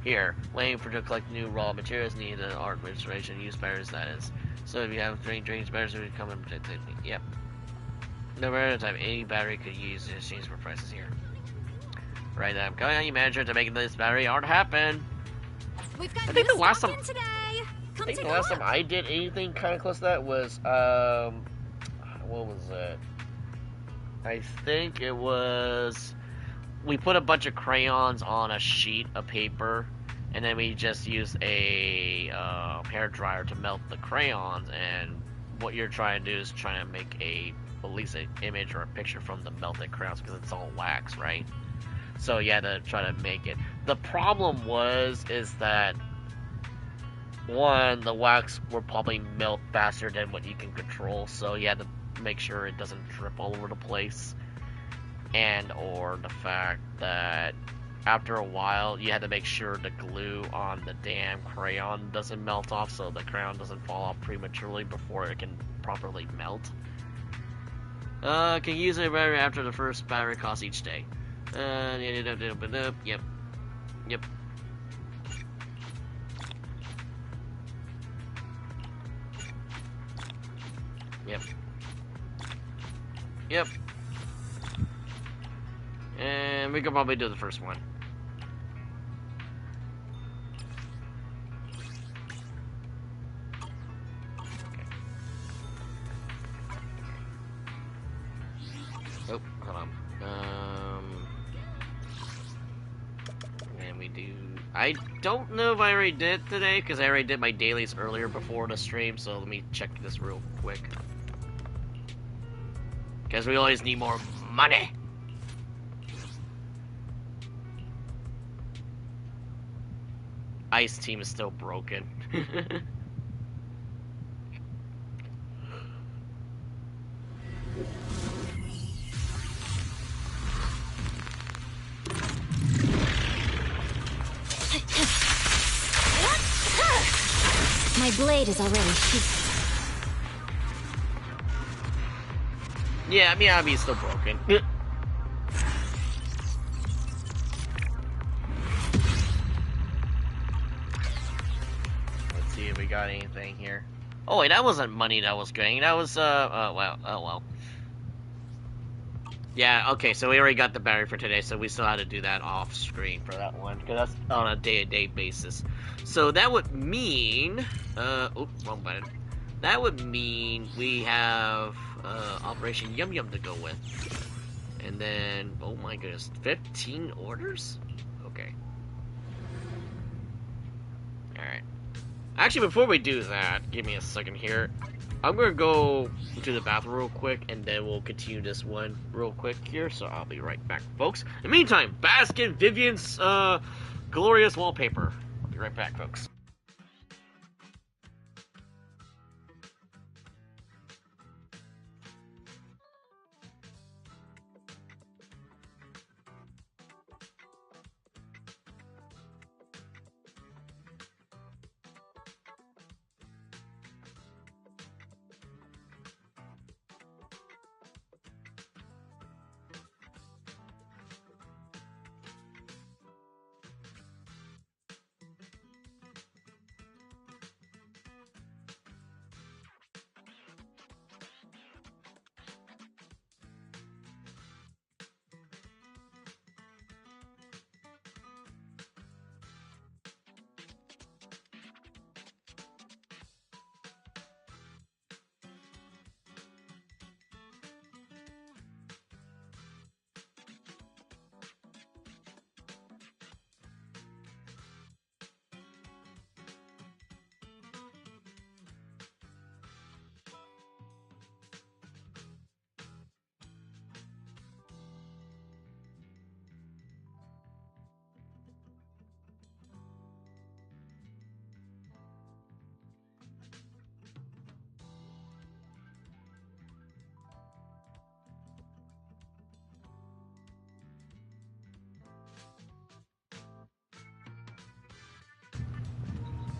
S1: here, waiting for to collect new raw materials needed in art restoration, use batteries that is. So if you have drains batteries, we come and protect it. Yep. No matter the time, any battery could use to exchange for prices here. Right, I'm coming on you, manager, to make this battery art happen.
S7: We've got
S1: I think the last
S7: stock
S1: time
S7: in today.
S1: I think the last time I did anything kind of close to that was, what was it? I think it was, we put a bunch of crayons on a sheet of paper, and then we just used a hair dryer to melt the crayons, and what you're trying to do is trying to make at least an image or a picture from the melted crayons, because it's all wax, right? So you had to try to make it. The problem is that, one, the wax will probably melt faster than what you can control, so you have to make sure it doesn't drip all over the place. And or the fact that after a while you have to make sure the glue on the damn crayon doesn't melt off, so the crayon doesn't fall off prematurely before it can properly melt. Can use a battery after the first battery cost each day. Yep. Yep. And we could probably do the first one. Oh, hold on. And we do... I don't know if I already did today, because I already did my dailies earlier before the stream, so let me check this real quick. Because we always need more money. Ice team is still broken.
S2: My blade is already sheathed.
S1: Yeah, Miyabi's still broken. Let's see if we got anything here. Oh wait, that wasn't money that was getting. That was oh well. Yeah, okay, so we already got the battery for today, so we still had to do that off screen for that one, because that's on a day-to-day basis. So that would mean oops, wrong button. That would mean we have Operation Yum Yum to go with. And then, oh my goodness, 15 orders? Okay. Alright. Actually, before we do that, give me a second here. I'm gonna go to the bathroom real quick, and then we'll continue this one real quick here, so I'll be right back, folks. In the meantime, bask in Vivian's glorious wallpaper. I'll be right back, folks.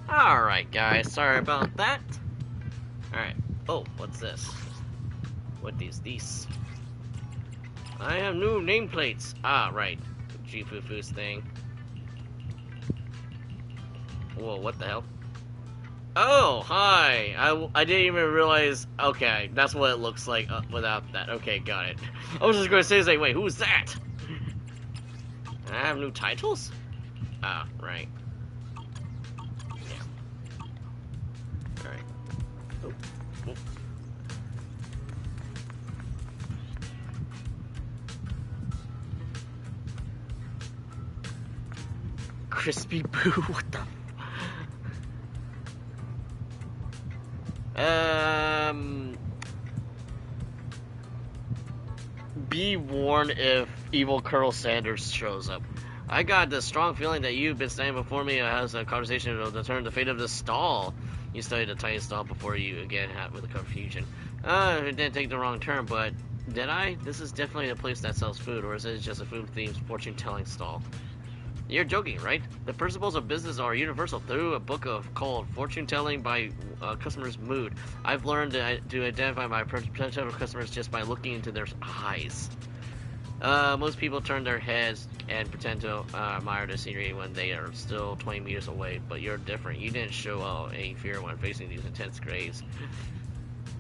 S1: Alright, guys, sorry about that. Alright. Oh, what's this? What is this? I have new nameplates. Ah, right. Fufu's thing. Whoa, what the hell? Oh, hi! I didn't even realize... Okay, that's what it looks like without that. Okay, got it. I was just going to say, wait, who's that? I have new titles? Ah, right. Yeah. Alright. Oh. Oh. Crispy Boo, what the... Be warned if evil Colonel Sanders shows up. I got the strong feeling that you've been standing before me as a conversation that will determine the fate of this stall. You studied the tiny stall before you again had with the confusion. It didn't take the wrong turn, but did I? This is definitely a place that sells food, or is it just a food-themed fortune-telling stall? You're joking, right? The principles of business are universal. Through a book called Fortune Telling by Customer's Mood, I've learned to identify my potential customers just by looking into their eyes. Most people turn their heads and pretend to admire the scenery when they are still 20 meters away, but you're different. You didn't show any fear when facing these intense grays.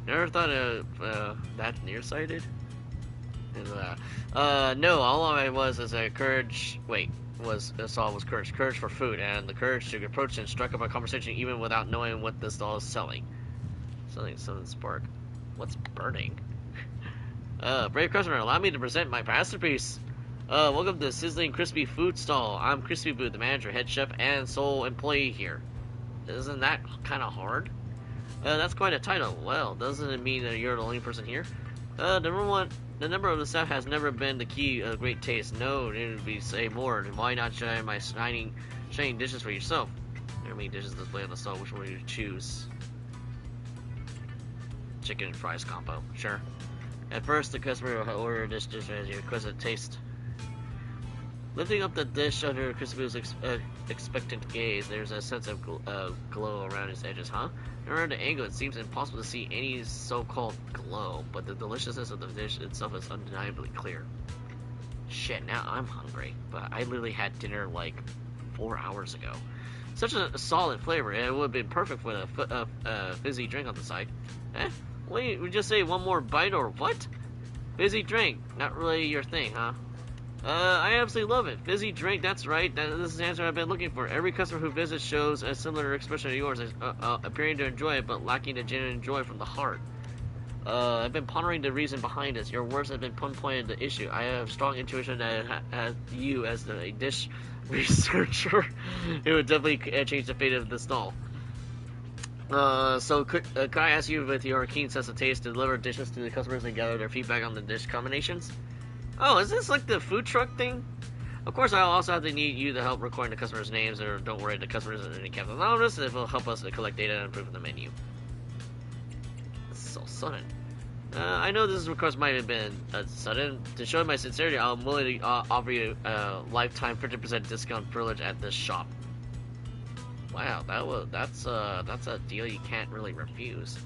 S1: Never thought of that nearsighted? No, all I was is a courage. Wait. Was courage. Courage for food, and the courage to approach and strike up a conversation even without knowing what the stall is selling. Something spark. What's burning? Brave customer, allow me to present my masterpiece. Welcome to the Sizzling Crispy Food Stall. I'm Crispy Boo, the manager, head chef, and sole employee here. Isn't that kind of hard? That's quite a title. Well, doesn't it mean that you're the only person here? The number of the staff has never been the key of great taste. No, it would be say more. Why not try my shining dishes for yourself? There are many dishes displayed on the stall. Which one would you choose? Chicken and fries combo. Sure. At first, the customer will order this dish as your requested taste. Lifting up the dish under Crispy's expectant gaze, there's a sense of glow around its edges, huh? Around the angle, it seems impossible to see any so-called glow, but the deliciousness of the dish itself is undeniably clear. Shit, now I'm hungry, but I literally had dinner like 4 hours ago. Such a solid flavor, and it would have been perfect with a fizzy drink on the side. Eh? Wait, we just say one more bite or what? Fizzy drink, not really your thing, huh? I absolutely love it. Fizzy drink, that's right. This is the answer I've been looking for. Every customer who visits shows a similar expression to yours, appearing to enjoy it, but lacking the genuine joy from the heart. I've been pondering the reason behind this. Your words have been pinpointed the issue. I have a strong intuition that you, as the dish researcher, it would definitely change the fate of the stall. So could I ask you, with your keen sense of taste, to deliver dishes to the customers and gather their feedback on the dish combinations? Oh, is this like the food truck thing? Of course, I'll also have to need you to help recording the customers' names, or don't worry, the customers are any captain anonymous, and it will help us to collect data and improve the menu. This is so sudden. I know this request might have been sudden. To show my sincerity, I'm willing to offer you a lifetime 50% discount privilege at this shop. Wow, that's a deal you can't really refuse.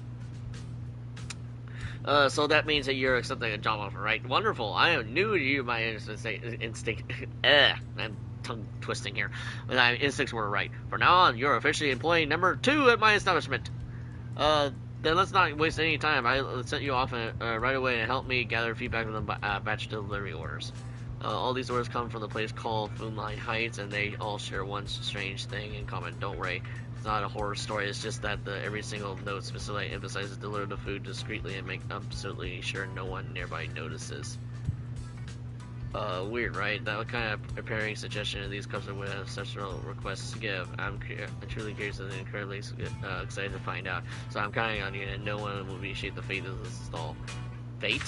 S1: So that means that you're accepting a job offer, right? Wonderful. I am new to you. My instinct. I'm tongue twisting here. But my instincts were right. From now on, you're officially employee number 2 at my establishment. Then let's not waste any time. I'll send you off right away and help me gather feedback from the batch delivery orders. All these orders come from the place called Moonlight Heights, and they all share one strange thing in common. Don't worry. It's not a horror story, it's just that every single note specifically emphasizes deliver the food discreetly and make absolutely sure no one nearby notices. Weird, right? That kind of preparing suggestion of these customers with exceptional requests to give. I'm truly curious and incredibly excited to find out. So I'm counting on you, and no one will reshape the fate of this stall. Fate?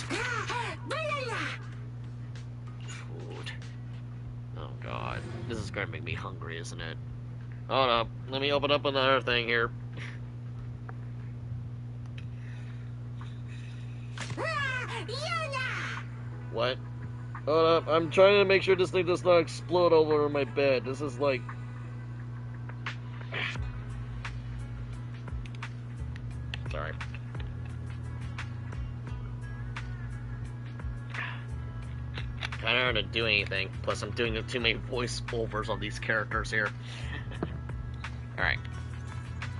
S1: Food. Oh god. This is gonna make me hungry, isn't it? Hold up. Let me open up another thing here. What? Hold up. I'm trying to make sure this thing does not explode over my bed. This is like... I don't know how to do anything. Plus, I'm doing too many voiceovers of these characters here. Alright.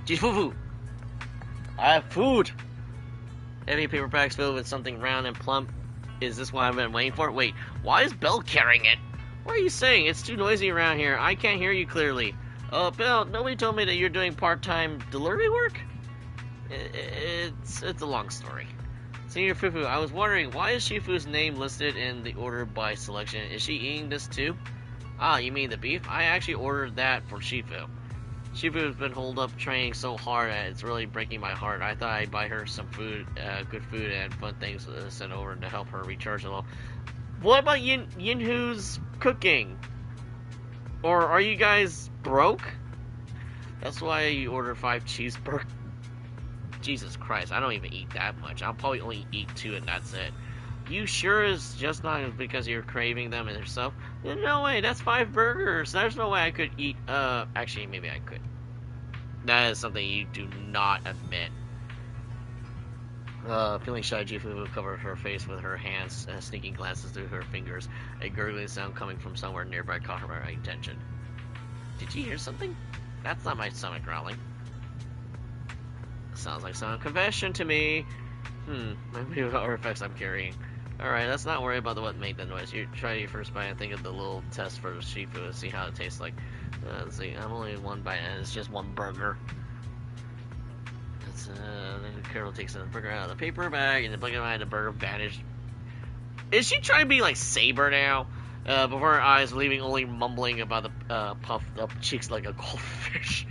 S1: Geez, Fufu! I have food! Heavy paper bags filled with something round and plump. Is this what I've been waiting for? Wait, why is Belle carrying it? What are you saying? It's too noisy around here. I can't hear you clearly. Oh, Belle, nobody told me that you're doing part-time delivery work? It's a long story. Senior Fufu, I was wondering, why is Shifu's name listed in the order by selection? Is she eating this too? Ah, you mean the beef? I actually ordered that for Shifu. Shifu has been holed up training so hard that it's really breaking my heart. I thought I'd buy her some food, good food and fun things to send over to help her recharge a little. What about Yinhu's cooking? Or are you guys broke? That's why you ordered 5 cheeseburgers. Jesus Christ, I don't even eat that much. I'll probably only eat 2 and that's it. You sure it's just not because you're craving them and yourself? No way, that's 5 burgers. There's no way I could eat, actually, maybe I could. That is something you do not admit. Feeling shy, Jifu covered her face with her hands, sneaking glances through her fingers. A gurgling sound coming from somewhere nearby caught her attention. Did you hear something? That's not my stomach growling. Sounds like some confession to me. Maybe what artifacts I'm carrying. Alright, let's not worry about what made the noise. You try your first bite and think of the little test for the Shifu and see how it tastes like. Let's see, I'm only 1 bite and it's just 1 burger. Then Carol takes the burger out of the paper bag and the blanket behind the burger vanished. Is she trying to be like Saber now? Before her eyes, leaving only mumbling about the puffed up cheeks like a goldfish.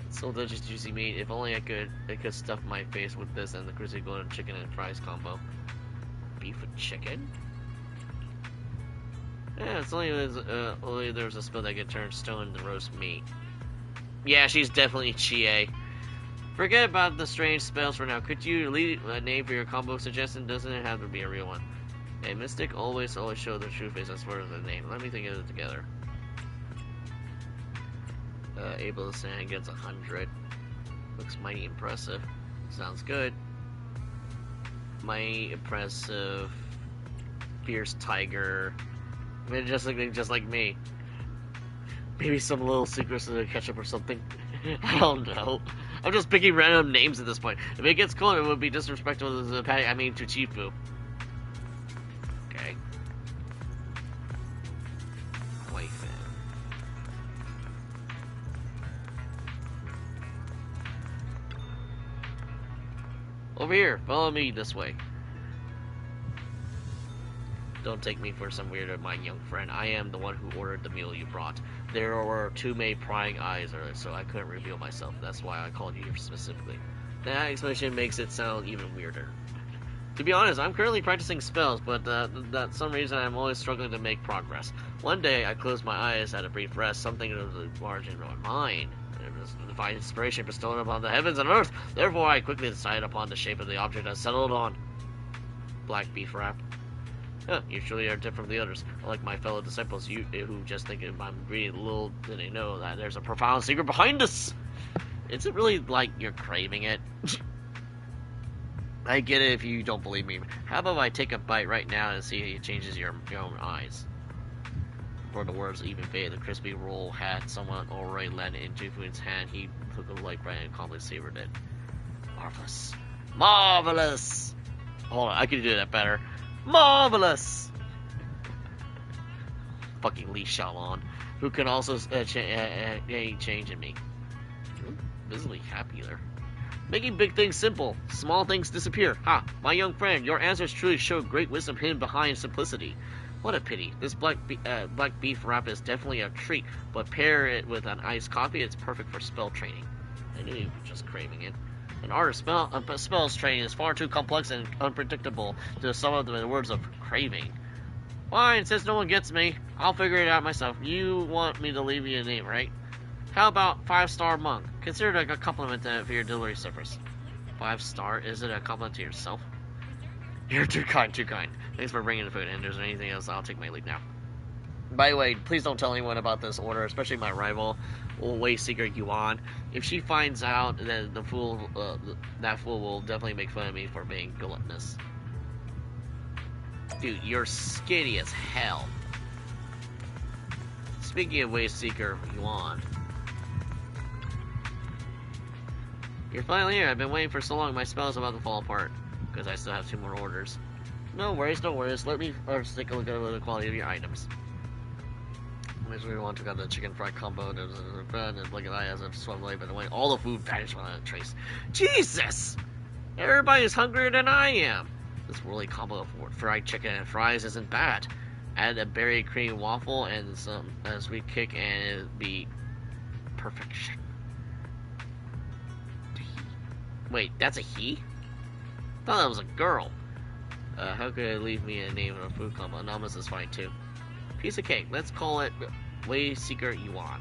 S1: So delicious juicy meat. If only I could stuff my face with this and the crispy golden chicken and fries combo. Beef with chicken? Yeah, it's only there's a spill that could turn stone into roast meat. Yeah, she's definitely Chie. Forget about the strange spells for now. Could you leave a name for your combo suggestion? Doesn't it have to be a real one? A mystic always show the true face as far as the name. Let me think of it together. Able to stand against 100. Looks mighty impressive. Sounds good. Mighty impressive. Fierce tiger. I mean, just like me. Maybe some little secrets to the ketchup or something. I don't know. I'm just picking random names at this point. If it gets cold, it would be disrespectful to the patty. I mean, to Chifu. Okay. Wife. Over here. Follow me this way. Don't take me for some weirdo, my young friend. I am the one who ordered the meal you brought. There were too many prying eyes, so I couldn't reveal myself. That's why I called you here specifically. That explanation makes it sound even weirder. To be honest, I'm currently practicing spells, but for some reason I'm always struggling to make progress. One day, I closed my eyes, had a brief rest, something of the margin of my mind. It was a divine inspiration bestowed upon the heavens and earth. Therefore, I quickly decided upon the shape of the object I settled on. Black beef wrap. Huh, you truly are different from the others. Unlike my fellow disciples, who just think I'm reading little do they know that there's a profound secret behind us. Is it really like you're craving it? I get it if you don't believe me. How about I take a bite right now and see if it changes your own eyes? Before the words even faded, the crispy roll had someone already landed in Jifu's hand. He took a light bite and calmly savored it. Marvelous. Marvelous! Hold on, I could do that better. Marvelous! Fucking Li Xiaolong, who can also change in me. Visibly happy there. Making big things simple, small things disappear. Ha! My young friend, your answers truly show great wisdom hidden behind simplicity. What a pity. This black beef wrap is definitely a treat, but pair it with an iced coffee, it's perfect for spell training. I knew you were just craving it. An art of spells training is far too complex and unpredictable to sum up the words of craving. Fine, since no one gets me, I'll figure it out myself. You want me to leave you a name, right? How about 5-star monk? Consider it a compliment for your delivery service. 5-star? Is it a compliment to yourself? You're too kind, too kind. Thanks for bringing the food, and if there's anything else, I'll take my leave now. By the way, please don't tell anyone about this order, especially my rival, Way Seeker Yuan. If she finds out, then that fool will definitely make fun of me for being gluttonous. Dude, you're skinny as hell. Speaking of Waste Seeker Yuan. You're finally here. I've been waiting for so long. My spell's about to fall apart. Because I still have 2 more orders. No worries, no worries. Let me first take a look at the quality of your items. We want to got the chicken fried combo and look at that as I've swung away by the way. All the food vanished without a trace. Jesus! Everybody's hungrier than I am. This whirly combo of fried chicken and fries isn't bad. Add a berry cream waffle and some sweet kick and it'd be perfection. Wait, that's a he? I thought that was a girl. How could it leave me a name in a food combo? Anonymous is fine too. Piece of cake. Let's call it Way Seeker Yuan.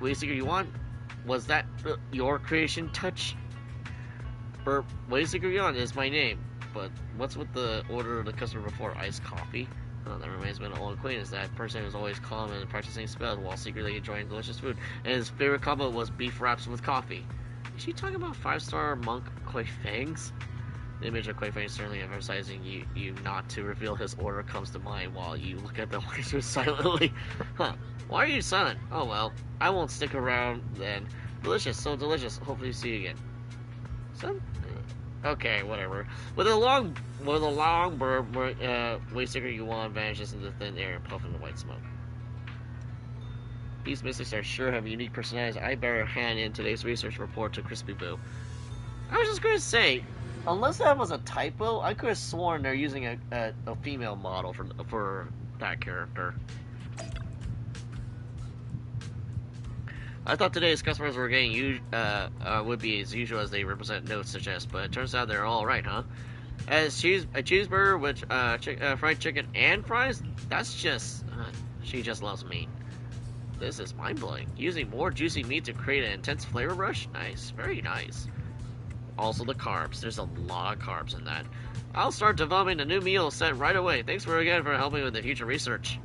S1: Way Seeker Yuan? Was that your creation, Touch? Way Seeker Yuan is my name. But what's with the order of the customer before iced coffee? Oh, that reminds me of an old acquaintance. That person was always calm and practicing spells while secretly enjoying delicious food. And his favorite combo was beef wraps with coffee. Is she talking about 5-star monk Kui Fang's? The image of Kui Fang certainly emphasizing you not to reveal his order comes to mind while you look at the waitress silently. Huh. Why are you silent? Oh well, I won't stick around then. Delicious, so delicious. Hopefully see you again. Son? Okay, whatever. With a long burp, Way Seeker Yuan vanishes into thin air and puffing the white smoke. These mystics are sure have unique personalities. I better hand in today's research report to Crispy Boo. I was just going to say, unless that was a typo, I could have sworn they're using a female model for that character. I thought today's customers were getting would be as usual as they represent notes suggest, but it turns out they're all right, huh? As a cheeseburger with fried chicken and fries, that's just she just loves meat. This is mind-blowing. Using more juicy meat to create an intense flavor rush? Nice. Very nice. Also the carbs. There's a lot of carbs in that. I'll start developing a new meal set right away. Thanks again for helping with the future research.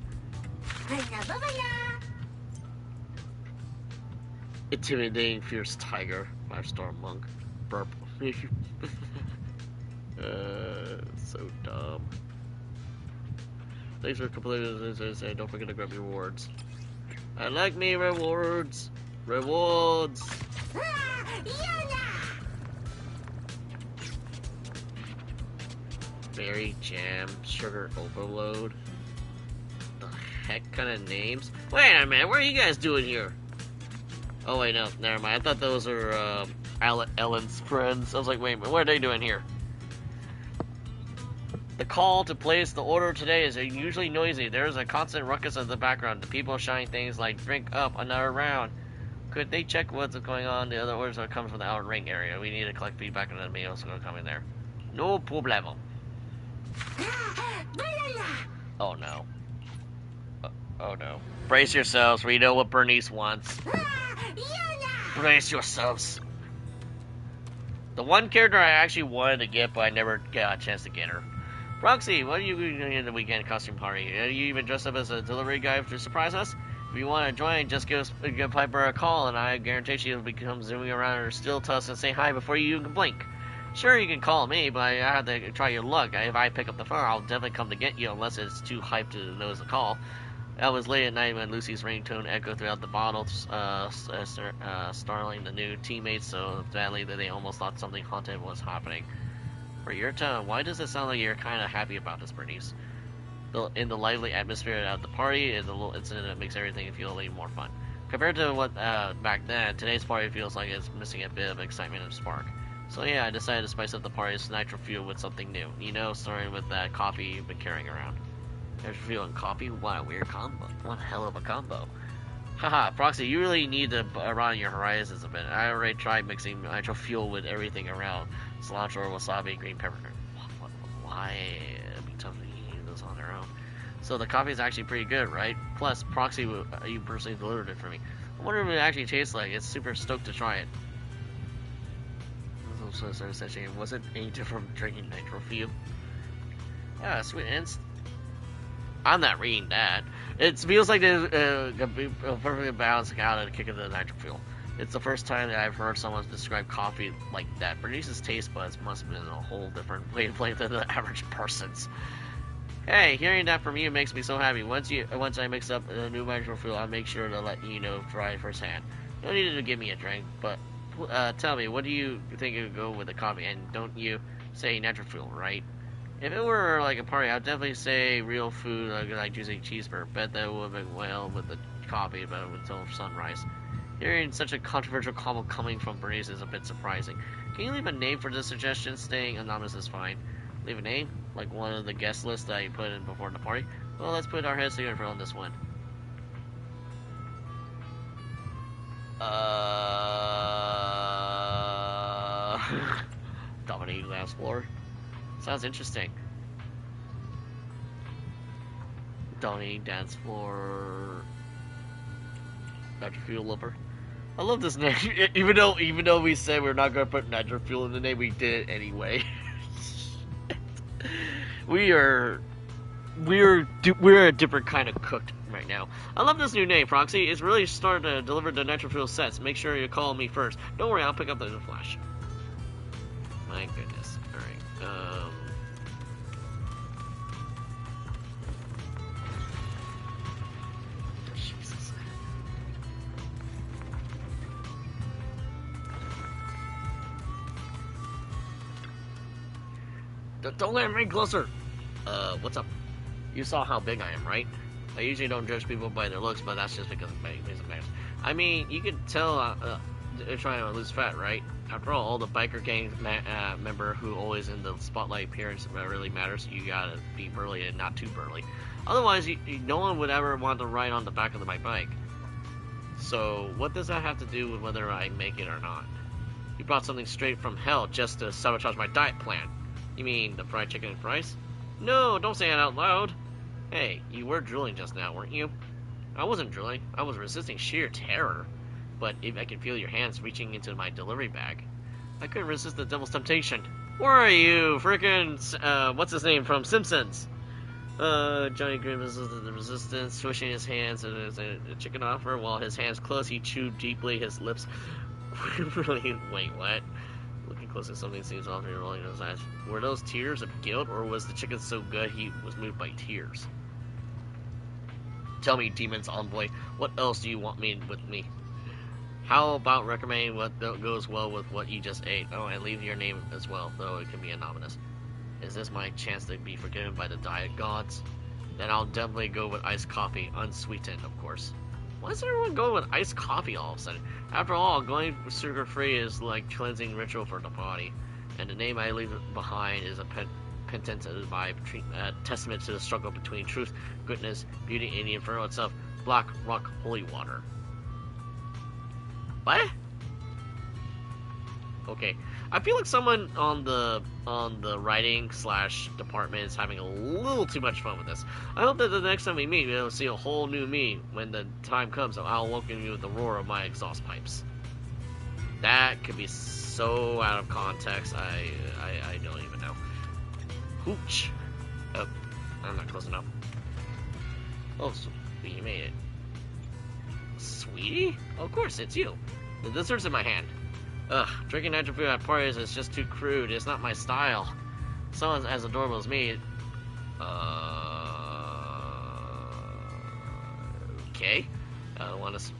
S1: Intimidating, fierce tiger. 5-star monk. Burp. So dumb. Thanks for completing this. Don't forget to grab your rewards. I like me rewards. Rewards. Berry jam, sugar overload. The heck kind of names? Wait a minute, what are you guys doing here? Oh wait, no, never mind. I thought those are Ellen's friends. I was like, wait a minute, what are they doing here? The call to place the order today is unusually noisy. There's a constant ruckus in the background. The people shouting things like, drink up, another round. Could they check what's going on? The other orders are coming from the outer ring area. We need to collect feedback on the meals going to come in there. No problemo. Oh no. Oh no. Brace yourselves, we know what Bernice wants. Brace yourselves. The one character I actually wanted to get, but I never got a chance to get her. Roxy, what are you doing in the weekend costume party? Are you even dressed up as a delivery guy to surprise us? If you want to join, just give Piper a call, and I guarantee she'll become zooming around her steel tusk and say hi before you even blink. Sure, you can call me, but I have to try your luck. If I pick up the phone, I'll definitely come to get you, unless it's too hyped to notice the call. That was late at night when Lucy's ringtone echoed throughout the bottle, startling the new teammates so badly that they almost thought something haunted was happening. For your tone, why does it sound like you're kind of happy about this, Bernice? In the lively atmosphere at the party is a little incident that makes everything feel a little more fun. Compared to what back then, today's party feels like it's missing a bit of excitement and spark. So yeah, I decided to spice up the party's nitro fuel with something new. You know, starting with that coffee you've been carrying around. Nitro fuel and coffee? What a weird combo. One hell of a combo. Haha, Proxy, you really need to broaden your horizons a bit. I already tried mixing nitro fuel with everything around. Cilantro, wasabi, green pepper. Why? It'd be tough to eat those on their own. So the coffee is actually pretty good, right? Plus, Proxy, you personally delivered it for me. I wonder if it actually tastes like. It's super stoked to try it. Was it any different from drinking nitro fuel? Yeah, sweet. I'm not reading that. It feels like there's a perfectly balanced out and kick of the nitro fuel. It's the first time that I've heard someone describe coffee like that. Bernice's taste buds must have been a whole different wavelength than the average person's. Hey, hearing that from you makes me so happy. Once I mix up a new nitro fuel, I'll make sure to let you know right firsthand. You don't need to give me a drink, but tell me, what do you think it would go with the coffee? And don't you say nitro fuel, right? If it were like a party, I'd definitely say real food, like juicy cheeseburger. Bet that would have been well with the coffee, but until sunrise. Hearing such a controversial comment coming from Bernice is a bit surprising. Can you leave a name for this suggestion? Staying anonymous is fine. Leave a name? Like one of the guest lists that you put in before the party? Well, let's put our heads together on this one. Dominating last floor. Sounds interesting. Dominating dance floor. Dr. Fuel Lover. I love this name. even though we said we're not gonna put nitro fuel in the name, we did it anyway. we're a different kind of cooked right now. I love this new name, Proxy. It's really starting to deliver the nitro fuel sets. Make sure you call me first. Don't worry, I'll pick up the flash. My goodness. All right. Jesus. Don't let me closer. What's up? You saw how big I am, right? I usually don't judge people by their looks, but that's just because of me. I mean, you can tell they're trying to lose fat, right? After all the biker gang member who always in the spotlight appearance really matters. You gotta be burly and not too burly. Otherwise, no one would ever want to ride on the back of my bike. So, what does that have to do with whether I make it or not? You brought something straight from hell just to sabotage my diet plan. You mean the fried chicken and fries? No, don't say it out loud. Hey, you were drooling just now, weren't you? I wasn't drooling. I was resisting sheer terror. But if I could feel your hands reaching into my delivery bag, I couldn't resist the devil's temptation. Where are you? Frickin', what's his name from Simpsons? Johnny Grimm resisted the resistance, swishing his hands as a chicken offer. While his hands closed, he chewed deeply, his lips really. Wait, what? Looking closely, something seems off here, rolling in his eyes. Were those tears of guilt, or was the chicken so good he was moved by tears? Tell me, demon's envoy, what else do you want me with me? How about recommending what goes well with what you just ate? Oh, and leave your name as well, though it can be anonymous. Is this my chance to be forgiven by the diet gods? Then I'll definitely go with iced coffee, unsweetened, of course. Why is everyone going with iced coffee all of a sudden? After all, going sugar-free is like cleansing ritual for the body. And the name I leave behind is a penance vibe, testament to the struggle between truth, goodness, beauty, and the inferno itself. Black Rock Holy Water. What? Okay, I feel like someone on the writing / department is having a little too much fun with this. I hope that the next time we meet, we'll see a whole new me when the time comes. I'll welcome you with the roar of my exhaust pipes. That could be so out of context. I don't even know. Hooch. Oh, I'm not close enough. Oh, so you made it. Sweetie? Of course, it's you. The dessert's in my hand. Ugh, drinking nitro food at parties is just too crude. It's not my style. Someone as adorable as me. Okay. I don't want to.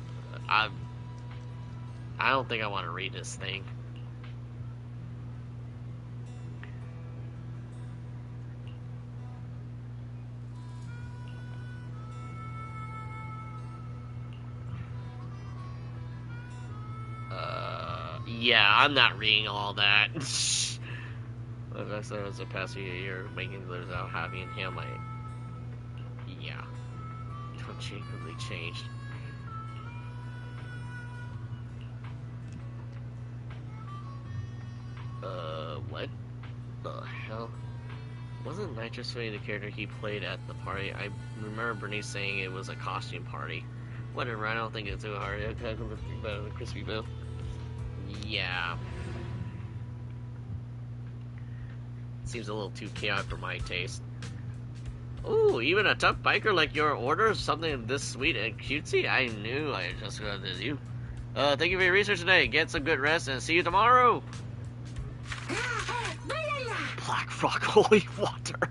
S1: I don't think I want to read this thing. Yeah, I'm not reading all that. As I said, it was the past year making others out happy and him, yeah. Unshakably changed. What the hell? Wasn't Nitrous Sway the character he played at the party? I remember Bernice saying it was a costume party. Whatever, I don't think it's too hard. I can look better than Crispy Bill. Yeah. Seems a little too chaotic for my taste. Ooh, even a tough biker like your orders something this sweet and cutesy? I knew I just got to you. Thank you for your research today. Get some good rest and see you tomorrow. Black Rock Holy Water.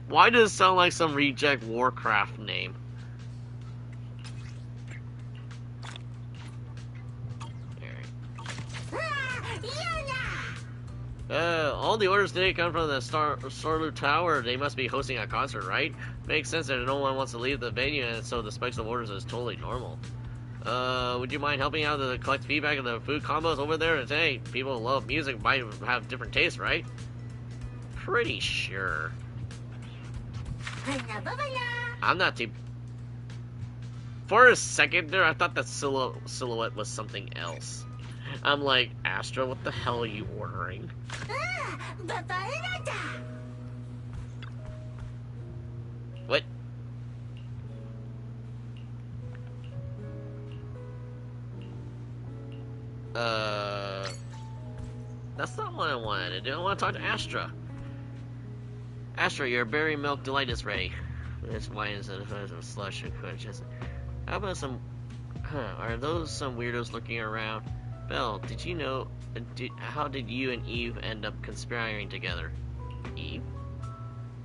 S1: Why does it sound like some reject Warcraft name? All the orders today come from the Starlu Tower. They must be hosting a concert, right? Makes sense that no one wants to leave the venue, and so the spikes of orders is totally normal. Would you mind helping out to collect feedback of the food combos over there? And hey, people who love music might have different tastes, right? Pretty sure. I'm not too... For a second there, I thought that silhouette was something else. I'm like, Astra, what the hell are you ordering? What? That's not what I wanted to do. I want to talk to Astra. Astra, your berry milk delight is ready. It's wine instead of slush and quenches. How about some... are those some weirdos looking around? Belle, did you know... how did you and Eve end up conspiring together? Eve?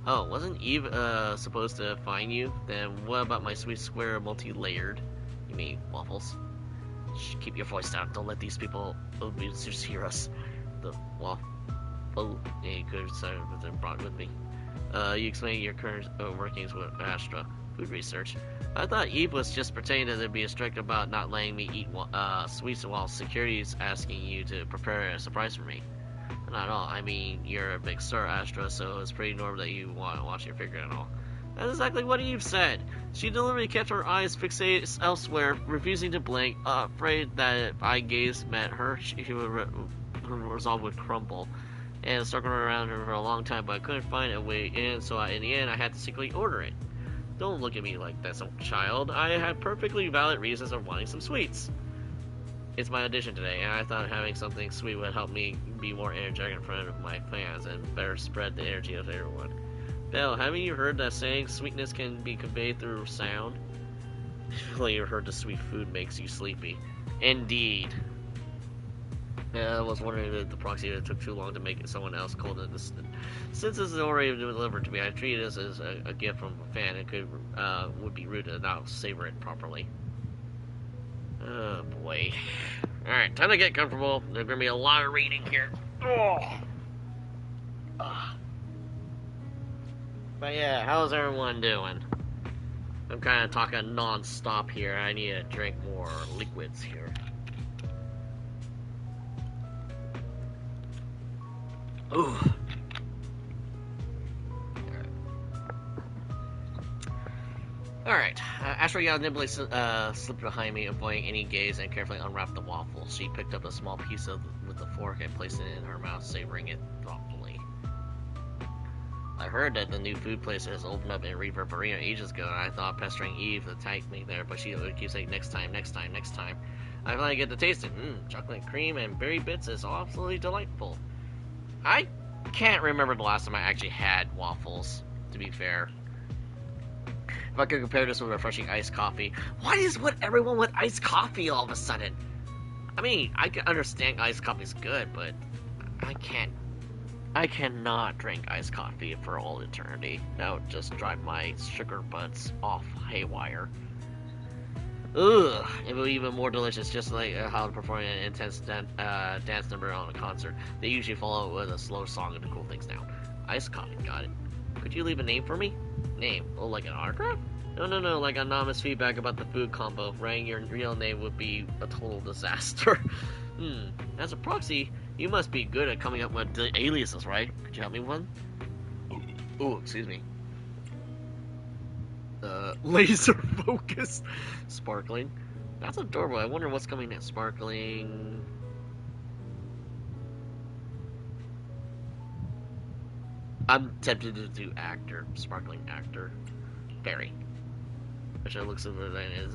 S1: Oh, wasn't Eve, supposed to find you? Then what about my sweet square multi-layered? You mean waffles? Shh, keep your voice down. Don't let these people just hear us. The waffle... yeah, you could have said it and brought with me. You explain your current workings with Astra. Food research. I thought Eve was just pretending to be strict about not letting me eat sweets while security's asking you to prepare a surprise for me. Not at all. I mean, you're a big star, Astra, so it's pretty normal that you want to watch your figure and all. That's exactly what Eve said. She deliberately kept her eyes fixated elsewhere, refusing to blink, afraid that if I gaze met her, her resolve would crumble. And circled around her for a long time, but I couldn't find a way in, so in the end I had to secretly order it. Don't look at me like that's a child. I had perfectly valid reasons of wanting some sweets. It's my audition today, and I thought having something sweet would help me be more energetic in front of my fans and better spread the energy of everyone. Belle, haven't you heard that saying sweetness can be conveyed through sound? Well, you heard the sweet food makes you sleepy. Indeed. Yeah, I was wondering if the proxy took too long to make it someone else cold and distant. Since this is already delivered to me, I treat this as a gift from a fan. It would be rude to not savor it properly. Oh boy. Alright, time to get comfortable. There's gonna be a lot of reading here. Oh. But yeah, how's everyone doing? I'm kind of talking non-stop here. I need to drink more liquids here. Ooh. Alright. Astra Yao nimbly slipped behind me, avoiding any gaze, and carefully unwrapped the waffle. She picked up a small piece with a fork and placed it in her mouth, savoring it thoughtfully. I heard that the new food place has opened up in Reverb Arena ages ago, and I thought pestering Eve to take me there, but she would keep saying next time, next time, next time. I finally get to taste it. Chocolate cream and berry bits is absolutely delightful. I can't remember the last time I actually had waffles, to be fair. If I could compare this with refreshing iced coffee. Why is everyone with iced coffee all of a sudden? I mean, I can understand iced coffee's good, but I cannot drink iced coffee for all eternity. That would just drive my sugar butts off haywire. Ugh, it would be even more delicious, just like how to perform an intense dance number on a concert. They usually follow it with a slow song to cool things down. Iced coffee, got it. Could you leave a name for me? Name? Oh, like an autograph? No, like anonymous feedback about the food combo. Writing your real name would be a total disaster. As a proxy, you must be good at coming up with aliases, right? Could you help me with one? Oh, excuse me. Laser focus. Sparkling. That's adorable. I wonder what's coming next. Sparkling. I'm tempted to do actor. Sparkling actor. Berry. Which it looks over that is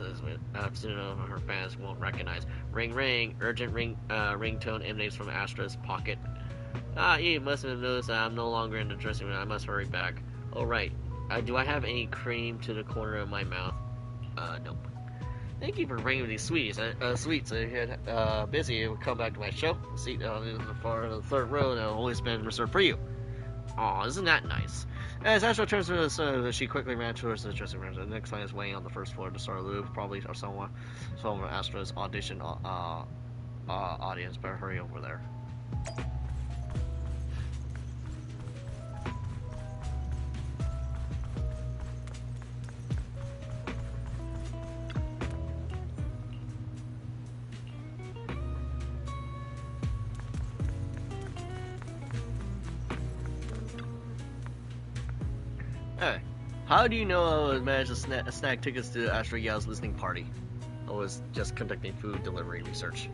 S1: soon enough her fans won't recognize. Ring ring. Urgent ringtone emanates from Astra's pocket. You must have noticed that I'm no longer in the dressing room. I must hurry back. Oh right. Do I have any cream to the corner of my mouth? Nope. Thank you for bringing me these sweets. Sweets. I had busy. It would come back to my show. Seat in the far the third row, and it'll always been reserved for you. Aw, isn't that nice? As Astro turns to the she quickly ran towards the dressing room. The next line is waiting on the first floor to start Lou, probably or someone from Astro's audition audience. Better hurry over there. Hey, how do you know I managed to snag tickets to Astro Yao's listening party? I was just conducting food delivery research.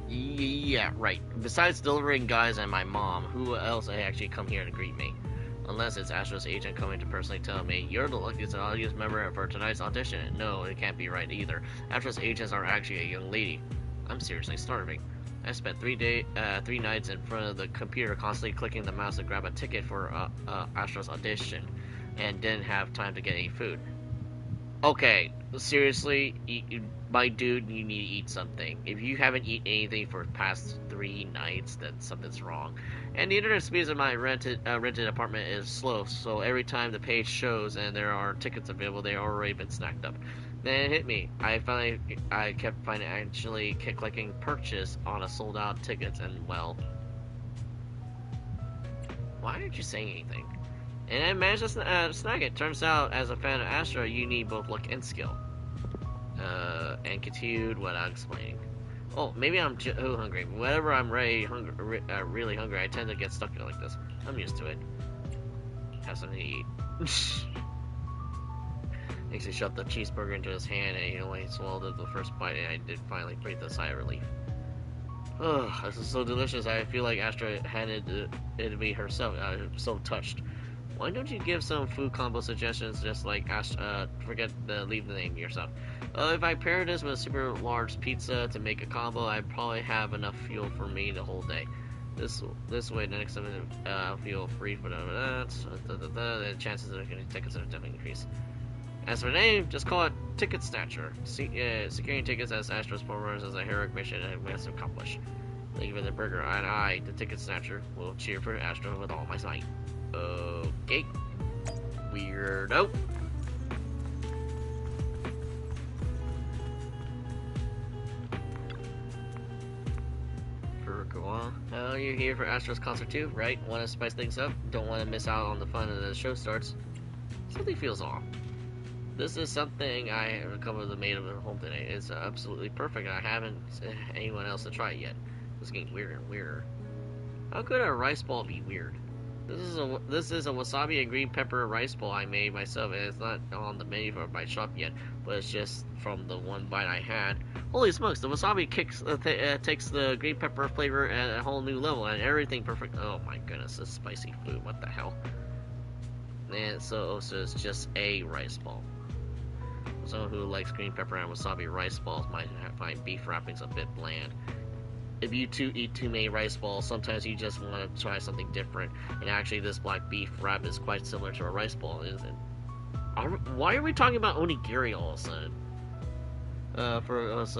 S1: Yeah, right. Besides delivering guys and my mom, who else actually come here to greet me? Unless it's Astro's agent coming to personally tell me, you're the luckiest audience member for tonight's audition. No, it can't be right either. Astro's agents are actually a young lady. I'm seriously starving. I spent 3 nights in front of the computer constantly clicking the mouse to grab a ticket for Astro's audition, and didn't have time to get any food. Okay, seriously, my dude, you need to eat something. If you haven't eaten anything for the past 3 nights, then something's wrong. And the internet speeds of my rented apartment is slow, so every time the page shows and there are tickets available, they've already been snacked up. Then it hit me. I kept financially clicking purchase on a sold out tickets, and well, why aren't you saying anything? And I managed to snag it. Turns out, as a fan of Astro, you need both luck and skill. And continued what I'm explaining. Oh, maybe I'm too hungry. Whenever I'm really hungry, I tend to get stuck like this. I'm used to it. Have something to eat. Nixie shoved the cheeseburger into his hand, and he only swallowed the first bite, and I did finally breathe a sigh of relief. Oh, this is so delicious. I feel like Astro handed it to me herself. I'm so touched. Why don't you give some food combo suggestions, just like forget to leave the name yourself. If I pair this with a super large pizza to make a combo, I'd probably have enough fuel for me the whole day. This way, the next time I feel free for that, the chances of getting tickets are definitely increase. As for the name, just call it Ticket Snatcher. Securing tickets as Astro's performers is a heroic mission and we must accomplish. Thank you for the burger, and I, the Ticket Snatcher, will cheer for Astro with all my might. Okay. Weirdo. Oh, you're here for Astro's concert too, right? Want to spice things up? Don't want to miss out on the fun as the show starts. Something feels off. This is something I have recovered with the maid of the home today. It's absolutely perfect. I haven't anyone else to try it yet. It's getting weirder and weirder. How could a rice ball be weird? This is a wasabi and green pepper rice ball I made myself, and it's not on the menu for my shop yet, but it's just from the one bite I had. Holy smokes, the wasabi takes the green pepper flavor at a whole new level, and everything perfect. Oh my goodness, this spicy food, what the hell? And so it's just a rice ball. Someone who likes green pepper and wasabi rice balls might find beef wrappings a bit bland. If you eat too many rice balls, sometimes you just want to try something different. And actually, this black beef wrap is quite similar to a rice ball, isn't it? Why are we talking about onigiri all of a sudden? For us,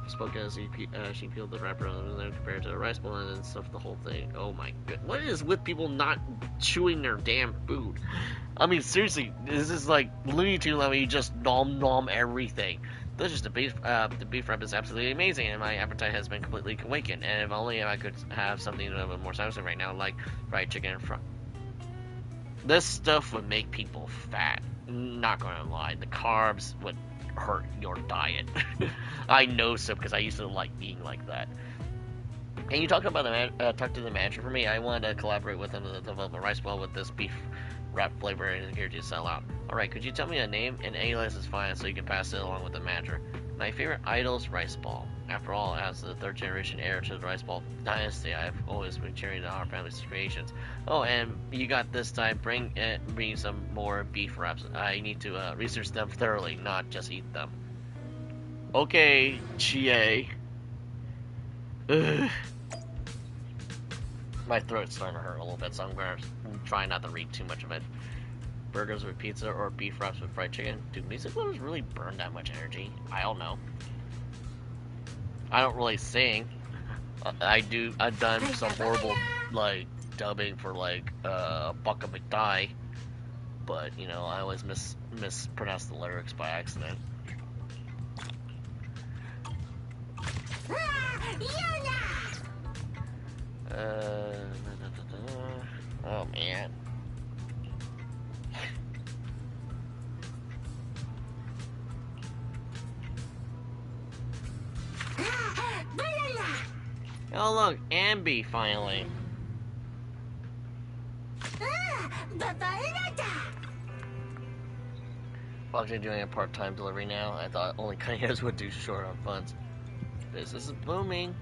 S1: spoken as she peeled the wrapper and then compared to a rice ball and then stuffed the whole thing. Oh my god. What is with people not chewing their damn food? I mean, seriously, this is like Looney Tunes level, you just nom everything. Delicious. The beef wrap is absolutely amazing, and my appetite has been completely awakened. And if only I could have something a little bit more satisfying right now, like fried chicken and this stuff would make people fat. Not gonna lie, the carbs would hurt your diet. I know so because I used to like eating like that. Can you talk about talk to the manager for me? I wanted to collaborate with him to develop a rice ball with this beef wrap flavor and here to sell out. Alright, could you tell me a name? And any list is fine, so you can pass it along with the manager. My favorite idol's rice ball. After all, as the 3rd generation heir to the rice ball dynasty, I've always been cheering on our family's creations. Oh, and you got this time, bring some more beef wraps. I need to research them thoroughly, not just eat them. Okay, GA. Ugh. My throat's starting to hurt a little bit, so I'm going to try not to read too much of it. burgers with pizza or beef wraps with fried chicken. Do music lovers really burn that much energy? I don't know. I don't really sing. I've done some horrible, like, dubbing for, like, Buck of McDie. But, you know, I always mispronounce the lyrics by accident. Oh, man. Oh look, Ambi finally. Foxy doing a part-time delivery now. I thought only Kanye's would do short on funds. Business is booming.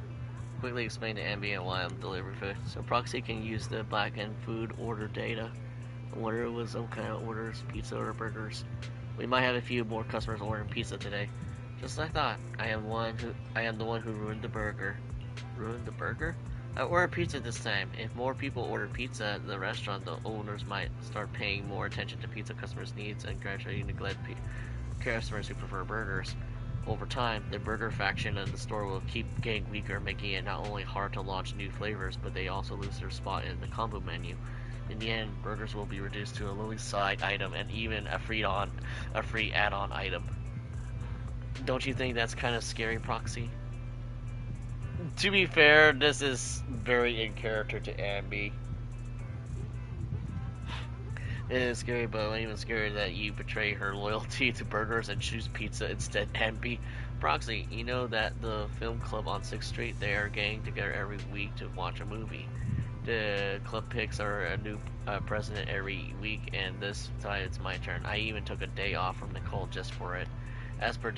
S1: Quickly explain to Ambi and why I'm delivering food. So Proxy can use the back-end food order data. I wonder if it was some kind of orders, pizza or burgers. We might have a few more customers ordering pizza today. Just as I thought. I am the one who ruined the burger. Ruined the burger? I ordered pizza this time. If more people order pizza at the restaurant, the owners might start paying more attention to pizza customers' needs and gradually neglect customers who prefer burgers. Over time, the burger faction in the store will keep getting weaker, making it not only hard to launch new flavors, but they also lose their spot in the combo menu. In the end, burgers will be reduced to a lowly side item and even a free add-on item. Don't you think that's kind of scary, Proxy? To be fair, this is very in character to Ambi. It is scary, but even scarier that you betray her loyalty to burgers and choose pizza instead, Ambi. Proxy, you know that the film club on 6th Street, they are getting together every week to watch a movie. The club picks a new president every week, and this time it's my turn. I even took a day off from Nicole just for it. As per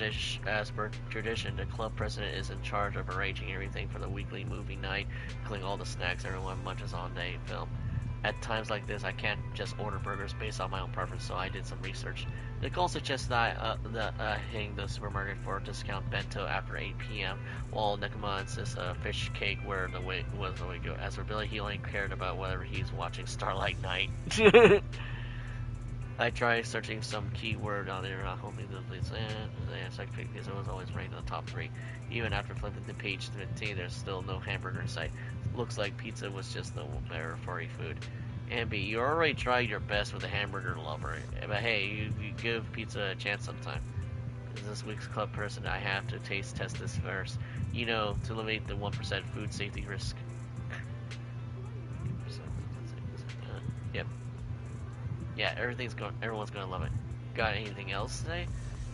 S1: tradition, the club president is in charge of arranging everything for the weekly movie night, including all the snacks everyone munches on the film. At times like this, I can't just order burgers based on my own preference, so I did some research. Nicole suggests that I hitting the supermarket for a discount bento after 8 p.m., while Nekoma insists a fish cake where the way was the way to go. As for Billy, he only cared about whether he's watching Starlight Night. I tried searching some keyword on the internet, hoping to please because it was always ranked in the top 3. Even after flipping to page 15, there's still no hamburger in sight. Looks like pizza was just the better furry food. Ambi, you already tried your best with a hamburger lover, but hey, you give pizza a chance sometime. As this week's club person, I have to taste test this first. You know, to eliminate the 1% food safety risk. Yep. Yeah, everyone's gonna love it. Got anything else to say?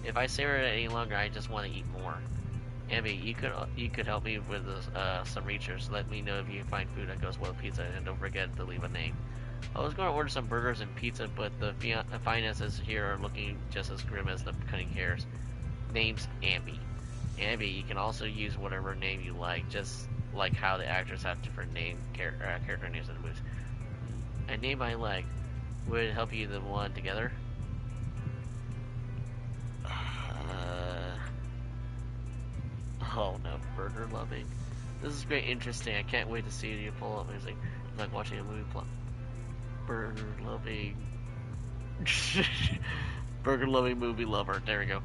S1: If I savor it any longer, I just want to eat more. Ambi, you could help me with some research. Let me know if you find food that goes well with pizza, and don't forget to leave a name. I was going to order some burgers and pizza, but the finances here are looking just as grim as the cutting hairs. Name's Ambi. Ambi, you can also use whatever name you like, just like how the actors have different character names in the movies. A name I like. Would it help you the one together? Oh no, burger loving. This is great, interesting. I can't wait to see you pull up music. It's like watching a movie plot. Burger loving. Burger loving movie lover. There we go.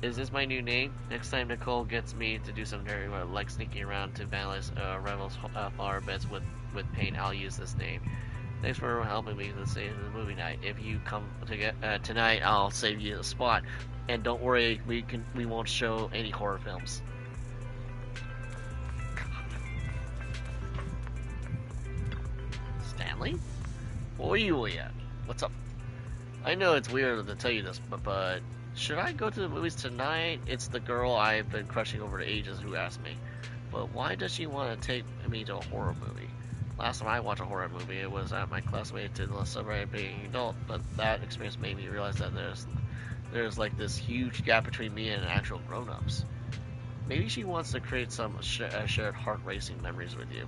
S1: Is this my new name? Next time Nicole gets me to do something very like sneaking around to vandalize Rebel's flower beds with paint, I'll use this name. Thanks for helping me to save the movie night. If you come to tonight, I'll save you the spot. And don't worry, we won't show any horror films. Stanley? Oi, what's up? I know it's weird to tell you this, but should I go to the movies tonight? It's the girl I've been crushing over the ages who asked me. But why does she want to take me to a horror movie? Last time I watched a horror movie, it was at my classmate to celebrate being an adult, but that experience made me realize that there's like this huge gap between me and actual grown-ups. Maybe she wants to create some shared heart-racing memories with you.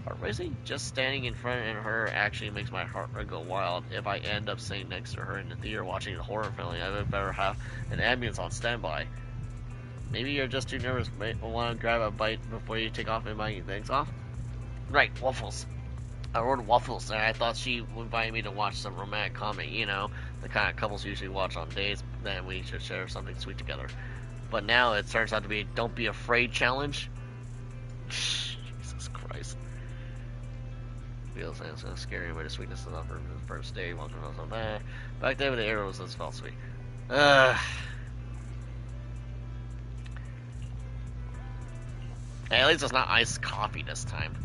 S1: Heart racing? Just standing in front of her actually makes my heart go wild. If I end up sitting next to her in the theater watching a horror film, I would better have an ambulance on standby. Maybe you're just too nervous, want to grab a bite before you take off and bite things off? Right, waffles. I ordered waffles, and I thought she invited me to watch some romantic comedy, you know, the kind of couples usually watch on dates, then we should share something sweet together. But now it turns out to be a don't be afraid challenge. Jesus Christ. Feels like it's so scary, but the sweetness is not for the first day. Welcome to something. Back then with the arrows, this felt sweet. Hey, at least it's not iced coffee this time.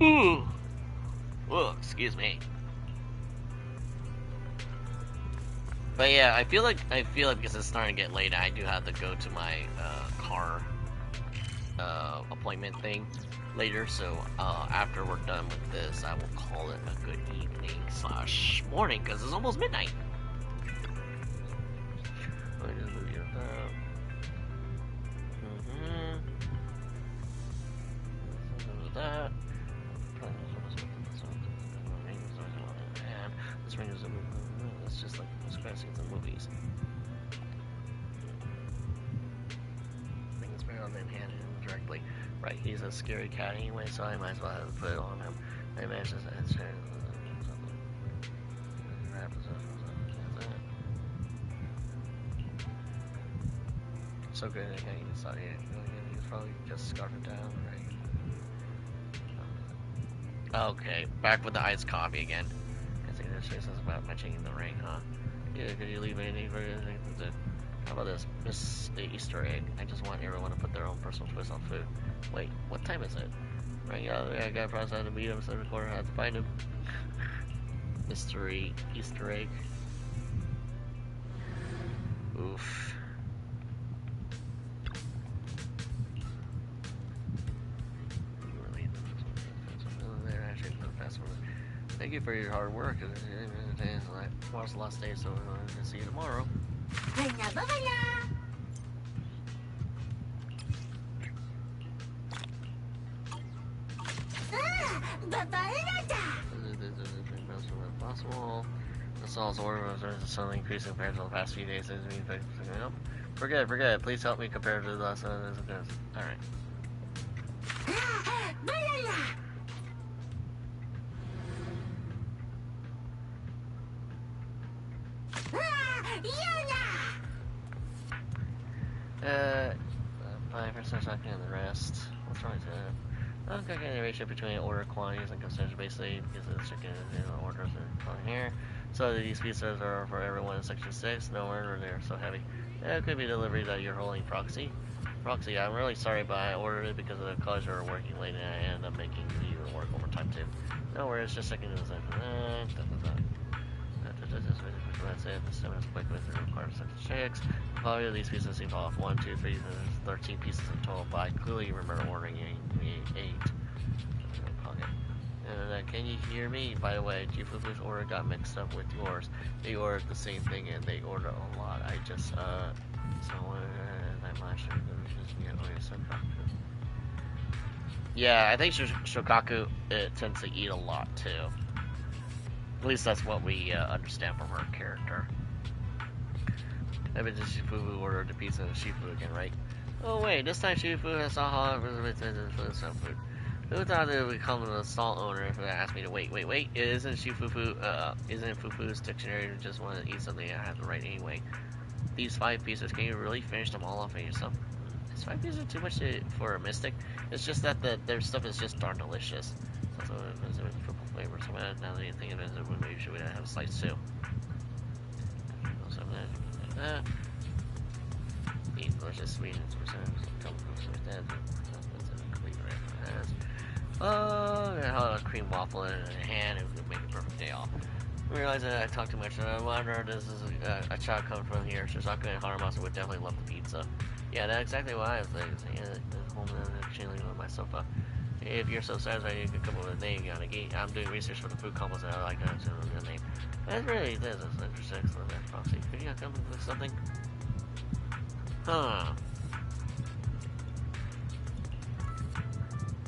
S1: Ooh. Whoa, excuse me. But yeah, I feel like because it's starting to get late, I do have to go to my car appointment thing later. So after we're done with this, I will call it a good evening / morning because it's almost midnight. Let me just move you that. This ring is it's just like those classics in movies. Things better on them handed him directly. Right, he's a scary cat anyway, so I might as well have to put it on him. I imagine that's so good at getting inside here. He's probably just scarfed it down, right? Okay, back with the iced coffee again. I think this is about matching the ring, huh? Yeah, could you leave anything for anything to do? How about this? Miss Easter egg. I just want everyone to put their own personal twist on food. Wait, what time is it? Right, yeah, I got process had to meet him, so the corner had to find him. Mystery Easter egg. Oof. Thank you for your hard work. Tomorrow's the last day, so I'll see you tomorrow. Possible. This all's order was suddenly increasing compared to the past few days. Forget it. Please help me compare to the last one. Alright. Applying for such talking and the rest. What's wrong with that? I'm calculating the ratio between order quantities and consideration basically because the chicken orders are on here. So these pizzas are for everyone in section 6. No wonder they're so heavy. It could be delivery that you're holding proxy. Proxy, I'm really sorry, but I ordered it because of the college are working late and I ended up making you work overtime too. No worries, just checking this out. That's it. The 7 is quick with the required section 6. Probably these pieces seem off. 1, 2, 3, there's 13 pieces in total, but I clearly remember ordering 8. And can you hear me? By the way, Fufu's order got mixed up with yours. They ordered the same thing and they ordered a lot. I just, so, I'm not sure. Yeah, I think Shokaku tends to eat a lot too. At least that's what we understand from her character. I bet Shifu ordered the pizza and Shifu again, right? Oh wait, this time Shifu has saw for some food. Who thought it would come to the stall owner if they asked me to wait? Isn't Fufu's dictionary just want to eat something I have to write anyway? These 5 pieces, can you really finish them all off of yourself? Is 5 pieces too much for a mystic? It's just that their stuff is just darn delicious. So it's a triple flavor, so now that you think of it, maybe should have a slice too. Something like that. Eat delicious sweet and a cream waffle in a hand, it would make a perfect day off. I realized that I talk too much, and I wonder this is a child coming from here. Shizaka and Haramasa would definitely love the pizza. Yeah, that's exactly what I was thinking. Home and chilling on my sofa. If you're so satisfied, you can come up with a name. I'm doing research for the food combos, and I like that name. That's really this is interesting. So that proxy. Could you come up with something? Huh.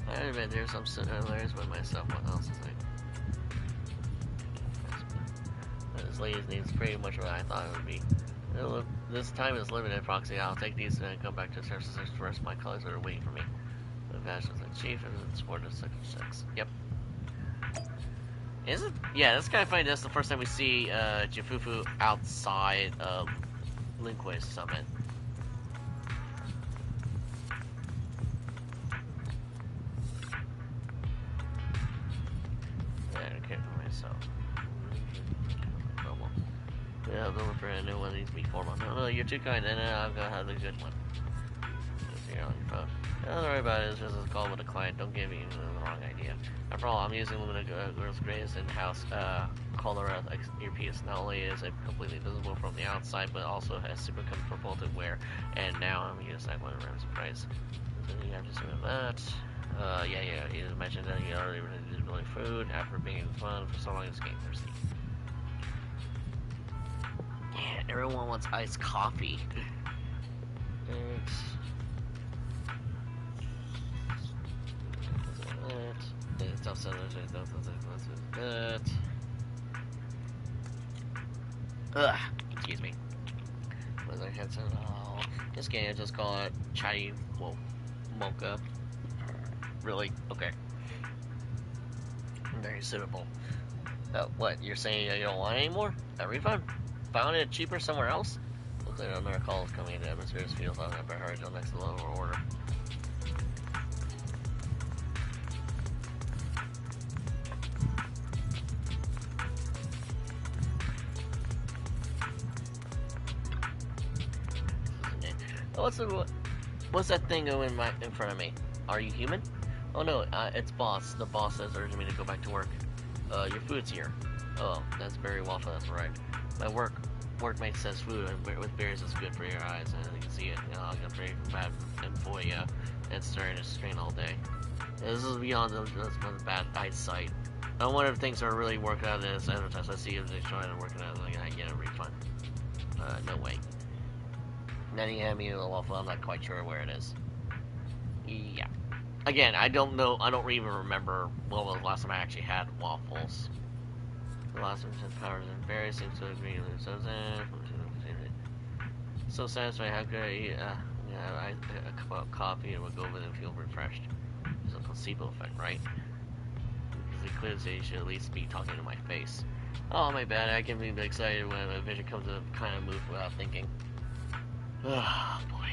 S1: I admit there's some similarities with myself. What else is it? This lady's name is pretty much what I thought it would be. This time is limited, Proxy. I'll take these and come back to Service 6 first. My colleagues are waiting for me. The Passions like Chief and the Sport of Sector 6. Yep. Is it? Yeah, that's kind of funny. That's the first time we see Fufu outside of Linquist Summit. Yeah, I can't do myself. Yeah, I'm looking for a new one needs to be formal. No, you're too kind, and I'm gonna have a good one. Just here on your phone. Don't worry about it, it's just a call with a client. Don't give me the wrong idea. After all, I'm using one of the girl's greatest in-house caller earpiece. Not only is it completely visible from the outside, but also has super comfortable to wear. And now I'm using that one around surprise. So you have to see that. Yeah, you mentioned that you already did really food after being fun for so long. It's getting thirsty. Yeah, everyone wants iced coffee. It's also that. Ugh, excuse me. Was I had some? Oh, this game I just call it chai, well, mocha. Really? Okay. Very suitable. What? You're saying you don't want it anymore? A refund? Found it cheaper somewhere else? Looks like another call is coming into Atmosphere's field. I'm gonna hurry to the next level order. What's that thing going in front of me? Are you human? Oh no, it's boss. The boss says urging me to go back to work. Your food's here. Oh, that's very waffle. That's right. My workmate says food with berries is good for your eyes, and you can see it. You know, I'm gonna pray for bad, and boy, yeah, it's starting to strain all day. This is beyond the bad eyesight. I wonder if things are really working out in this advertisement. Let's see if they're trying to work it out. Like I get a refund. No way. Then he had me a waffle. I'm not quite sure where it is. Yeah. Again, I don't know. I don't even remember what was the last time I actually had waffles. The last time said powers and berries seems to agree with so satisfying. How could I eat a cup of coffee and would go over and feel refreshed? It's a placebo effect, right? Because it clearly says you should at least be talking to my face. Oh, my bad. I can be excited when a vision comes to kind of move without thinking. Oh, boy.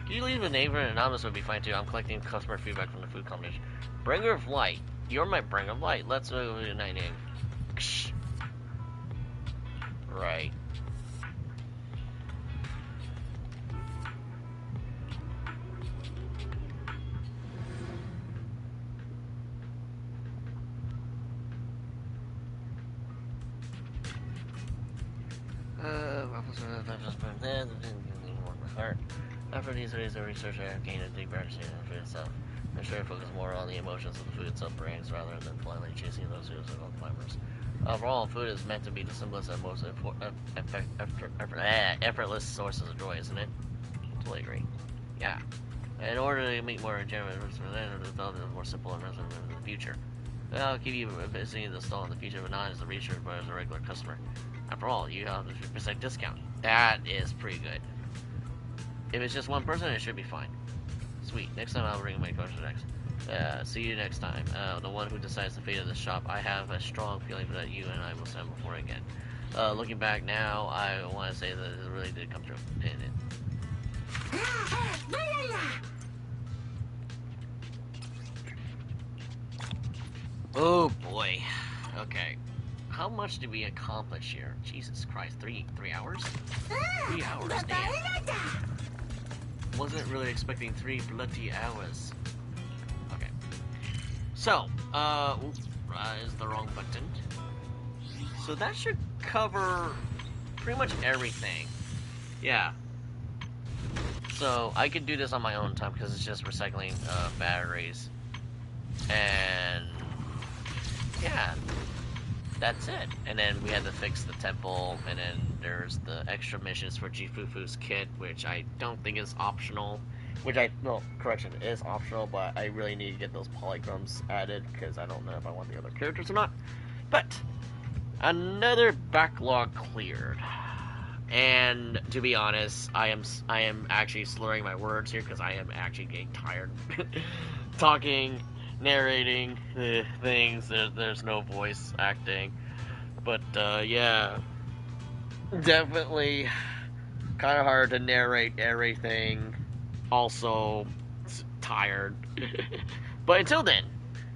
S1: Can you leave a name for an anonymous would be fine too. I'm collecting customer feedback from the food competition. Bringer of light. You're my bringer of light. Let's go to night name. Right. After these days of research, I have gained a deeper understanding of food itself. I'm sure I focus more on the emotions of the food itself brings rather than blindly chasing those physical flavors. Overall, food is meant to be the simplest and most effortless sources of joy, isn't it? Totally agree. Yeah. In order to make more generous, develop a more simple and resonant in the future. I'll keep you visiting the stall in the future, but not as a researcher, but as a regular customer. After all, you have a 50% discount. That is pretty good. If it's just one person, it should be fine. Sweet. Next time I'll bring my question next. See you next time. The one who decides the fate of the shop. I have a strong feeling that you and I will stand before again. Looking back now, I want to say that it really did come true. Oh boy. Okay. How much did we accomplish here? Jesus Christ. 3 hours? 3 hours, damn. Wasn't really expecting 3 bloody hours. Okay. So, is the wrong button. So that should cover pretty much everything. Yeah. So, I could do this on my own time because it's just recycling batteries. And yeah, that's it. And then we had to fix the temple, and then there's the extra missions for Fufu's kit, which I don't think is optional. Correction, it is optional, but I really need to get those polychrons added, because I don't know if I want the other characters or not. But, another backlog cleared. And to be honest, I am actually slurring my words here because I am actually getting tired talking, narrating things. There's no voice acting, but yeah, definitely kind of hard to narrate everything. Also, tired. But until then,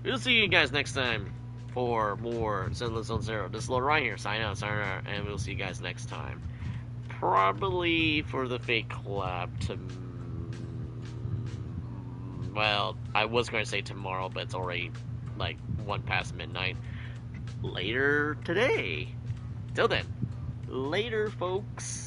S1: we'll see you guys next time for more Zenless Zone Zero. This is Lord Ryan here, signing out, and we'll see you guys next time. Probably for the fake collab well, I was going to say tomorrow, but it's already like 1 past midnight. Later today. Till then, later, folks.